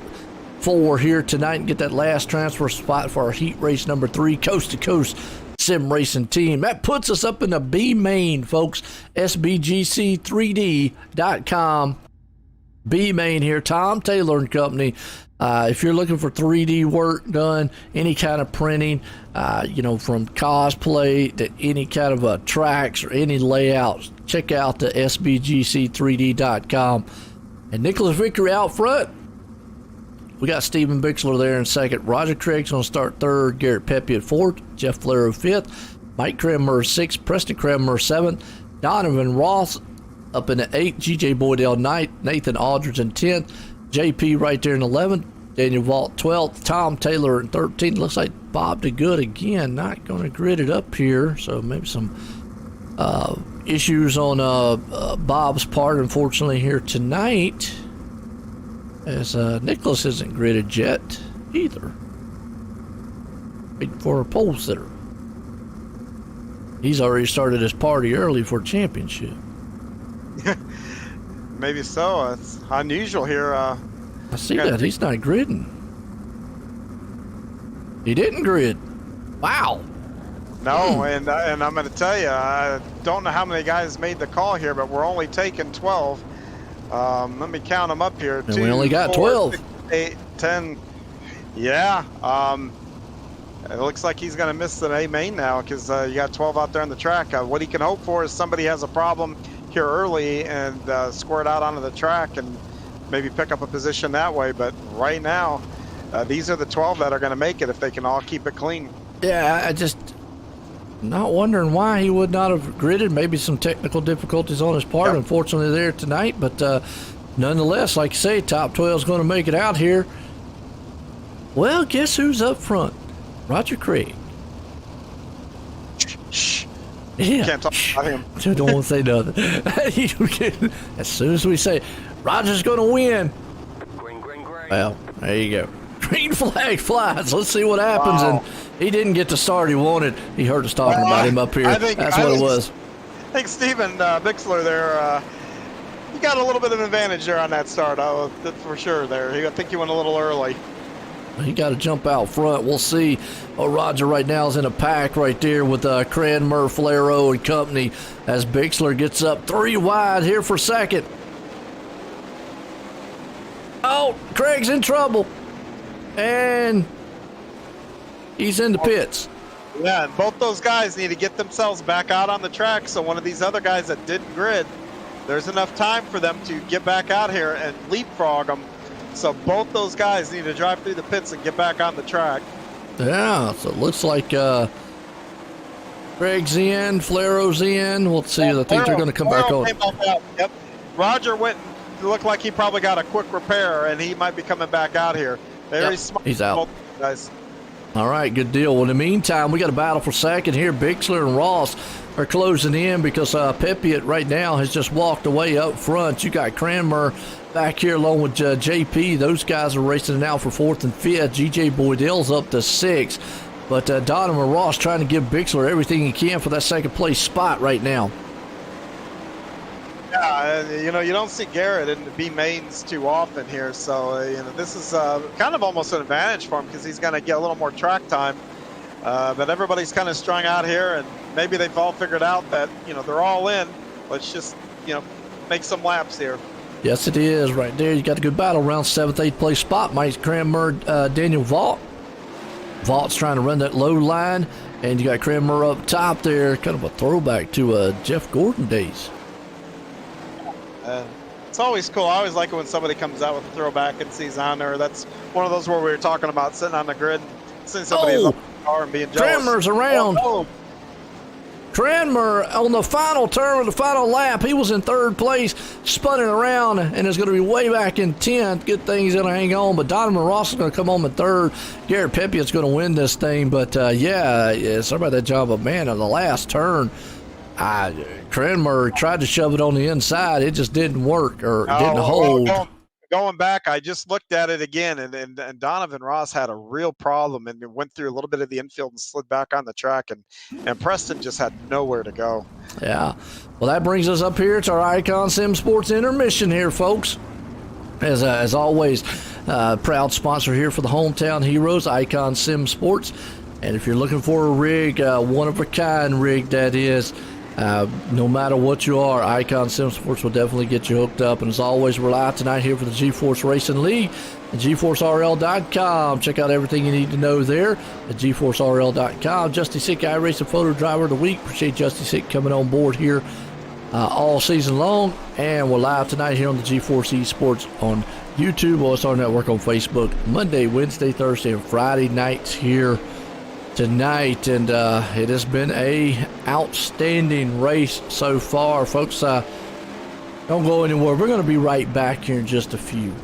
4 here tonight and get that last transfer spot for our heat race number 3, coast-to-coast sim racing team. That puts us up in the B main, folks. SBGC3D.com. B main here. Tom Taylor and Company. If you're looking for 3D work done, any kind of printing, from cosplay to any kind of tracks or any layouts, check out the SBGC3D.com. And Nicholas Vickery out front. We got Steven Bixler there in 2nd. Roger Craig's going to start 3rd. Garrett Pepe at 4th. Jeff Flair 5th. Mike Krimmer 6th. Preston Krimmer 7th. Donovan Ross up in the 8th. G.J. Boydell 9th. Nathan Aldridge in 10th. JP right there in 11th. Daniel Vault 12th. Tom Taylor in 13th. Looks like Bob DeGood again. Not going to grid it up here. So maybe some issues on Bob's part, unfortunately, here tonight. As Nicholas isn't gridded yet either. Waiting for a pole sitter. He's already started his party early for championship. Maybe so. It's unusual here. I see that. He's not gridding. He didn't grid. Wow. No, and I'm going to tell you, I don't know how many guys made the call here, but we're only taking 12. Let me count them up here. And we only got 12. 6, 8, 10. Yeah. It looks like he's going to miss the A main now because you got 12 out there on the track. What he can hope for is somebody has a problem here early and squirt out onto the track and maybe pick up a position that way. But right now, these are the 12 that are going to make it if they can all keep it clean. Yeah, I just not wondering why he would not have gridded. Maybe some technical difficulties on his part, unfortunately, there tonight. But nonetheless, like you say, top 12 is going to make it out here. Well, guess who's up front? Roger Craig. Shh. Yeah. Can't talk about him. Don't want to say nothing. As soon as we say Roger's going to win. Well, there you go. Green flag flies. Let's see what happens. Wow. And he didn't get the start he wanted. He heard us talking about him up here. That's what it was. I think Steven Bixler there, he got a little bit of an advantage there on that start. That's for sure there. I think he went a little early. He got to jump out front. We'll see. Oh, Roger right now is in a pack right there with Cranmer, Flaro, and company as Bixler gets up 3 wide here for second. Oh, Craig's in trouble. And he's in the pits. Yeah, and both those guys need to get themselves back out on the track, so one of these other guys that didn't grid, there's enough time for them to get back out here and leapfrog them. So both those guys need to drive through the pits and get back on the track. Yeah, so it looks like Craig's in, Flaro's in. We'll see. I think they're going to come back on. Yep. Roger went and looked like he probably got a quick repair, and he might be coming back out here. Very smart. He's out. Both guys. All right, good deal. Well, in the meantime, we got a battle for second here. Bixler and Ross are closing in because Pepiot right now has just walked away up front. You got Cranmer back here along with JP. Those guys are racing now for 4th and 5th. GJ Boydell's up to 6th. But Donovan Ross trying to give Bixler everything he can for that second place spot right now. Yeah, you don't see Garrett in the B mains too often here, so this is kind of almost an advantage for him because he's going to get a little more track time. But everybody's kind of strung out here, and maybe they've all figured out that they're all in. Let's just make some laps here. Yes, it is right there. You got a good battle around 7th, 8th place spot. Mike Cranmer, Daniel Vaught. Vaught's trying to run that low line, and you got Cranmer up top there. Kind of a throwback to Jeff Gordon days. It's always cool. I always like it when somebody comes out with a throwback and sees on there. That's one of those where we were talking about sitting on the grid, seeing somebody up in the car and being jealous. Cranmer's around. Cranmer on the final turn of the final lap. He was in 3rd place, spun it around, and is going to be way back in 10th. Good thing he's going to hang on, but Donovan Ross is going to come home in 3rd. Garrett Pepiot's going to win this thing, but sorry about that job, but man, on the last turn, Cranmer tried to shove it on the inside. It just didn't work or didn't hold. Going back, I just looked at it again, and Donovan Ross had a real problem and went through a little bit of the infield and slid back on the track, and Preston just had nowhere to go. Yeah. Well, that brings us up here to our Icon Sim Sports intermission here, folks. As always, proud sponsor here for the hometown heroes, Icon Sim Sports. And if you're looking for a rig, one-of-a-kind rig that is, no matter what you are, Icon Sim Sports will definitely get you hooked up. And as always, we're live tonight here for the GForce Racing League at GForceRL.com. Check out everything you need to know there at GForceRL.com. Justy Sick, iRacing Photo Driver of the Week. Appreciate Justy Sick coming on board here all season long. And we're live tonight here on the GForce Esports on YouTube, OSR Network on Facebook, Monday, Wednesday, Thursday, and Friday nights here tonight, and it has been a outstanding race so far, folks. Don't go anywhere. We're going to be right back here in just a few.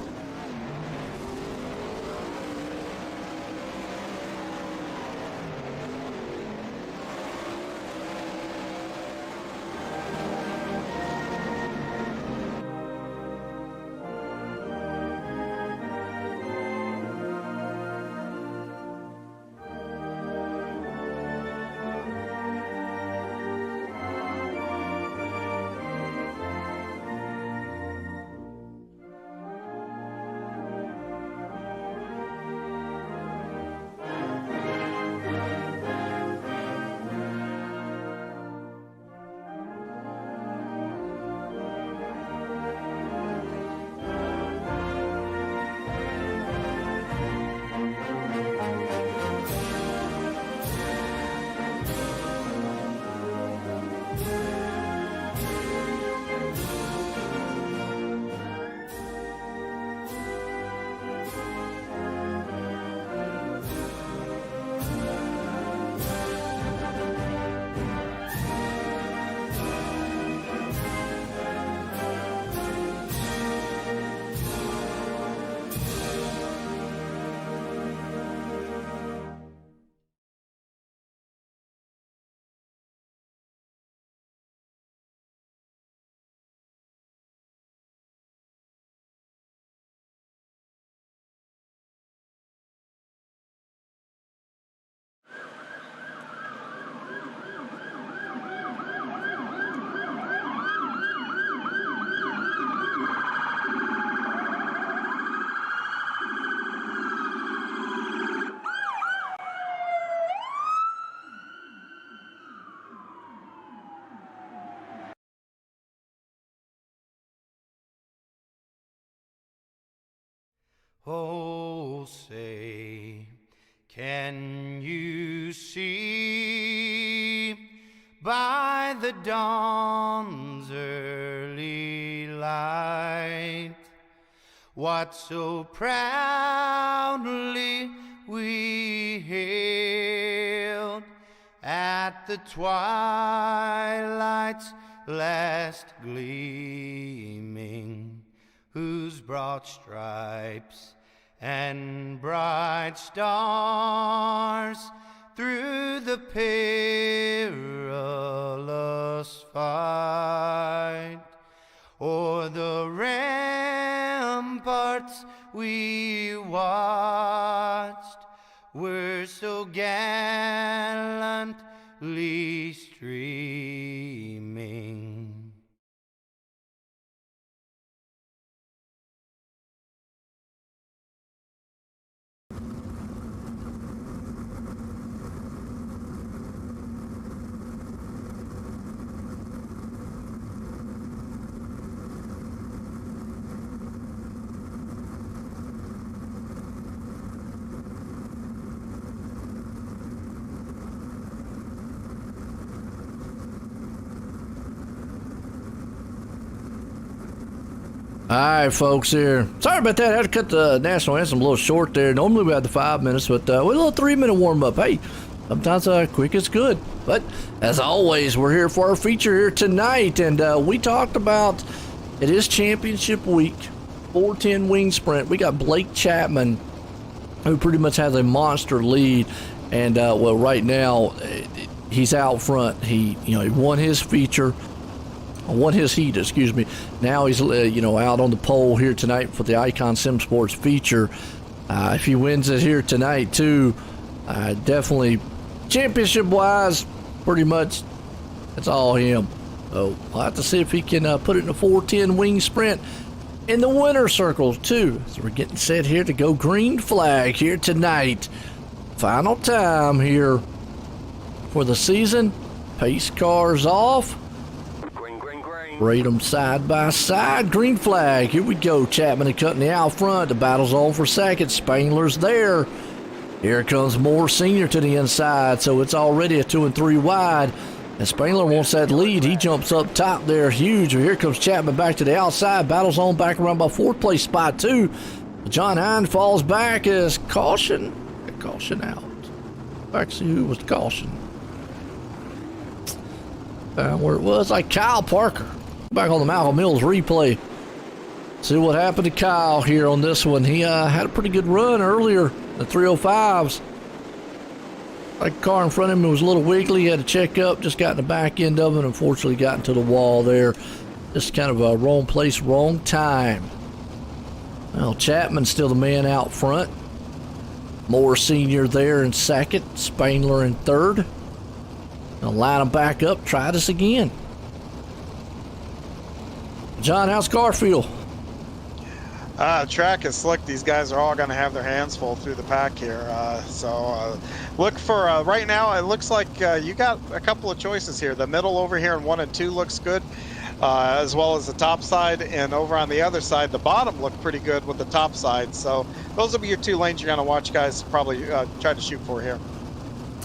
Oh, say, can you see by the dawn's early light what so proudly we hailed at the twilight's last gleaming, whose broad stripes and bright stars through the perilous fight o'er the ramparts we watched were so gallantly streaming. All right, folks, here. Sorry about that. I had to cut the national anthem a little short there. Normally we have the 5 minutes, but with a little 3-minute warm-up. Hey, sometimes quick is good. But as always, we're here for our feature here tonight, and we talked about it is championship week, 410 wing sprint. We got Blake Chapman, who pretty much has a monster lead, and well, right now he's out front. He won his feature. Won his heat, excuse me. Now he's out on the pole here tonight for the Icon Sim Sports feature. If he wins it here tonight too, definitely championship wise, pretty much it's all him. So we'll have to see if he can put it in a 410 wing sprint in the winner circles too. So we're getting set here to go green flag here tonight. Final time here for the season. Pace cars off. Rate them side by side. Green flag. Here we go. Chapman and Cutney out front. The battle's on for second. Spangler's there. Here comes Moore Sr. to the inside. So it's already a 2 and 3 wide. And Spangler wants that lead. He jumps up top there. Huge. Here comes Chapman back to the outside. Battle's on back around by 4th place spot 2. John Hine falls back as caution. Caution out. Back to who was caution. Where it was. Like Kyle Parker. Back on the Malcolm Mills replay. See what happened to Kyle here on this one. He had a pretty good run earlier, the 305s. Like the car in front of him was a little wiggly. He had to check up, just got in the back end of it. Unfortunately got into the wall there. Just kind of a wrong place, wrong time. Well, Chapman's still the man out front. Moore Sr. there in second. Spangler in third. Now line them back up. Try this again. John, how's Garfield? Track is slick. These guys are all going to have their hands full through the pack here. So look for, right now, it looks like you got a couple of choices here. The middle over here in 1 and 2 looks good, as well as the top side. And over on the other side, the bottom looked pretty good with the top side. So those will be your 2 lanes you're going to watch guys probably try to shoot for here.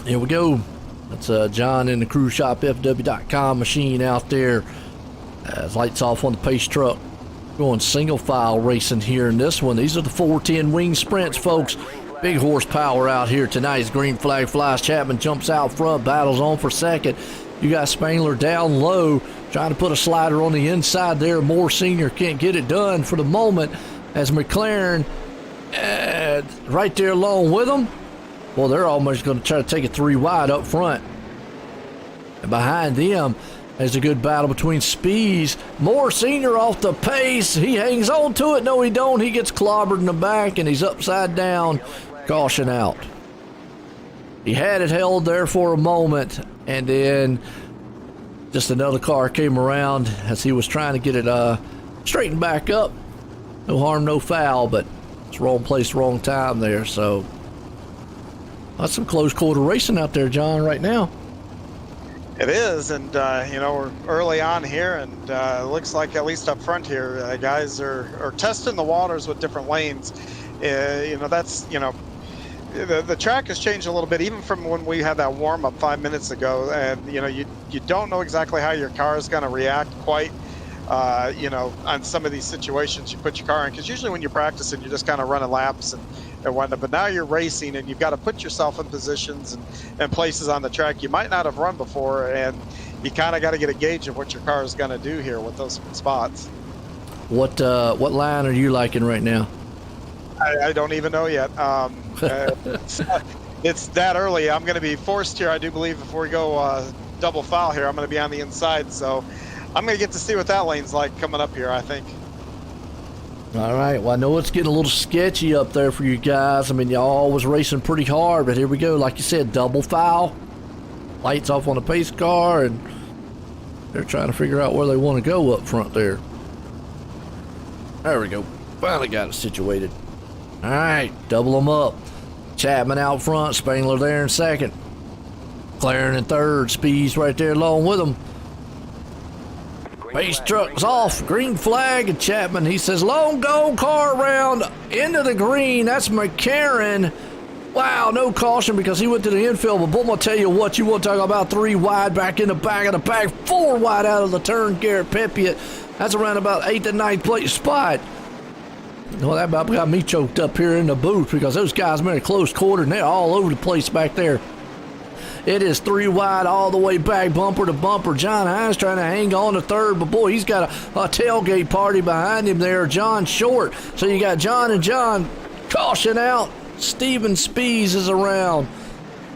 Here we go. That's John in the Cruise Shop FW.com machine out there. Lights off on the pace truck. Going single file racing here in this one. These are the 410 wing sprints, folks. Big horsepower out here tonight. As green flag flies, Chapman jumps out front. Battles on for second. You got Spangler down low, trying to put a slider on the inside there. Moore Sr. can't get it done for the moment. As McLaren right there along with them. Well, they're almost going to try to take it 3 wide up front. And behind them, there's a good battle between Spees. Moore Sr. off the pace. He hangs on to it. No, he don't. He gets clobbered in the back, and he's upside down. Caution out. He had it held there for a moment, and then just another car came around as he was trying to get it straightened back up. No harm, no foul, but it's wrong place, wrong time there. So that's some close quarter racing out there, John, right now. It is, and we're early on here, and it looks like at least up front here, guys are testing the waters with different lanes. that's, the track has changed a little bit, even from when we had that warm up 5 minutes ago. And you don't know exactly how your car is going to react quite. On some of these situations you put your car in, because usually when you're practicing, you're just kind of running laps and whatnot. But now you're racing, and you've got to put yourself in positions and places on the track you might not have run before, and you kind of got to get a gauge of what your car is going to do here with those spots. What line are you liking right now? I don't even know yet. It's that early. I'm going to be forced here, I do believe, before we go double foul here. I'm going to be on the inside, so I'm going to get to see what that lane's like coming up here, I think. All right. Well, I know it's getting a little sketchy up there for you guys. I mean, y'all was racing pretty hard, but here we go. Like you said, double foul. Lights off on the pace car, and they're trying to figure out where they want to go up front there. There we go. Finally got it situated. All right. Double them up. Chapman out front. Spangler there in second. McLaren in third. Speed's right there along with them. Pace truck's off, green flag, and Chapman, he says, long go, car around into the green. That's McCarron. Wow, no caution because he went to the infield. But boom, I'll tell you what, you want to talk about 3 wide back in the back of the pack, 4 wide out of the turn, Garrett Pepiot. That's around about 8th and 9th place spot. Well, that about got me choked up here in the booth because those guys are in a close quarter and they're all over the place back there. It is 3 wide all the way back, bumper to bumper. John Hines trying to hang on to third, but boy, he's got a tailgate party behind him there. John Short. So you got John and John. Caution out. Steven Spees is around.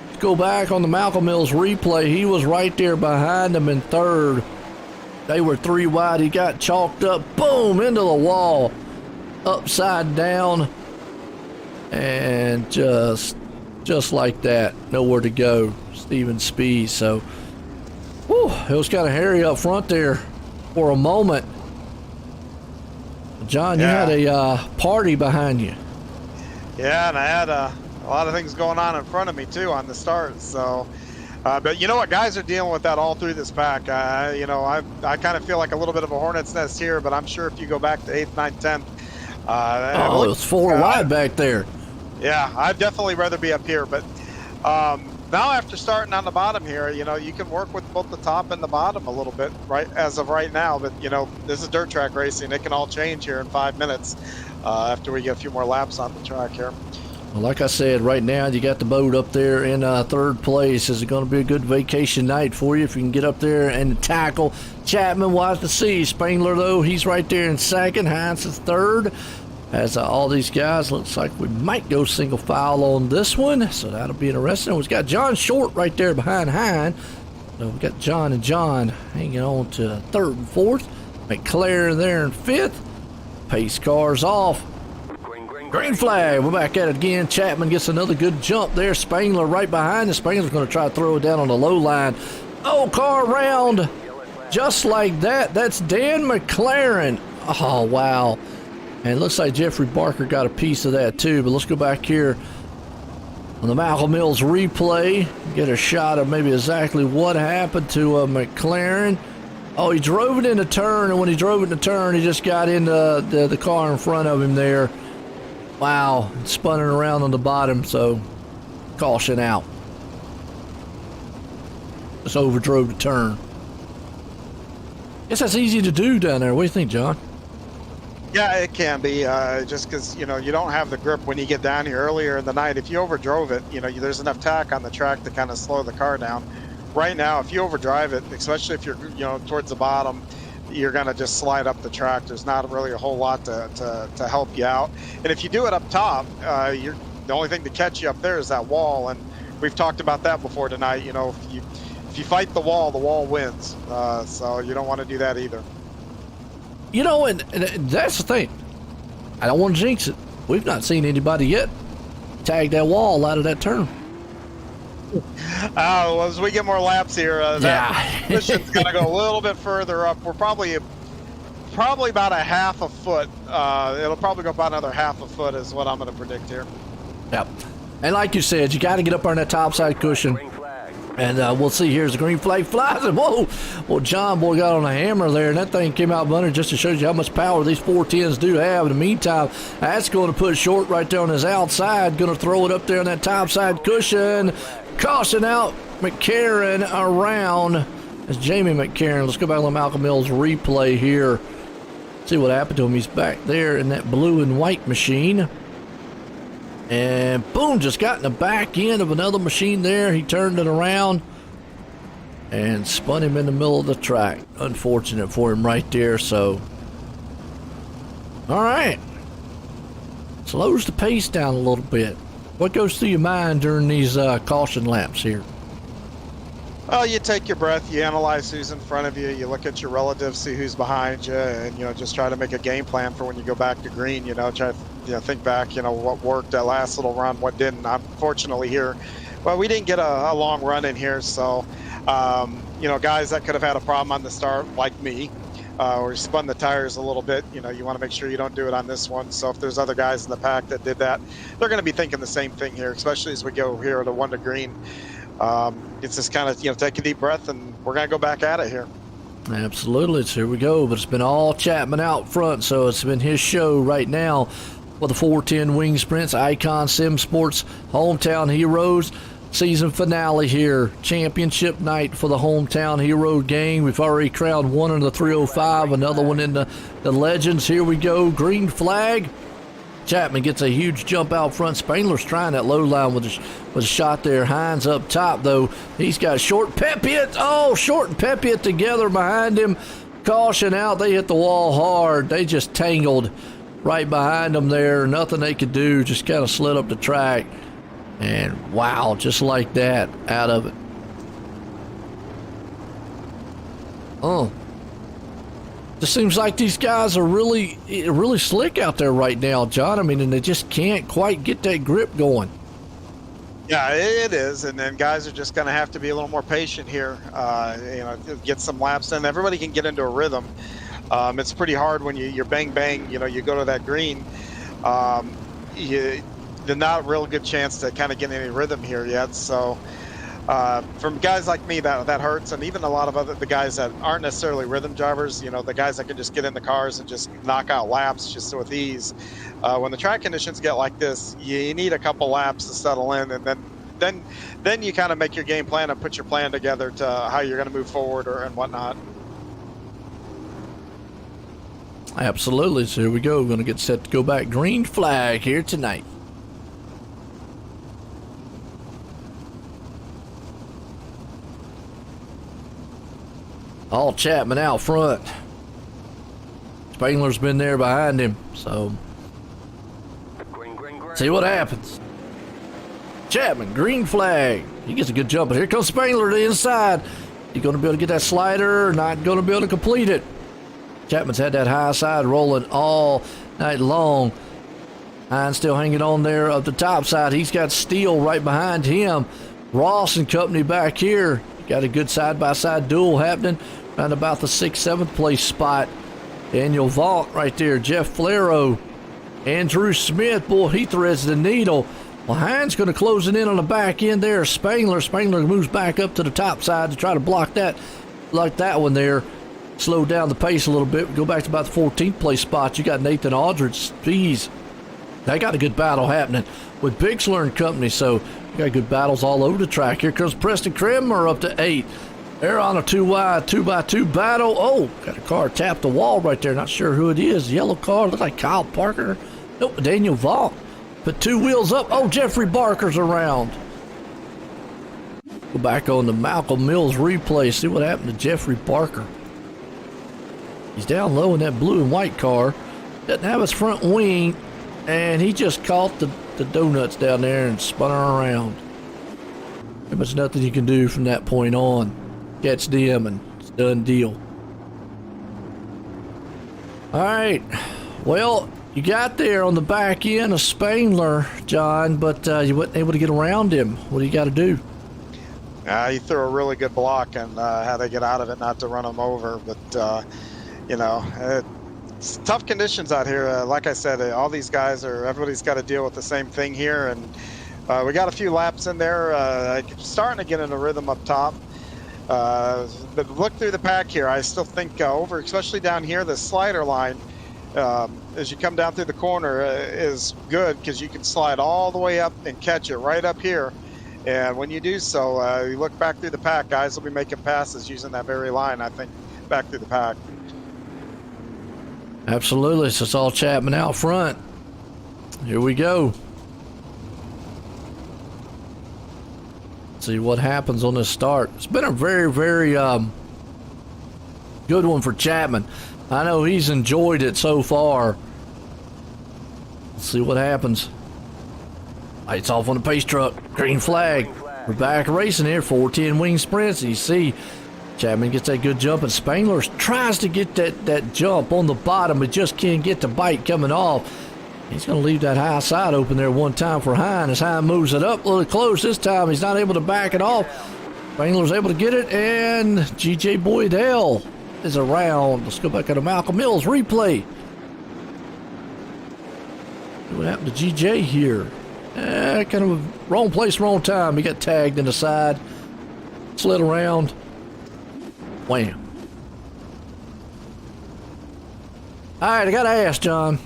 Let's go back on the Malcolm Mills replay. He was right there behind him in third. They were 3 wide. He got chalked up. Boom, into the wall. Upside down. And just like that. Nowhere to go. Steven Speed. So, whew, it was kind of hairy up front there for a moment. John, you had a party behind you. Yeah, and I had a lot of things going on in front of me too on the start. So, but you know what, guys are dealing with that all through this pack. I kind of feel like a little bit of a hornet's nest here, but I'm sure if you go back to 8th, 9th, 10th. It was 4 wide back there. Yeah, I'd definitely rather be up here, but now after starting on the bottom here, you can work with both the top and the bottom a little bit, right, as of right now. But this is dirt track racing. It can all change here in 5 minutes after we get a few more laps on the track here. Well, like I said, right now you got the boat up there in third place. Is it going to be a good vacation night for you if you can get up there and tackle? Chapman, we'll have to see. Spangler, though, he's right there in second. Hines is third. As all these guys, looks like we might go single file on this one, so that'll be interesting. We've got John Short right there behind Hine. So we've got John and John hanging on to third and fourth. McLaren there in fifth. Pace cars off. Green flag. We're back at it again. Chapman gets another good jump there. Spangler right behind us. Spangler's going to try to throw it down on the low line. Oh, car round. Just like that. That's Dan McLaren. Oh, wow. And it looks like Jeffrey Barker got a piece of that too. But let's go back here on the Malcolm Mills replay. Get a shot of maybe exactly what happened to McLaren. Oh, he drove it in the turn, and when he drove it in the turn, he just got into the car in front of him there. Wow, spun it around on the bottom, so caution out. Just overdrove the turn. Guess that's easy to do down there. What do you think, John? Yeah, it can be, just because, you don't have the grip when you get down here earlier in the night. If you overdrove it, there's enough tack on the track to kind of slow the car down. Right now, if you overdrive it, especially if you're, towards the bottom, you're going to just slide up the track. There's not really a whole lot to help you out. And if you do it up top, the only thing to catch you up there is that wall. And we've talked about that before tonight. If you fight the wall wins. So you don't want to do that either. And that's the thing. I don't want to jinx it. We've not seen anybody yet tag that wall out of that turn. Well, as we get more laps here, that position's going to go a little bit further up. We're probably about a half a foot. It'll probably go about another half a foot is what I'm going to predict here. Yep. And like you said, you got to get up on that top side cushion. And we'll see here as the green flag flies. And whoa! Well, John Boy got on a hammer there, and that thing came out under just to show you how much power these 410s do have. In the meantime, that's going to put Short right there on his outside. Going to throw it up there on that top side cushion. Caution out McCarron around. It's Jamie McCarron. Let's go back to Malcolm Mills replay here. See what happened to him. He's back there in that blue and white machine. And boom, just got in the back end of another machine there. He turned it around and spun him in the middle of the track. Unfortunate for him right there. So, all right. Slows the pace down a little bit. What goes through your mind during these caution laps here? Well, you take your breath, you analyze who's in front of you, you look at your relatives, see who's behind you, and, just try to make a game plan for when you go back to green, try to, think back, what worked that last little run, what didn't. Unfortunately here, well, we didn't get a long run in here, so, guys that could have had a problem on the start, like me, or spun the tires a little bit, you want to make sure you don't do it on this one. So if there's other guys in the pack that did that, they're going to be thinking the same thing here, especially as we go here to 1 to green. It's just kind of, take a deep breath, and we're going to go back at it here. Absolutely. So here we go. But it's been all Chapman out front, so it's been his show right now for the 410 Wing Sprints, Icon Sim Sports Hometown Heroes season finale here. Championship night for the Hometown Hero gang. We've already crowned one in the 305, another one in the Legends. Here we go. Green flag. Chapman gets a huge jump out front. Spangler's trying that low line with a shot there. Hines up top, though. He's got Short Pepiot. Oh, Short and Pepiot together behind him. Caution out. They hit the wall hard. They just tangled right behind them there. Nothing they could do. Just kind of slid up the track. And wow, just like that, out of it. Oh. Just seems like these guys are really slick out there right now, John. I mean, and they just can't quite get that grip going. Yeah, it is, and then guys are just going to have to be a little more patient here. Get some laps in. Everybody can get into a rhythm. It's pretty hard when you're bang bang. You go to that green. There's not a real good chance to kind of get any rhythm here yet. So. From guys like me, that hurts, and even a lot of the guys that aren't necessarily rhythm drivers, the guys that can just get in the cars and just knock out laps just with ease. When the track conditions get like this, you need a couple laps to settle in, and then you kind of make your game plan and put your plan together to how you're going to move forward and whatnot. Absolutely. So here we go. We're going to get set to go back. Green flag here tonight. All Chapman out front. Spangler's been there behind him, so see what happens. Chapman, green flag. He gets a good jump, but here comes Spangler to the inside. He's going to be able to get that slider, not going to be able to complete it. Chapman's had that high side rolling all night long. Hines still hanging on there up the top side. He's got Steele right behind him. Ross and company back here. Got a good side-by-side duel happening around about the 6th, 7th place spot. Daniel Vaught right there. Jeff Flero. Andrew Smith. Boy, he threads the needle. Well, Hines going to close it in on the back end there. Spangler moves back up to the top side to try to block that one there. Slow down the pace a little bit. We go back to about the 14th place spot. You got Nathan Aldridge. Jeez. They got a good battle happening with Bixler and company, so you got good battles all over the track. Here comes Preston Cranmer up to 8. They're on a 2-wide, 2x2 battle. Oh, got a car tapped the wall right there. Not sure who it is. Yellow car, looks like Kyle Parker. Nope, Daniel Vaught. Put 2 wheels up. Oh, Jeffrey Barker's around. Go back on the Malcolm Mills replay. See what happened to Jeffrey Barker. He's down low in that blue and white car. Doesn't have his front wing. And he just caught the donuts down there and spun her around. There's nothing you can do from that point on. Catch them and it's a done deal. All right. Well, you got there on the back end of Spangler, John, but you weren't able to get around him. What do you got to do? He threw a really good block and how they get out of it not to run him over. But, it's tough conditions out here. Like I said, all these guys everybody's got to deal with the same thing here. And We got a few laps in there. Starting to get in a rhythm up top. But look through the pack here. I still think especially down here, the slider line, as you come down through the corner, is good because you can slide all the way up and catch it right up here. And when you do so, you look back through the pack, guys will be making passes using that very line, I think, back through the pack. Absolutely. So it's all Chapman out front. Here we go. See what happens on this start. It's been a very, very good one for Chapman. I know he's enjoyed it so far. Let's see what happens. Lights off on the pace truck. Green flag. We're back racing here. 410 wing sprints. You see Chapman gets that good jump, and Spangler tries to get that jump on the bottom, but just can't get the bite coming off. He's going to leave that high side open there one time for Hine. As Hine moves it up a little close this time, he's not able to back it off. Spangler's able to get it, and G.J. Boydell is around. Let's go back to the Malcolm Mills replay. What happened to G.J. here? Kind of a wrong place, wrong time. He got tagged in the side, slid around. Wham. All right, I got to ask, John,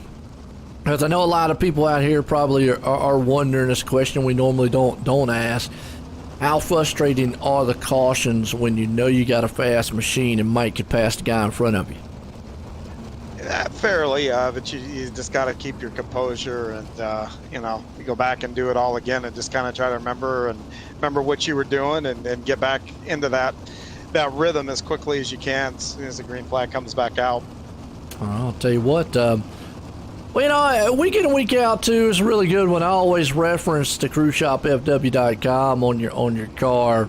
because I know a lot of people out here probably are wondering this question we normally don't ask. How frustrating are the cautions when you know you got a fast machine and Mike could pass the guy in front of you? Fairly, but you just got to keep your composure, and you go back and do it all again, and just kind of try to remember what you were doing, and get back into that rhythm as quickly as you can as soon as the green flag comes back out. I'll tell you what. Week in and week out too is a really good one. I always reference the cruiseshopfw.com on your car,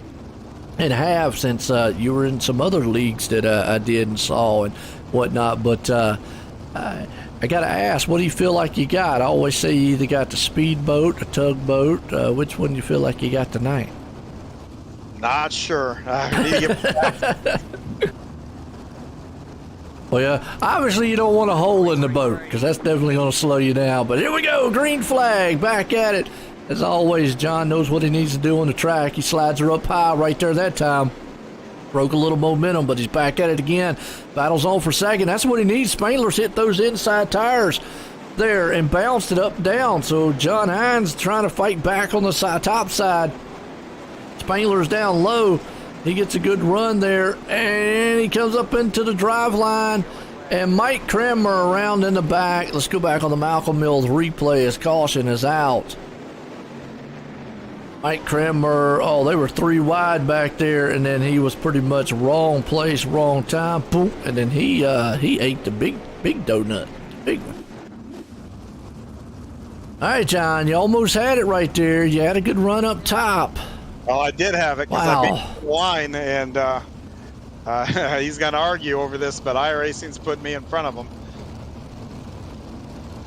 and have since you were in some other leagues that I did and saw and whatnot. But I gotta ask, what do you feel like you got? I always say you either got the speedboat, a tugboat. Which one do you feel like you got tonight? Not sure. Well, yeah, obviously you don't want a hole in the boat, because that's definitely going to slow you down. But here we go, green flag, back at it. As always, John knows what he needs to do on the track. He slides her up high right there that time. Broke a little momentum, but he's back at it again. Battles on for second. That's what he needs. Spangler's hit those inside tires there and bounced it up and down. So John Hines trying to fight back on the top side. Spangler's down low. He gets a good run there, and he comes up into the drive line, and Mike Kramer around in the back. Let's go back on the Malcolm Mills replay as caution is out. Mike Kramer, they were 3 wide back there, and then he was pretty much wrong place, wrong time, boom, and then he ate the big donut, the big one. All right, John, you almost had it right there. You had a good run up top. Well, I did have it because Wow. I beat the line, and he's going to argue over this, but iRacing's put me in front of him.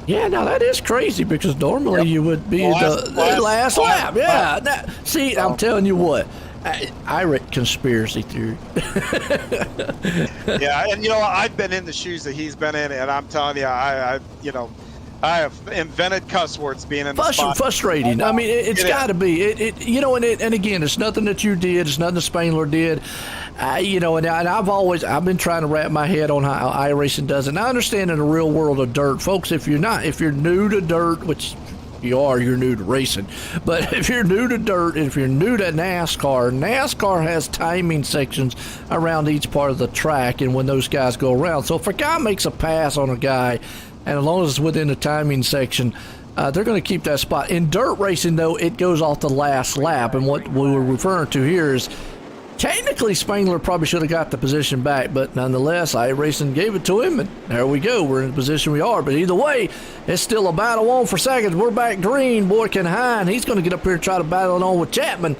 Yeah, now that is crazy because normally you would be the last lap. Yeah. See, I'm telling you what, I read conspiracy theory. Yeah, and I've been in the shoes that he's been in, and I'm telling you, I have invented cuss words being in the spot. Frustrating. I mean, it's got to be. And again, it's nothing that you did. It's nothing that Spangler did. And I've been trying to wrap my head on how iRacing does it. And I understand in the real world of dirt, folks, if you're new to dirt, which you're new to racing. But if you're new to dirt, if you're new to NASCAR has timing sections around each part of the track, and when those guys go around. So if a guy makes a pass on a guy, and as long as it's within the timing section, they're going to keep that spot. In dirt racing, though, it goes off the last lap. And what we were referring to here is technically Spangler probably should have got the position back, but nonetheless, iRacing gave it to him, and there we go. We're in the position we are. But either way, it's still a battle on for seconds. We're back green. Boykin Hine, he's going to get up here and try to battle it on with Chapman.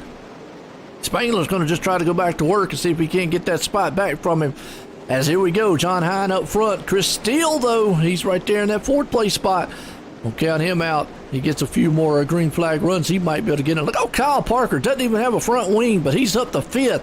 Spangler's going to just try to go back to work and see if he can't get that spot back from him. As here we go, John Hine up front. Chris Steele, though, he's right there in that 4th place spot. We'll count him out. He gets a few more green flag runs. He might be able to get in. Look, Kyle Parker doesn't even have a front wing, but he's up to 5th.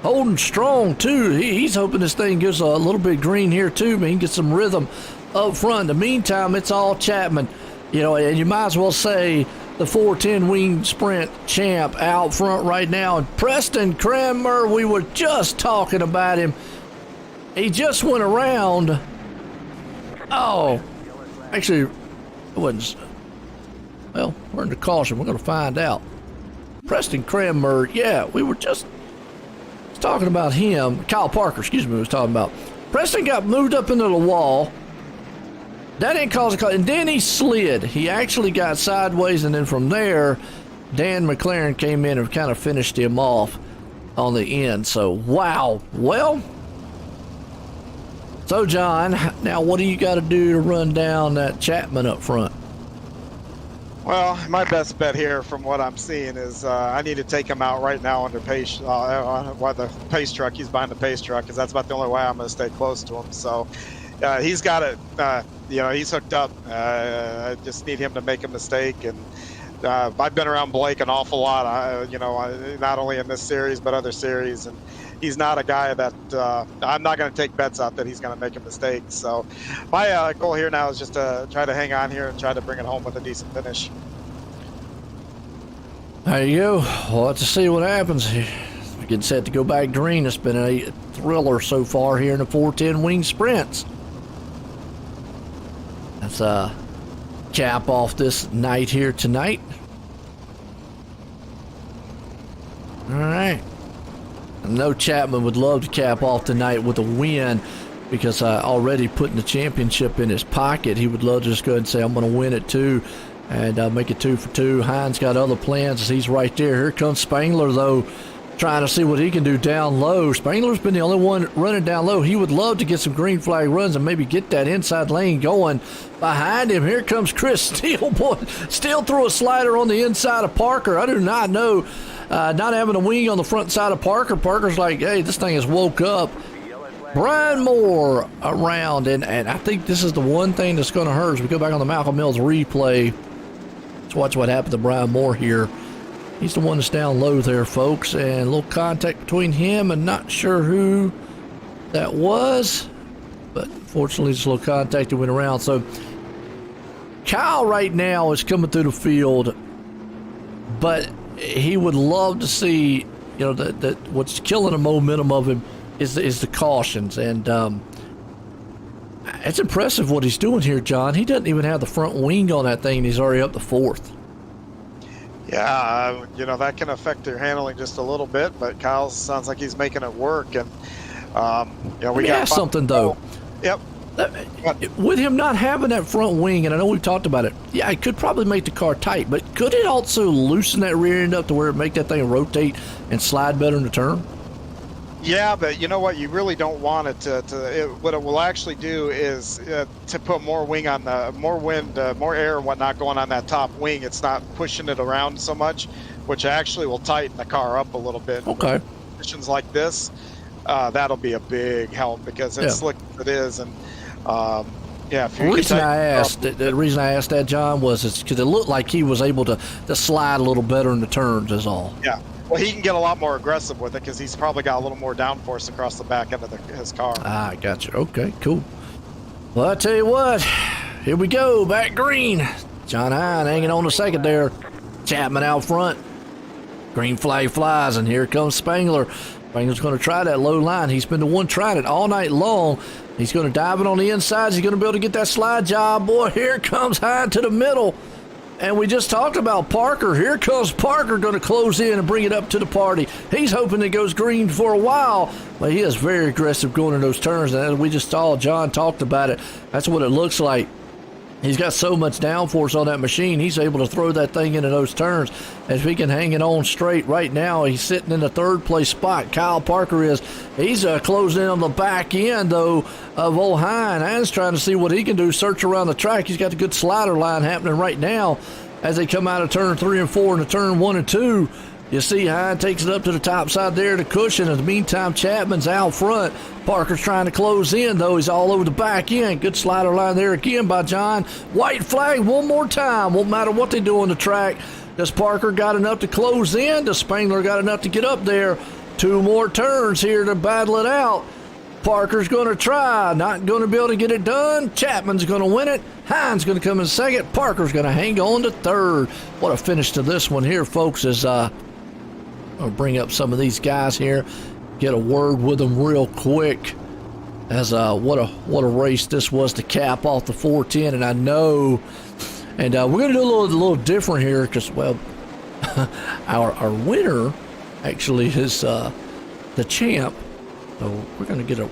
Holding strong, too. He's hoping this thing gives a little bit green here, too, but he can get some rhythm up front. In the meantime, it's all Chapman. And you might as well say the 410 wing sprint champ out front right now. And Preston Kramer, we were just talking about him. He just went around. Oh, actually, it wasn't. Well, we're in the caution. We're going to find out. Preston Kramer, yeah, we were just talking about him. Kyle Parker, excuse me, was talking about. Preston got moved up into the wall. That didn't cause a call, and then he slid. He actually got sideways, and then from there, Dan McLaren came in and kind of finished him off on the end. So, wow. Well, so John, now what do you got to do to run down that Chapman up front? Well, my best bet here, from what I'm seeing, is I need to take him out right now under pace, while the pace truck. He's behind the pace truck, because that's about the only way I'm going to stay close to him. So he's got it. He's hooked up. I just need him to make a mistake. And I've been around Blake an awful lot. Not only in this series but other series, and he's not a guy that I'm not going to take bets out that he's going to make a mistake. So my goal here now is just to try to hang on here and try to bring it home with a decent finish. There you go. We'll have to see what happens. We're getting set to go back green. It's been a thriller so far here in the 410 wing sprints. Let's cap off this night here tonight. All right. I know Chapman would love to cap off tonight with a win, because already putting the championship in his pocket, he would love to just go ahead and say, I'm going to win it too, and make it 2 for 2. Hines got other plans as he's right there. Here comes Spangler, though, trying to see what he can do down low. Spangler's been the only one running down low. He would love to get some green flag runs and maybe get that inside lane going. Behind him, here comes Chris Steele. Boy, Steele threw a slider on the inside of Parker. I do not know. Not having a wing on the front side of Parker. Parker's like, hey, this thing has woke up. Brian Moore around, and I think this is the one thing that's going to hurt as we go back on the Malcolm Mills replay. Let's watch what happened to Brian Moore here. He's the one that's down low there, folks, and a little contact between him and not sure who that was, but fortunately just a little contact that went around. So Kyle right now is coming through the field, but he would love to see, that what's killing the momentum of him is the cautions, and it's impressive what he's doing here, John. He doesn't even have the front wing on that thing, and he's already up to 4th. Yeah, that can affect their handling just a little bit, but Kyle sounds like he's making it work. And we got something though. Yep. With him not having that front wing, and I know we've talked about it, yeah, it could probably make the car tight, but could it also loosen that rear end up to where it make that thing rotate and slide better in the turn? Yeah, but you know what? You really don't want it what it will actually do is to put more wing on more wind, more air and whatnot going on that top wing. It's not pushing it around so much, which actually will tighten the car up a little bit. Okay. Conditions like this, that'll be a big help, because it's slick as it is. And the reason I asked that, John, was because it looked like he was able to slide a little better in the turns is all. Yeah. Well, he can get a lot more aggressive with it, because he's probably got a little more downforce across the back end of his car. I got you. Okay, cool. Well, I tell you what, here we go, back green. John Hine hanging on the second there. Chapman out front. Green flag flies, and here comes Spangler. Spangler's going to try that low line. He's been the one trying it all night long. He's going to dive it on the inside. He's going to be able to get that slide job. Boy, here comes Hine to the middle. And we just talked about Parker. Here comes Parker, going to close in and bring it up to the party. He's hoping it goes green for a while, but he is very aggressive going in those turns. And as we just saw, John talked about it. That's what it looks like. He's got so much downforce on that machine, he's able to throw that thing into those turns. If he can hang it on straight right now, he's sitting in the 3rd place spot. Kyle Parker is. He's closing in on the back end, though, of old Hine. Hine's trying to see what he can do, search around the track. He's got the good slider line happening right now as they come out of turn 3 and 4 into turn 1 and 2. You see Hine takes it up to the top side there to cushion. In the meantime, Chapman's out front. Parker's trying to close in, though. He's all over the back end. Good slider line there again by John. White flag one more time. Won't matter what they do on the track. Does Parker got enough to close in? Does Spangler got enough to get up there? 2 more turns here to battle it out. Parker's going to try. Not going to be able to get it done. Chapman's going to win it. Hines going to come in second. Parker's going to hang on to third. What a finish to this one here, folks, as I'll bring up some of these guys here. Get a word with them real quick. As what a race this was to cap off the 410. And I know, and we're going to do a little different here because, well, our winner actually is the champ. So we're going to get a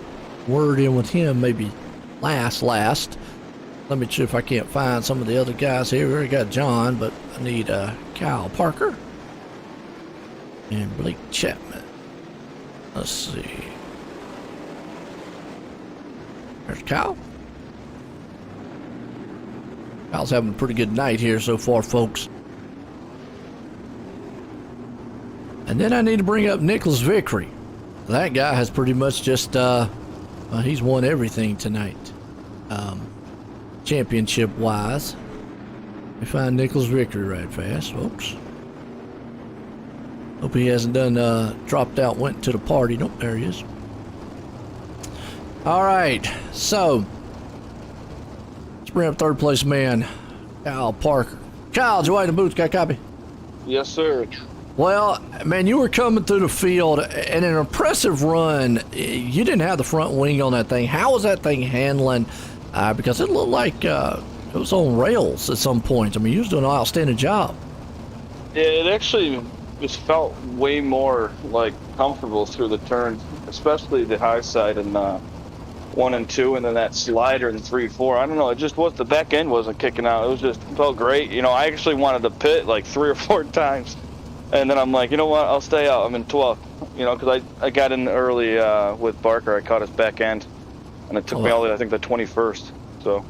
word in with him maybe last. Let me see if I can't find some of the other guys here. We already got John, but I need Kyle Parker and Blake Chapman. Let's see. There's Kyle. Kyle's having a pretty good night here so far, folks. And then I need to bring up Nicholas Vickery. That guy has pretty much just, he's won everything tonight, championship-wise. We find Nicholas Vickery right fast, folks. Hope he hasn't dropped out, went to the party. Nope, there he is. All right, so let's bring up third place man, Kyle Parker. Kyle, Joy in the booth, got a copy? Yes, sir. Well, man, you were coming through the field and an impressive run. You didn't have the front wing on that thing. How was that thing handling? Because it looked like it was on rails at some point. I mean, you was doing an outstanding job. Yeah, it actually just felt way more like comfortable through the turns, especially the high side and 1 and 2, and then that slider in 3-4. I don't know. It just was, the back end wasn't kicking out. It was just felt great. You know, I actually wanted to pit like 3 or 4 times. And then I'm like, you know what? I'll stay out. I'm in 12th, you know, because I got in early with Barker. I caught his back end, and it took me all the way, I think, the 21st. So.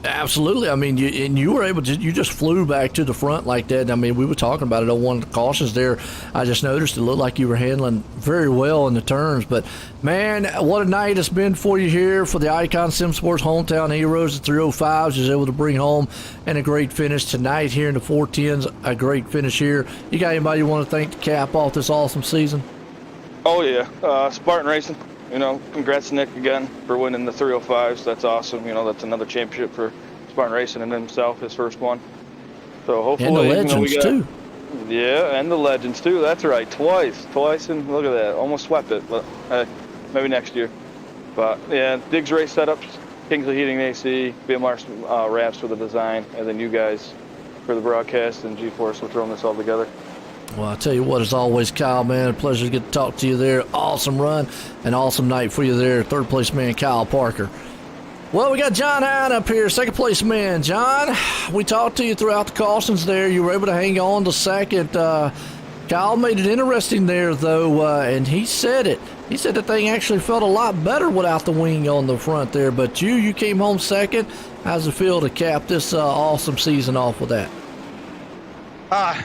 Absolutely. I mean, you were able to, you just flew back to the front like that. I mean, we were talking about it on one of the cautions there. I just noticed it looked like you were handling very well in the turns. But, man, what a night it's been for you here for the Icon Sim Sports Hometown Heroes. The 305s is able to bring home and a great finish tonight here in the 410s. A great finish here. You got anybody you want to thank to cap off this awesome season? Oh, yeah. Spartan Racing. You know, congrats Nick again for winning the 305s. That's awesome. You know, that's another championship for Spartan Racing and himself, his first one. So hopefully, and the Legends we got, too. Yeah, and the Legends too. That's right, twice, and look at that, almost swept it. But maybe next year. But yeah, Diggs race setups, Kingsley Heating and AC, BMR wraps for the design, and then you guys for the broadcast and GForce for throwing this all together. Well, I tell you what, as always, Kyle, man, a pleasure to get to talk to you there. Awesome run, an awesome night for you there. Third place man, Kyle Parker. Well, we got John Hine up here, second place man. John, we talked to you throughout the cautions there. You were able to hang on to second. Kyle made it interesting there, though, and he said it. He said the thing actually felt a lot better without the wing on the front there. But you came home second. How's it feel to cap this awesome season off with that?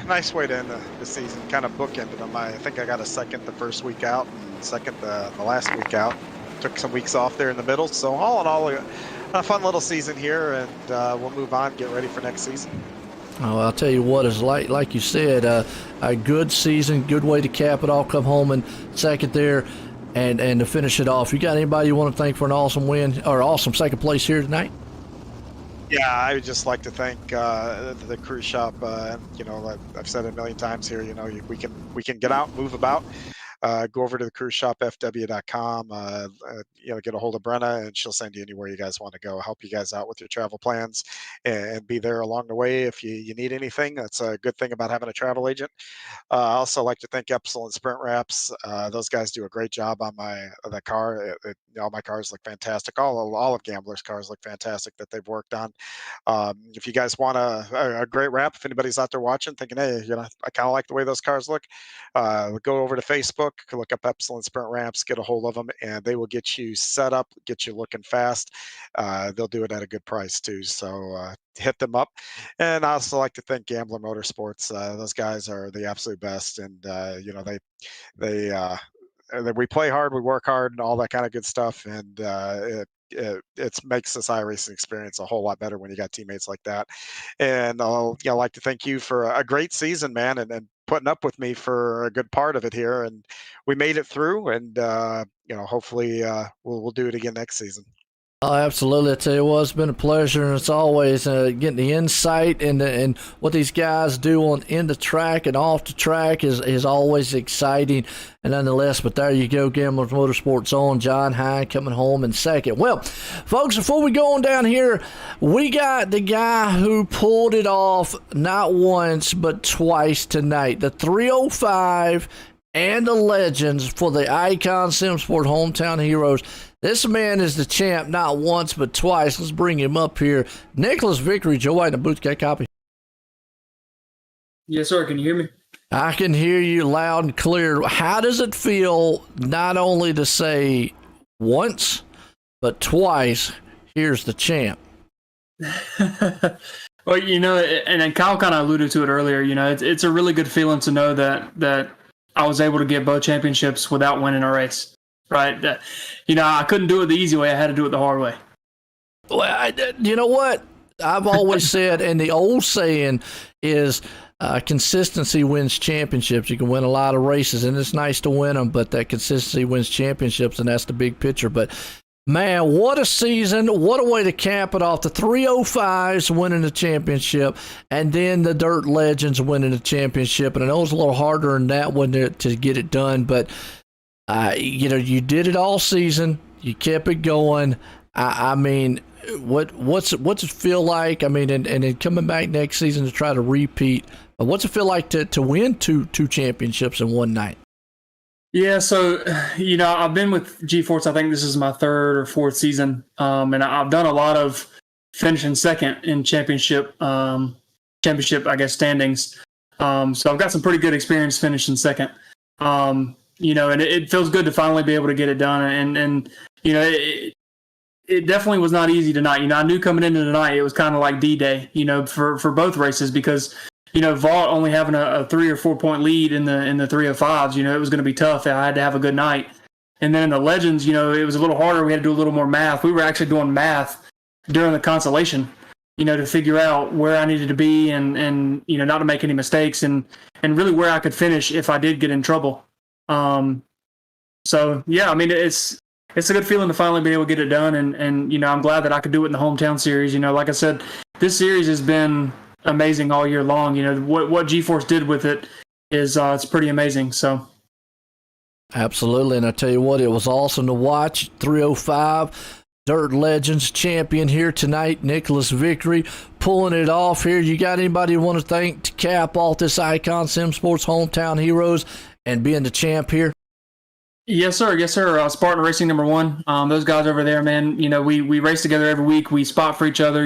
Nice way to end the season. Kind of bookended them. I think I got a second the first week out and second the last week out. Took some weeks off there in the middle. So all in all, a fun little season here, and we'll move on, get ready for next season. Oh, I'll tell you what, is like you said, a good season, good way to cap it all. Come home in second there, and to finish it off. You got anybody you want to thank for an awesome win or awesome second place here tonight? Yeah, I would just like to thank the cruise shop. You know, I've said it a million times here. You know, we can get out, move about. Go over to the cruise shop, fw.com. You know, get a hold of Brenna, and she'll send you anywhere you guys want to go. Help you guys out with your travel plans, and be there along the way if you need anything. That's a good thing about having a travel agent. I also like to thank Epsil and Sprint Wraps. Those guys do a great job on the car. All my cars look fantastic. All of Gambler's cars look fantastic that they've worked on. If you guys want a great wrap, if anybody's out there watching, thinking, hey, you know, I kind of like the way those cars look, go over to Facebook, look up Epsil and Sprint Wraps, get a hold of them, and they will get you set up, get you looking fast. They'll do it at a good price too. So hit them up. And I also like to thank Gambler Motorsports. Those guys are the absolute best, and you know, we play hard, we work hard, and all that kind of good stuff. And it makes this iRacing experience a whole lot better when you got teammates like that. And I'll like to thank you for a great season, man, and putting up with me for a good part of it here, and we made it through. And hopefully we'll do it again next season. Oh, absolutely. I tell you what, it's been a pleasure, and it's always getting the insight and what these guys do on in the track and off the track is always exciting. And nonetheless, but there you go, Gamblers Motorsports on John Hine coming home in second. Well, folks, before we go on down here, we got the guy who pulled it off not once but twice tonight. The 305 and the Legends for the Icon SimSport Hometown Heroes. This man is the champ not once but twice. Let's bring him up here. Nicholas Vickery, Joe White in the booth. Got a copy? Yes, sir. Can you hear me? I can hear you loud and clear. How does it feel not only to say once but twice, here's the champ? Well, and Kyle kind of alluded to it earlier. It's a really good feeling to know that I was able to get both championships without winning a race. Right. I couldn't do it the easy way. I had to do it the hard way. Well, you know what? I've always said, and the old saying is consistency wins championships. You can win a lot of races, and it's nice to win them, but that consistency wins championships, and that's the big picture. But, man, what a season. What a way to cap it off. The 305s winning the championship, and then the Dirt Legends winning the championship. And I know it was a little harder than that one to get it done, but you did it all season. You kept it going. I mean, what's it feel like? I mean, and then coming back next season to try to repeat. What's it feel like to win two championships in one night? Yeah, so I've been with GForce. I think this is my third or fourth season, and I've done a lot of finishing second in championship, I guess, standings. So I've got some pretty good experience finishing second. And it feels good to finally be able to get it done. And it definitely was not easy tonight. I knew coming into tonight it was kind of like D-Day, for both races because, Vault only having a 3 or 4 point lead in the 305s, it was going to be tough. I had to have a good night. And then in the Legends, it was a little harder. We had to do a little more math. We were actually doing math during the consolation, to figure out where I needed to be and not to make any mistakes and really where I could finish if I did get in trouble. So yeah, I mean, it's a good feeling to finally be able to get it done. And I'm glad that I could do it in the hometown series. Like I said, this series has been amazing all year long. What GForce did with it is, it's pretty amazing. So. Absolutely. And I tell you what, it was awesome to watch. 305 Dirt Legends champion here tonight, Nicholas Vickery, pulling it off here. You got anybody you want to thank to cap off this Icon SimSports Hometown Heroes and being the champ here? Yes, sir. Yes, sir. Spartan Racing #1. Those guys over there, man. We race together every week. We spot for each other.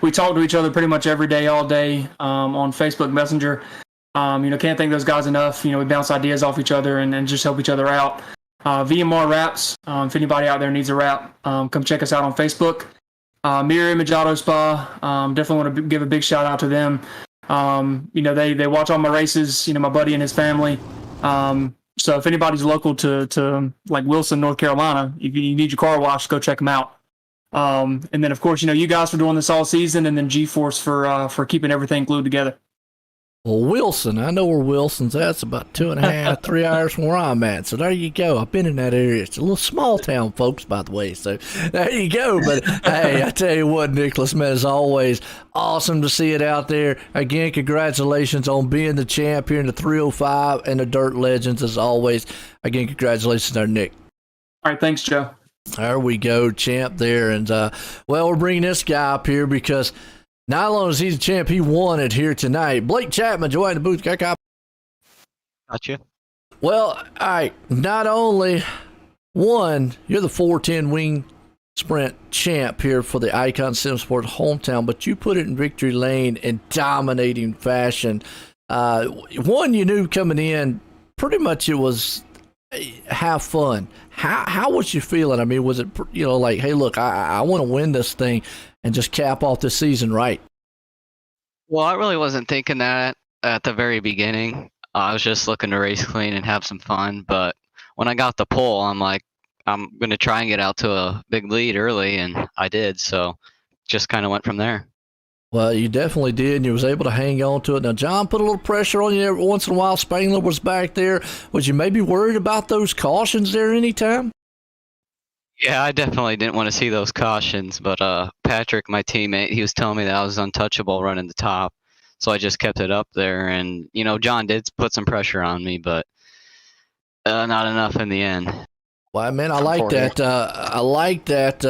We talk to each other pretty much every day, all day, on Facebook Messenger. Can't thank those guys enough. We bounce ideas off each other and just help each other out. VMR Wraps. If anybody out there needs a wrap, come check us out on Facebook. Mirror Image Auto Spa. Definitely want to give a big shout out to them. They watch all my races. My buddy and his family. So if anybody's local to like Wilson, North Carolina, if you need your car washed, go check them out. And then of course, you guys for doing this all season, and then GForce for keeping everything glued together. Well, Wilson, I know where Wilson's at. It's about 2.5, 3 hours from where I'm at. So there you go. I've been in that area. It's a little small town, folks, by the way. So there you go. But hey, I tell you what, Nicholas, man, as always, awesome to see it out there. Again, congratulations on being the champ here in the 305 and the Dirt Legends, as always. Again, congratulations there, Nick. All right, thanks, Joe. There we go, champ there. And, we're bringing this guy up here because not only is he the champ, he won it here tonight. Blake Chapman, joined the booth. Gotcha. Well, all right. Not only one, you're the 410 wing sprint champ here for the Icon SimSport Hometown, but you put it in victory lane in dominating fashion. One, you knew coming in, pretty much it was have fun. How was you feeling? I mean, was it, like, hey, look, I want to win this thing and just cap off the season right? Well, I really wasn't thinking that at the very beginning. I was just looking to race clean and have some fun. But when I got the pole, I'm like, I'm going to try and get out to a big lead early, and I did. So just kind of went from there. Well, you definitely did, and you was able to hang on to it. Now, John put a little pressure on you every once in a while. Spangler was back there. Was you maybe worried about those cautions there anytime? Yeah, I definitely didn't want to see those cautions, but Patrick, my teammate, he was telling me that I was untouchable running the top, so I just kept it up there. And John did put some pressure on me, but not enough in the end. Well, man, I like that. I like that.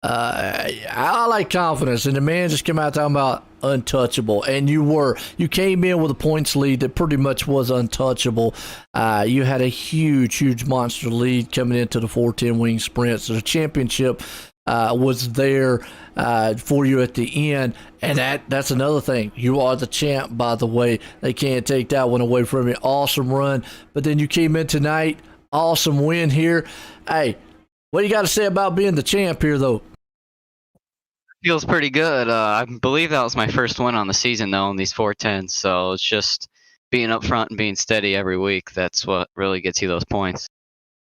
I like confidence, and the man just came out talking about untouchable, and you came in with a points lead that pretty much was untouchable. You had a huge monster lead coming into the 410 wing sprints. So the championship was there for you at the end, and that's another thing. You are the champ, by the way. They can't take that one away from you. Awesome run, but then you came in tonight. Awesome win here. Hey, what do you got to say about being the champ here, though? Feels pretty good. I believe that was my first win on the season, though, in these 410s. So it's just being up front and being steady every week. That's what really gets you those points.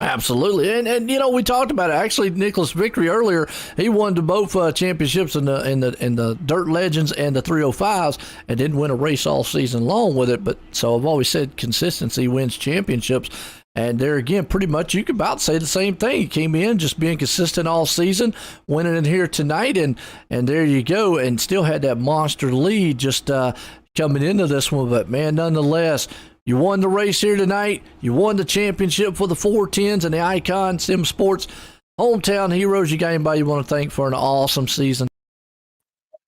Absolutely, and we talked about it. Actually, Nicholas Vickery earlier, he won both championships in the Dirt Legends and the 305s, and didn't win a race all season long with it. But so I've always said consistency wins championships. And there again, pretty much you could about say the same thing. He came in just being consistent all season, winning in here tonight, and there you go, and still had that monster lead just coming into this one. But man, nonetheless, you won the race here tonight. You won the championship for the 410s and the Icon Sim Sports Hometown Heroes. You got anybody you want to thank for an awesome season?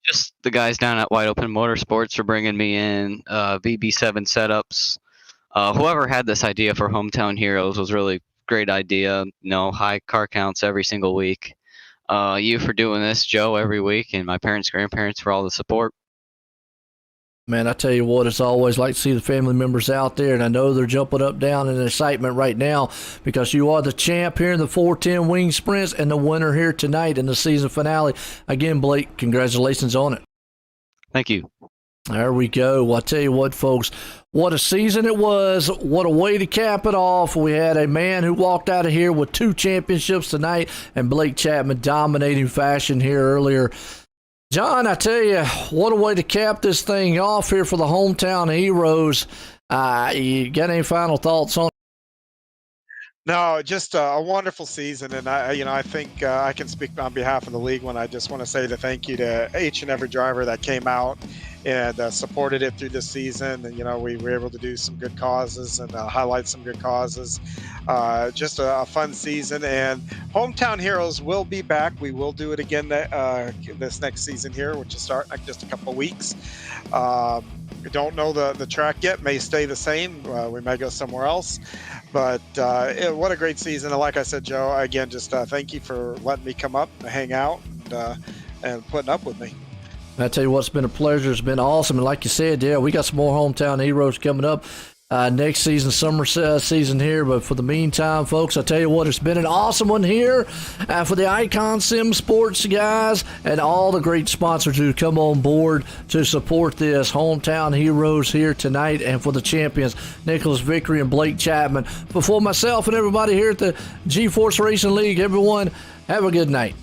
Just the guys down at Wide Open Motorsports for bringing me in, VB7 setups. Whoever had this idea for Hometown Heroes was really great idea. High car counts every single week. You for doing this, Joe, every week, and my parents, grandparents for all the support. Man, I tell you what, it's always like to see the family members out there, and I know they're jumping up down in excitement right now because you are the champ here in the 410 wing sprints and the winner here tonight in the season finale. Again, Blake, congratulations on it. Thank you. There we go. Well, I tell you what, folks, what a season it was. What a way to cap it off. We had a man who walked out of here with 2 championships tonight, and Blake Chapman dominating fashion here earlier. John, I tell you, what a way to cap this thing off here for the Hometown Heroes. You got any final thoughts on it? No, just a wonderful season, and I think I can speak on behalf of the league when I just want to say the thank you to each and every driver that came out and supported it through this season. And we were able to do some good causes and highlight some good causes. Just a fun season, and Hometown Heroes will be back. We will do it again this next season here, which will start in just a couple of weeks. We don't know the track yet. May stay the same. We may go somewhere else. But what a great season. And like I said, Joe, again, just thank you for letting me come up and hang out and putting up with me. I tell you what, it's been a pleasure. It's been awesome. And like you said, yeah, we got some more Hometown Heroes coming up next season, summer season here. But for the meantime, folks, I tell you what, it's been an awesome one here for the Icon Sim Sports guys and all the great sponsors who come on board to support this Hometown Heroes here tonight, and for the champions, Nicholas Vickery and Blake Chapman. Before myself and everybody here at the GForce Racing League, everyone, have a good night.